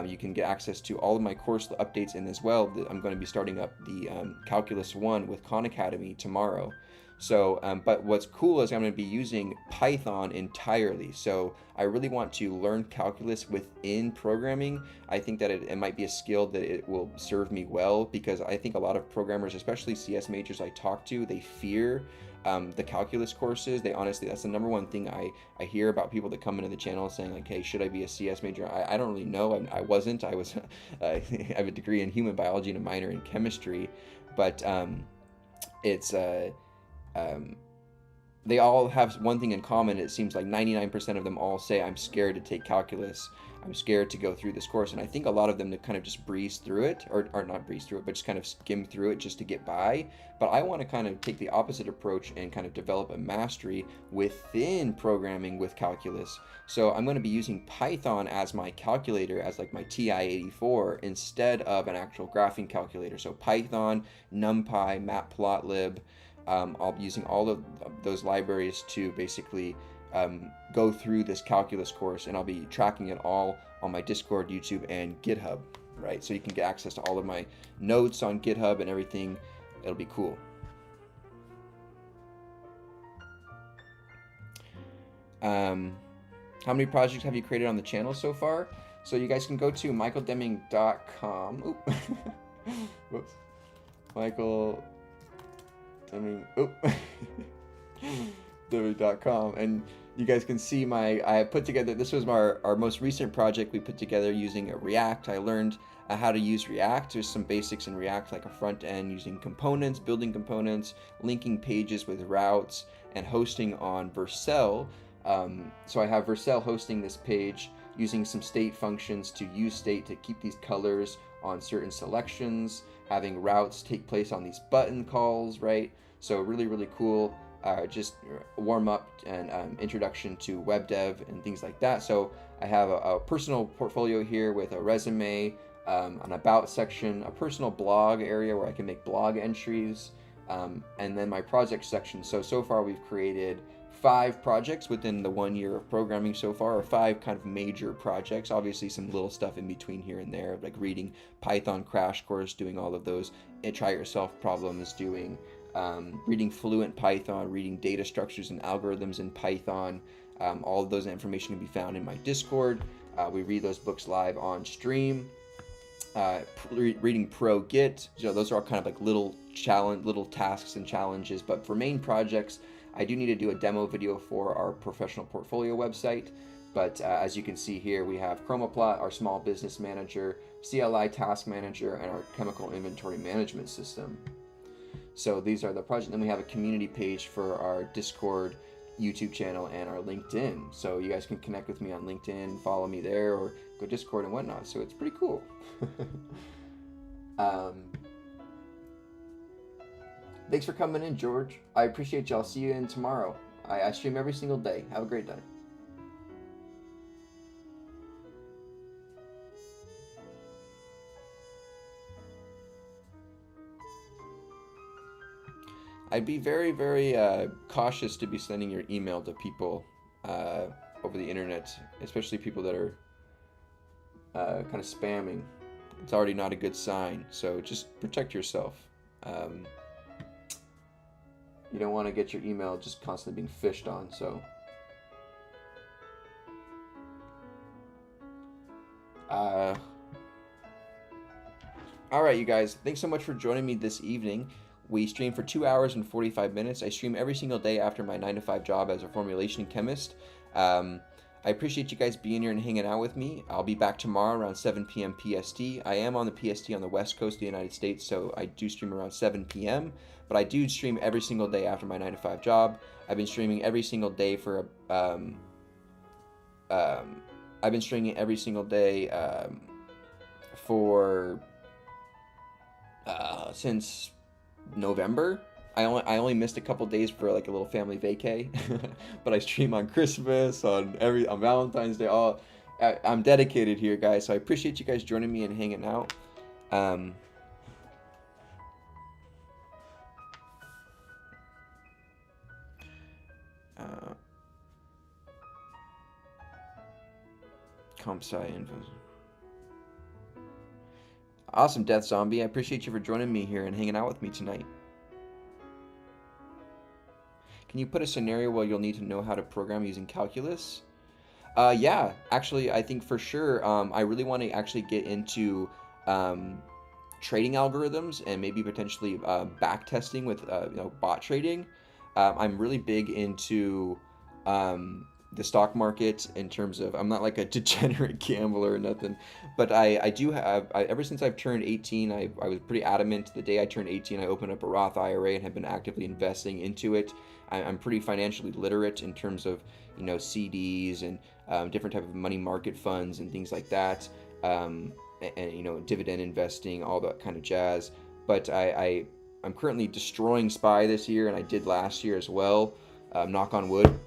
You can get access to all of my course updates, and as well, I'm going to be starting up the Calculus 1 with Khan Academy tomorrow. So, but what's cool is I'm going to be using Python entirely. So I really want to learn calculus within programming. I think that it might be a skill that it will serve me well, because I think a lot of programmers, especially CS majors I talk to, they fear the calculus courses. They honestly, that's the number one thing I hear about people that come into the channel saying like, hey, should I be a CS major? I don't really know. I wasn't. I was, I have a degree in human biology and a minor in chemistry, but it's, they all have one thing in common. It seems like 99% of them all say, I'm scared to take calculus. I'm scared to go through this course. And I think a lot of them to kind of just breeze through it, or not breeze through it, but just kind of skim through it just to get by. But I want to kind of take the opposite approach and kind of develop a mastery within programming with calculus. So I'm going to be using Python as my calculator, as like my TI-84, instead of an actual graphing calculator. So Python, NumPy, Matplotlib. I'll be using all of those libraries to basically go through this calculus course, and I'll be tracking it all on my Discord, YouTube, and GitHub, right? So you can get access to all of my notes on GitHub and everything. It'll be cool. How many projects have you created on the channel so far? So you guys can go to michaeldeming.com. Oop. Whoops. Michael Deming.com, and you guys can see I put together, this was our most recent project we put together using React. I learned how to use React. There's some basics in React, like a front end using components, building components, linking pages with routes, and hosting on Vercel. So I have Vercel hosting this page using some state functions to use state to keep these colors on certain selections, having routes take place on these button calls, right? So really, really cool. Just warm up and introduction to web dev and things like that. So I have a personal portfolio here with a resume, an about section, a personal blog area where I can make blog entries, and then my project section. So far we've created 5 projects within the 1 year of programming so far, or 5 kind of major projects. Obviously some little stuff in between here and there, like reading Python Crash Course, doing all of those try yourself problems, doing reading Fluent Python, reading data structures and algorithms in Python. All of those information can be found in my Discord. We read those books live on stream. Reading Pro Git, those are all kind of like little tasks and challenges. But for main projects, I do need to do a demo video for our professional portfolio website. But as you can see here, we have Chromoplot, our small business manager, CLI task manager, and our chemical inventory management system. So these are the projects. Then we have a community page for our Discord, YouTube channel, and our LinkedIn. So you guys can connect with me on LinkedIn, follow me there, or go Discord and whatnot. So it's pretty Thanks for coming in, George. I appreciate you. I'll see you in tomorrow. I stream every single day. Have a great day. I'd be very, very cautious to be sending your email to people over the internet, especially people that are kind of spamming. It's already not a good sign, so just protect yourself. You don't want to get your email just constantly being fished on, so. Alright, you guys, thanks so much for joining me this evening. We stream for 2 hours and 45 minutes. I stream every single day after my 9-to-5 job as a formulation chemist. I appreciate you guys being here and hanging out with me. I'll be back tomorrow around 7 p.m. PST. I am on the PST on the West Coast of the United States, so I do stream around 7 p.m. But I do stream every single day after my 9-to-5 job. I've been streaming every single day for since November. I only missed a couple days for like a little family vacay, but I stream on Christmas, on Valentine's Day. I'm dedicated here, guys. So I appreciate you guys joining me and hanging out. Comp sci info. Awesome, Death Zombie. I appreciate you for joining me here and hanging out with me tonight. Can you put a scenario where you'll need to know how to program using calculus? Yeah, actually, I think for sure. I really want to actually get into trading algorithms and maybe potentially back testing with bot trading. I'm really big into the stock market in terms of, I'm not like a degenerate gambler or nothing, but I do have, ever since I've turned 18, I was pretty adamant. The day I turned 18, I opened up a Roth IRA and have been actively investing into it. I'm pretty financially literate in terms of, CDs and different type of money market funds and things like that, and dividend investing, all that kind of jazz. But I'm currently destroying SPY this year, and I did last year as well. Knock on wood.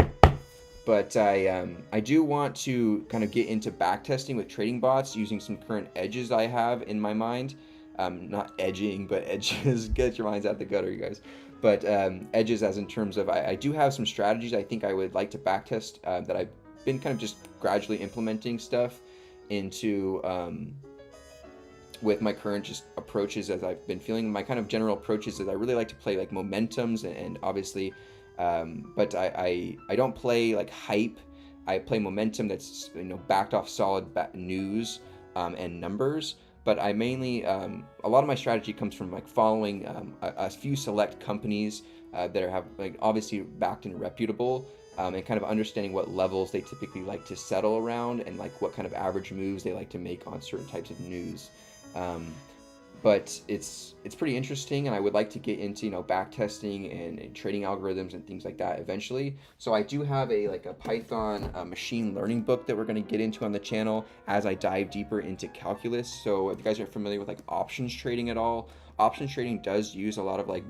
But I do want to kind of get into backtesting with trading bots using some current edges I have in my mind. Not edging, but edges. Get your minds out the gutter, you guys. But edges as in terms of, I do have some strategies I think I would like to backtest that I've been kind of just gradually implementing stuff into with my current just approaches as I've been feeling. My kind of general approaches is I really like to play like momentums and obviously, but I don't play like hype. I play momentum that's backed off solid news and numbers. But I mainly, a lot of my strategy comes from like following a few select companies that have like obviously backed and reputable, and kind of understanding what levels they typically like to settle around and like what kind of average moves they like to make on certain types of news. But it's pretty interesting, and I would like to get into back testing and trading algorithms and things like that eventually. So I do have a Python machine learning book that we're going to get into on the channel as I dive deeper into calculus. So if you guys are familiar with like options trading at all, options trading does use a lot of like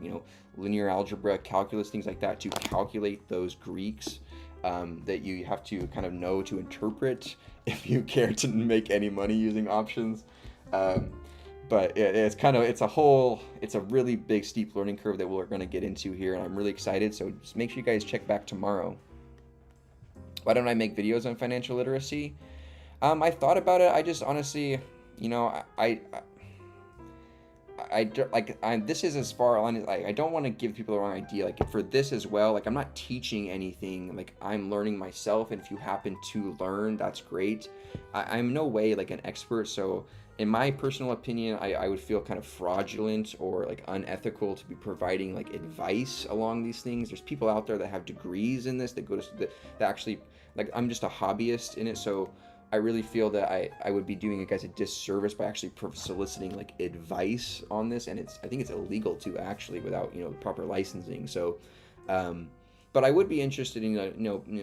linear algebra, calculus, things like that to calculate those Greeks that you have to kind of know to interpret if you care to make any money using options. But it's a really big steep learning curve that we're going to get into here, and I'm really excited. So just make sure you guys check back tomorrow. Why don't I make videos on financial literacy? I thought about it. I just honestly, this is as far on as I don't want to give people the wrong idea. Like for this as well, like I'm not teaching anything. Like I'm learning myself, and if you happen to learn, that's great. I'm no way like an expert, so. In my personal opinion, I would feel kind of fraudulent or like unethical to be providing like advice along these things. There's people out there that have degrees in this that go to that actually, like I'm just a hobbyist in it, so I really feel that I would be doing you guys a disservice by actually soliciting like advice on this, and I think it's illegal to actually without proper licensing. So, but I would be interested in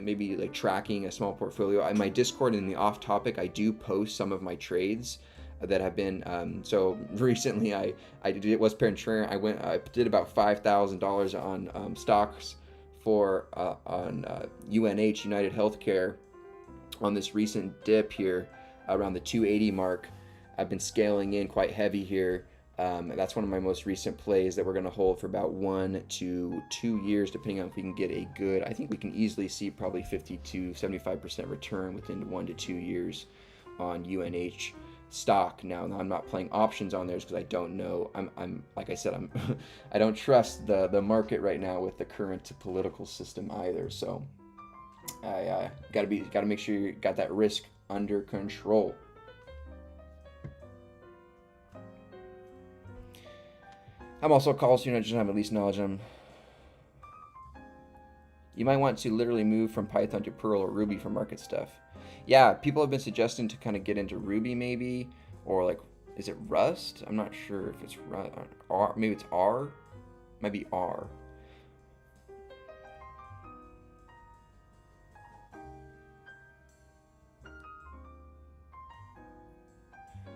maybe like tracking a small portfolio. In my Discord in the off topic, I do post some of my trades. that have been so recently I did, it was contrarian. I did about $5,000 on stocks for on UNH, United Healthcare, on this recent dip here around the 280 mark. I've been scaling in quite heavy here. That's one of my most recent plays that we're going to hold for about 1 to 2 years, depending on if we can get a good. I think we can easily see probably 50 to 75% return within 1 to 2 years on UNH stock. Now I'm not playing options on theirs because I don't know. I'm like I said, I don't trust the market right now with the current political system either. So I gotta make sure you got that risk under control. I'm also a college student. I just have at least knowledge on. You might want to literally move from Python to Perl or Ruby for market stuff. Yeah, people have been suggesting to kind of get into Ruby maybe, or like, is it Rust? I'm not sure if it's Rust. R, maybe it's R. Might be R.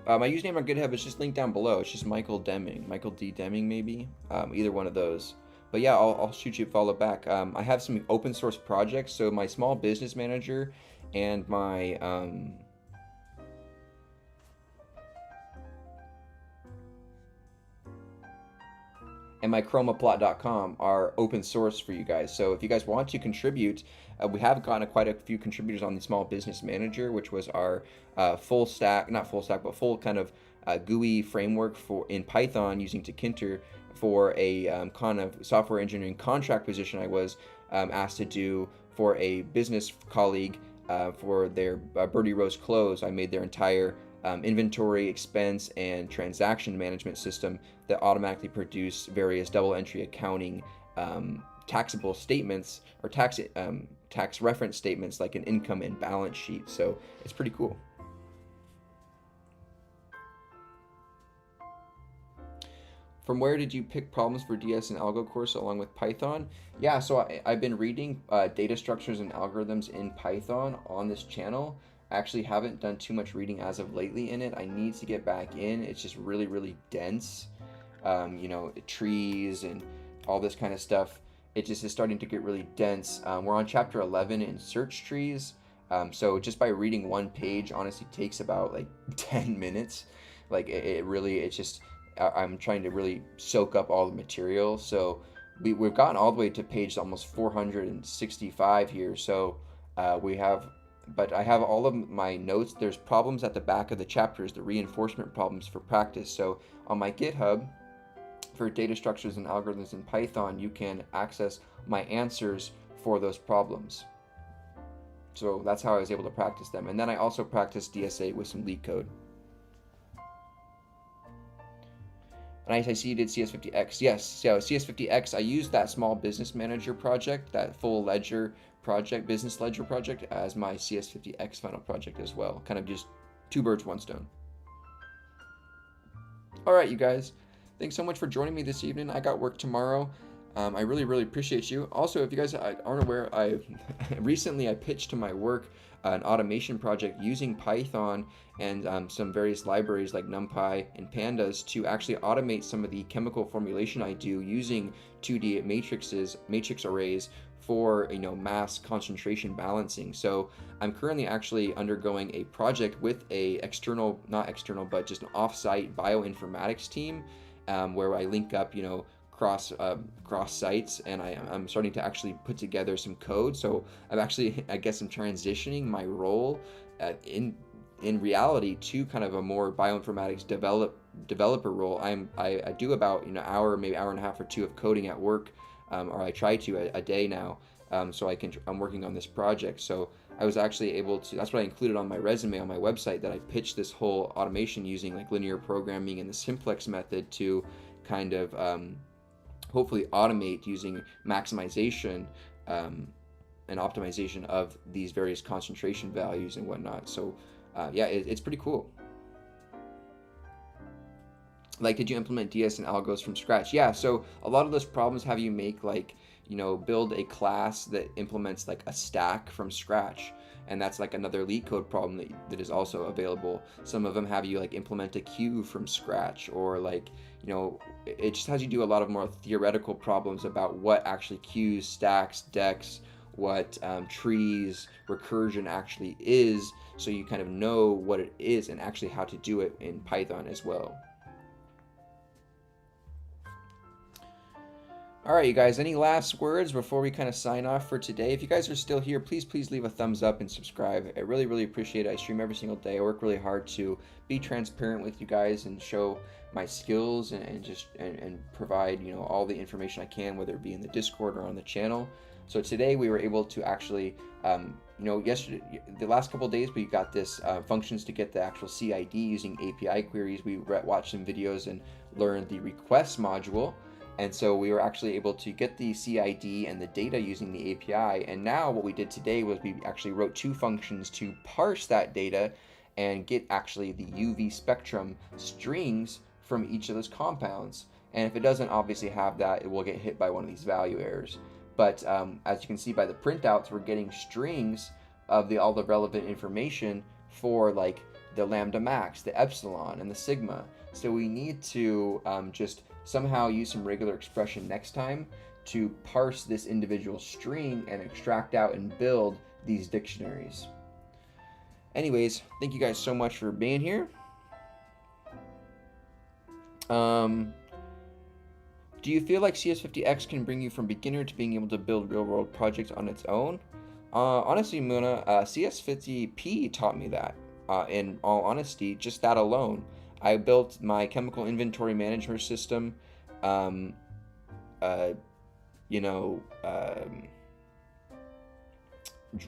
My username on GitHub is just linked down below. It's just Michael Deming, Michael D. Deming maybe, either one of those. But yeah, I'll shoot you a follow back. I have some open source projects. So my small business manager and my chromaplot.com are open source for you guys. So if you guys want to contribute, we have gotten quite a few contributors on the small business manager, which was our full stack, not full stack, but full kind of GUI framework for in Python using Tkinter for a kind of software engineering contract position I was asked to do for a business colleague for their Birdie Rose clothes. I made their entire inventory, expense, and transaction management system that automatically produce various double entry accounting taxable statements or tax reference statements like an income and balance sheet. So it's pretty cool. From where did you pick problems for DS and Algo course along with Python? Yeah, so I've been reading data structures and algorithms in Python on this channel. I actually haven't done too much reading as of lately in it. I need to get back in. It's just really, really dense. You know, trees and all this kind of stuff. It just is starting to get really dense. We're on chapter 11 in search trees. So just by reading one page, honestly, takes about like 10 minutes. Like it's just, I'm trying to really soak up all the material. So we've gotten all the way to page almost 465 here. So but I have all of my notes. There's problems at the back of the chapters, the reinforcement problems for practice. So on my GitHub, for data structures and algorithms in Python, you can access my answers for those problems. So that's how I was able to practice them. And then I also practiced DSA with some leak code. And I see you did CS50X. Yes, so CS50X, I used that small business manager project, that full ledger project, business ledger project, as my CS50X final project as well. Kind of just two birds, one stone. All right, you guys. Thanks so much for joining me this evening. I got work tomorrow. I really, really appreciate you. Also, if you guys aren't aware, recently I pitched to my work an automation project using Python and some various libraries like NumPy and Pandas to actually automate some of the chemical formulation I do using 2D matrix arrays for mass concentration balancing. So I'm currently actually undergoing a project with a not external, but just an off-site bioinformatics team where I link up cross sites, and I'm starting to actually put together some code. So I guess I'm transitioning my role in reality to kind of a more bioinformatics developer role. I do about an hour, maybe hour and a half or two of coding at work, or I try to a day now. So I'm working on this project. So I was actually able to, that's what I included on my resume on my website, that I pitched this whole automation using like linear programming and the simplex method to kind of hopefully automate using maximization and optimization of these various concentration values and whatnot. So yeah, it's pretty cool. Like, did you implement DS and algos from scratch? Yeah, so a lot of those problems have you make, like, you know, build a class that implements like a stack from scratch. And that's like another LeetCode problem that is also available. Some of them have you like implement a queue from scratch, or like, you know, it just has you do a lot of more theoretical problems about what actually queues, stacks, decks, what trees, recursion actually is, so you kind of know what it is and actually how to do it in Python as well. All right, you guys, any last words before we kind of sign off for today? If you guys are still here, please leave a thumbs up and subscribe. I really, really appreciate it. I stream every single day. I work really hard to be transparent with you guys and show my skills and provide, you know, all the information I can, whether it be in the Discord or on the channel. So today we were able to actually, you know, yesterday, the last couple of days, we got this functions to get the actual CID using API queries. We watched some videos and learned the request module. And so we were actually able to get the CID and the data using the API. And now what we did today was we actually wrote 2 functions to parse that data and get actually the UV spectrum strings from each of those compounds. And if it doesn't obviously have that, it will get hit by one of these value errors. But as you can see by the printouts, we're getting strings of all the relevant information for like the lambda max, the epsilon, and the sigma. So we need to just somehow use some regular expression next time to parse this individual string and extract out and build these dictionaries. Anyways, thank you guys so much for being here. Do you feel like CS50X can bring you from beginner to being able to build real-world projects on its own? Honestly, Muna, CS50P taught me that. In all honesty, just that alone. I built my chemical inventory management system, you know,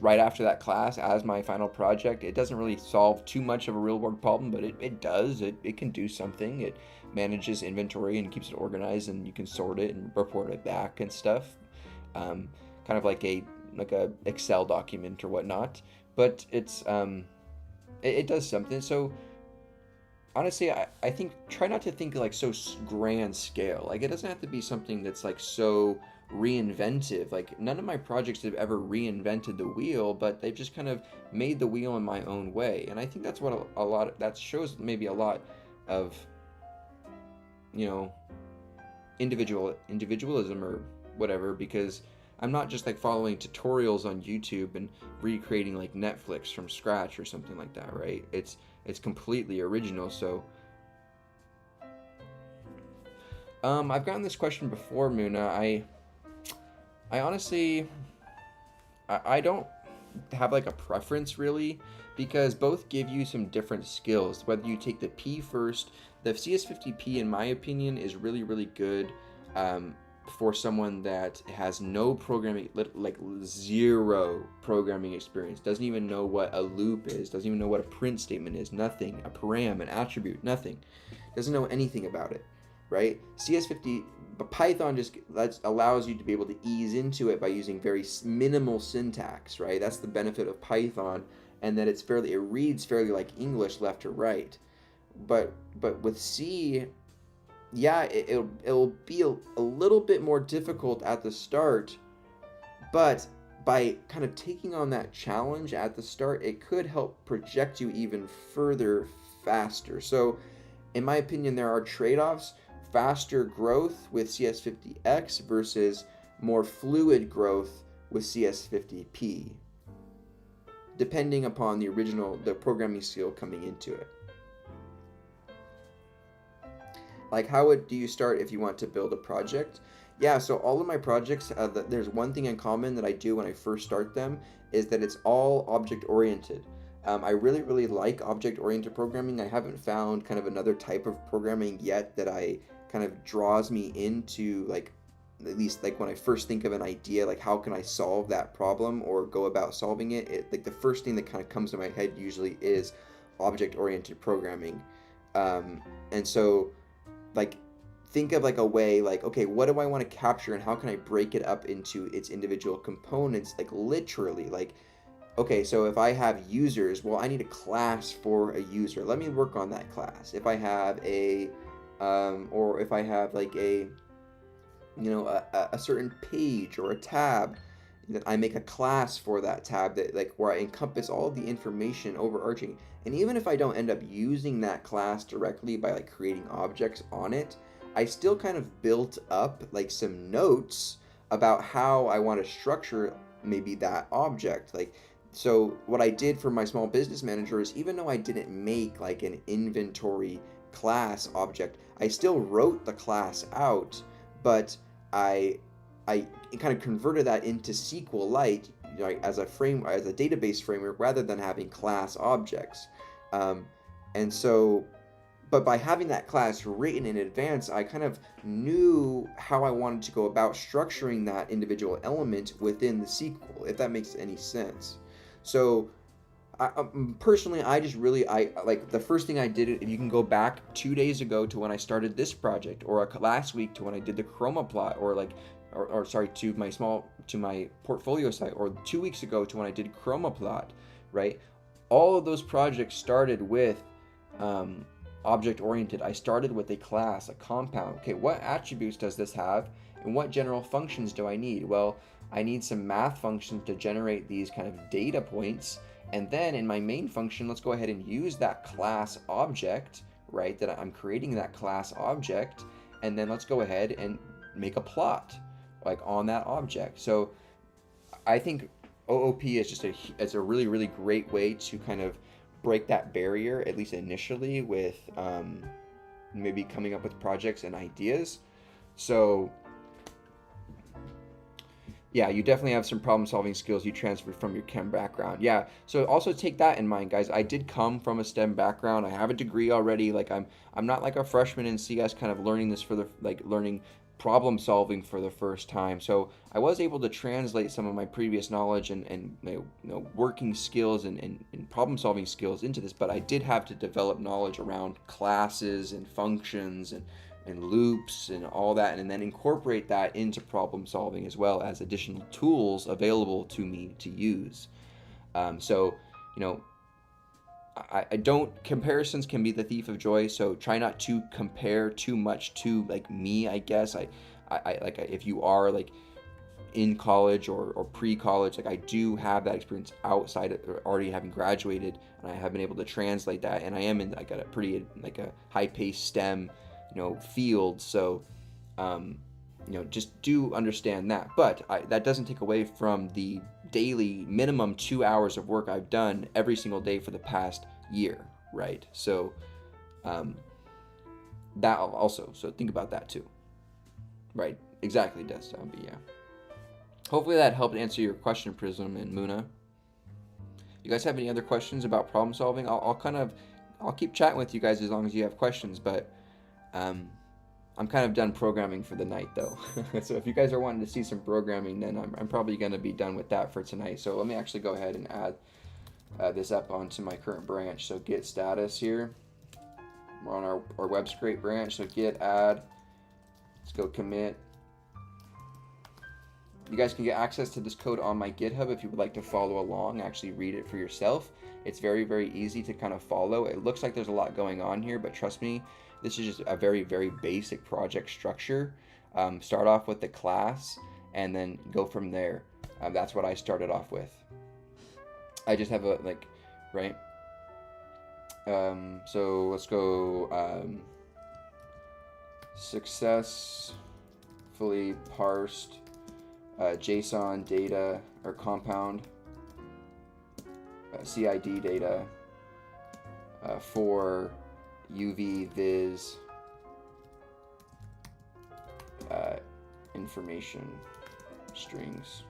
right after that class as my final project. It doesn't really solve too much of a real world problem, but it does. It can do something. It manages inventory and keeps it organized, and you can sort it and report it back and stuff. Kind of like a Excel document or whatnot. But it's it does something. So honestly, I think try not to think like so grand scale. Like, it doesn't have to be something that's like so reinventive. Like, none of my projects have ever reinvented the wheel, but they've just kind of made the wheel in my own way. And I think that's what a lot of, that shows maybe a lot of, you know, individualism or whatever, because I'm not just like following tutorials on YouTube and recreating like Netflix from scratch or something like that, right? It's completely original. So I've gotten this question before, Muna. I honestly I don't have like a preference really, because both give you some different skills. Whether you take the P first, the CS50P in my opinion is really, really good for someone that has no programming, like zero programming experience, doesn't even know what a loop is, doesn't even know what a print statement is, nothing, a param, an attribute, nothing, doesn't know anything about it, right? CS50, but Python just allows you to be able to ease into it by using very minimal syntax, right? That's the benefit of Python, and that it reads fairly like English left to right. But with C, yeah, it'll be a little bit more difficult at the start, but by kind of taking on that challenge at the start, it could help project you even further faster. So in my opinion, there are trade-offs: faster growth with CS50X versus more fluid growth with CS50P, depending upon the programming skill coming into it. Like, how do you start if you want to build a project? Yeah, so all of my projects, there's one thing in common that I do when I first start them, is that it's all object-oriented. I really, really like object-oriented programming. I haven't found kind of another type of programming yet that kind of draws me into, like, at least like when I first think of an idea, like how can I solve that problem or go about solving it, like the first thing that kind of comes to my head usually is object-oriented programming. And so, like, think of like a way, like, okay, what do I want to capture and how can I break it up into its individual components, like literally, like, okay, so if I have users, well, I need a class for a user. Let me work on that class. If I have a or if I have like a, you know, a certain page or a tab, that I make a class for that tab that like where I encompass all the information overarching. And even if I don't end up using that class directly by like creating objects on it, I still kind of built up like some notes about how I want to structure maybe that object. Like, so what I did for my small business manager is, even though I didn't make like an inventory class object, I still wrote the class out, but I kind of converted that into SQLite, you know, as a database framework, rather than having class objects. And so, but by having that class written in advance, I kind of knew how I wanted to go about structuring that individual element within the SQL, if that makes any sense. So personally, I just really, I like the first thing I did, if you can go back 2 days ago to when I started this project, or last week to when I did the chroma plot, or like, or sorry, to my portfolio site, or 2 weeks ago to when I did chroma plot, right? All of those projects started with object oriented. I started with a class, a compound. Okay, what attributes does this have, and what general functions do I need? Well, I need some math functions to generate these kind of data points, and then in my main function, let's go ahead and use that class object, right, that I'm creating that class object, and then let's go ahead and make a plot like on that object. So I think OOP is just a really, really great way to kind of break that barrier, at least initially, with maybe coming up with projects and ideas. So yeah, you definitely have some problem solving skills you transferred from your chem background. Yeah, so also take that in mind, guys. I did come from a STEM background. I have a degree already. Like I'm not like a freshman in CS kind of learning this for the, like learning problem solving for the first time. So I was able to translate some of my previous knowledge and you know, working skills and problem solving skills into this, but I did have to develop knowledge around classes and functions and loops and all that, and then incorporate that into problem solving as well as additional tools available to me to use. So, you know, I don't, comparisons can be the thief of joy, so try not to compare too much to like me, I guess. I like, if you are like in college or pre-college, like I do have that experience outside of already having graduated, and I have been able to translate that, and I am in like a pretty like a high-paced STEM, you know, field. So you know, just do understand that, but that doesn't take away from the daily minimum 2 hours of work I've done every single day for the past year, right? So that also, so think about that too, right? Exactly, Desktop, yeah. Hopefully that helped answer your question, Prism and Muna. You guys have any other questions about problem solving? I'll keep chatting with you guys as long as you have questions, but I'm kind of done programming for the night though. So if you guys are wanting to see some programming, then I'm probably going to be done with that for tonight. So let me actually go ahead and add this up onto my current branch. So git status here. We're on our web scrape branch. So git add. Let's go commit. You guys can get access to this code on my GitHub if you would like to follow along, actually read it for yourself. It's very, very easy to kind of follow. It looks like there's a lot going on here, but trust me, this is just a very, very basic project structure. Start off with the class and then go from there. That's what I started off with. I just have a, like, right? So let's go successfully parsed JSON data or compound CID data for UV-Vis information strings.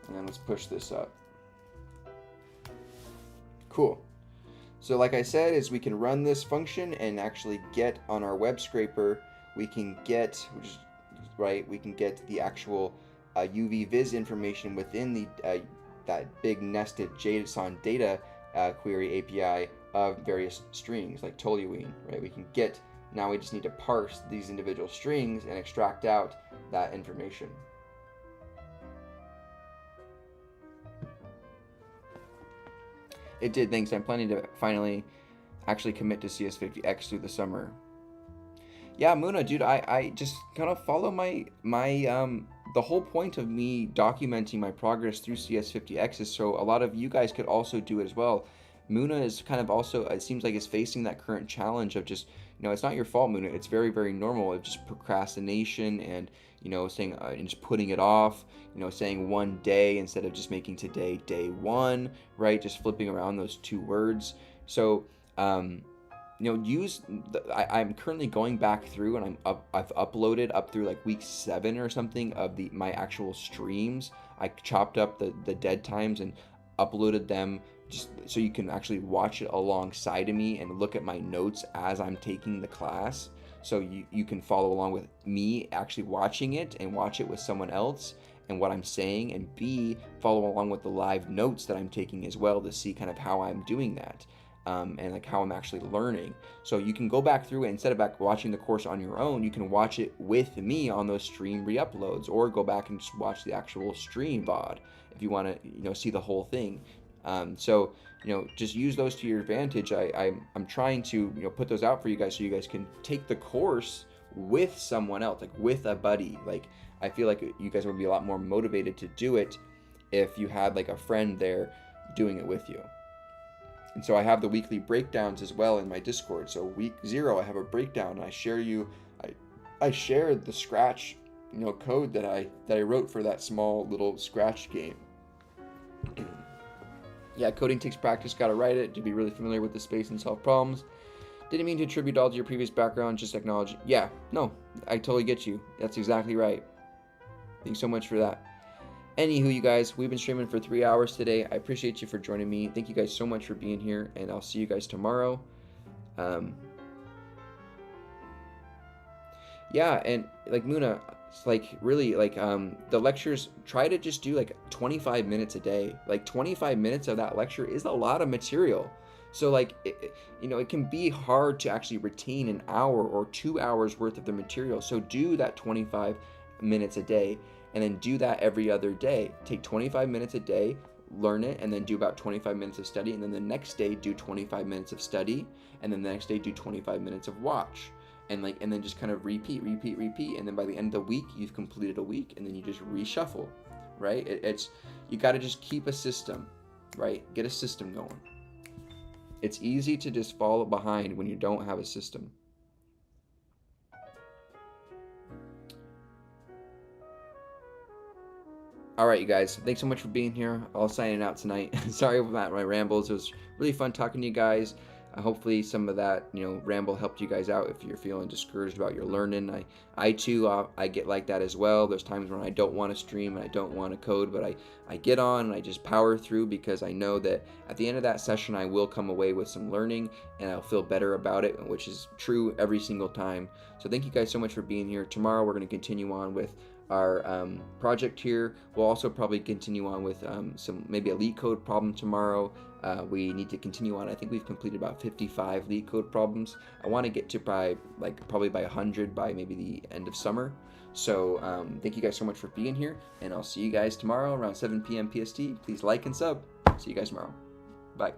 And then let's push this up. Cool. So like I said, is we can run this function and actually get on our web scraper, we can get, which is right, we can get the actual UV-Vis information within the that big nested JSON data query API of various strings like toluene, right? We can get, now we just need to parse these individual strings and extract out that information. It did, thanks. I'm planning to finally actually commit to CS50X through the summer. Yeah, Muna, dude, I just kind of follow my the whole point of me documenting my progress through CS50X is so a lot of you guys could also do it as well. Muna is kind of also, it seems like, is facing that current challenge of just, it's not your fault, Muna. It's very, very normal of just procrastination and, saying, and just putting it off, saying one day instead of just making today day one, right? Just flipping around those two words. So, I'm currently going back through and I've uploaded up through like week 7 or something of my actual streams. I chopped up the dead times and uploaded them just so you can actually watch it alongside of me and look at my notes as I'm taking the class. So you can follow along with me actually watching it and watch it with someone else and what I'm saying, and B, follow along with the live notes that I'm taking as well to see kind of how I'm doing that. And like how I'm actually learning. So you can go back through it instead of watching the course on your own. You can watch it with me on those stream re-uploads, or go back and just watch the actual stream VOD if you want to see the whole thing. So just use those to your advantage. I'm trying to put those out for you guys so you guys can take the course with someone else, like with a buddy. Like I feel like you guys would be a lot more motivated to do it if you had like a friend there doing it with you. And so I have the weekly breakdowns as well in my Discord. So week 0, I have a breakdown, and I share the Scratch, code that I wrote for that small little Scratch game. Yeah, coding takes practice. Got to write it to be really familiar with the space and solve problems. Didn't mean to attribute all to your previous background. Just acknowledge. Yeah, no, I totally get you. That's exactly right. Thanks so much for that. Anywho, you guys, we've been streaming for 3 hours today. I appreciate you for joining me. Thank you guys so much for being here, and I'll see you guys tomorrow. Yeah, and like Muna, it's like really like the lectures, try to just do like 25 minutes a day. Like 25 minutes of that lecture is a lot of material. So like, it can be hard to actually retain an hour or 2 hours worth of the material. So do that 25 minutes a day. And then do that every other day. Take 25 minutes a day, learn it, and then do about 25 minutes of study. And then the next day, do 25 minutes of study. And then the next day, do 25 minutes of watch. And then just kind of repeat. And then by the end of the week, you've completed a week. And then you just reshuffle, right? You got to just keep a system, right? Get a system going. It's easy to just fall behind when you don't have a system. All right, you guys. Thanks so much for being here. I'll sign out tonight. Sorry about my rambles. It was really fun talking to you guys. Hopefully some of that, ramble helped you guys out if you're feeling discouraged about your learning. I too, I get like that as well. There's times when I don't want to stream and I don't want to code, but I get on and I just power through because I know that at the end of that session, I will come away with some learning and I'll feel better about it, which is true every single time. So thank you guys so much for being here. Tomorrow, we're going to continue on with our project here. We'll also probably continue on with some maybe a leak code problem tomorrow. We need to continue on. I think we've completed about 55 leak code problems. I want to get to probably by 100 by maybe the end of summer. So thank you guys so much for being here, and I'll see you guys tomorrow around 7 p.m. PST. Please like and sub. See you guys tomorrow. Bye.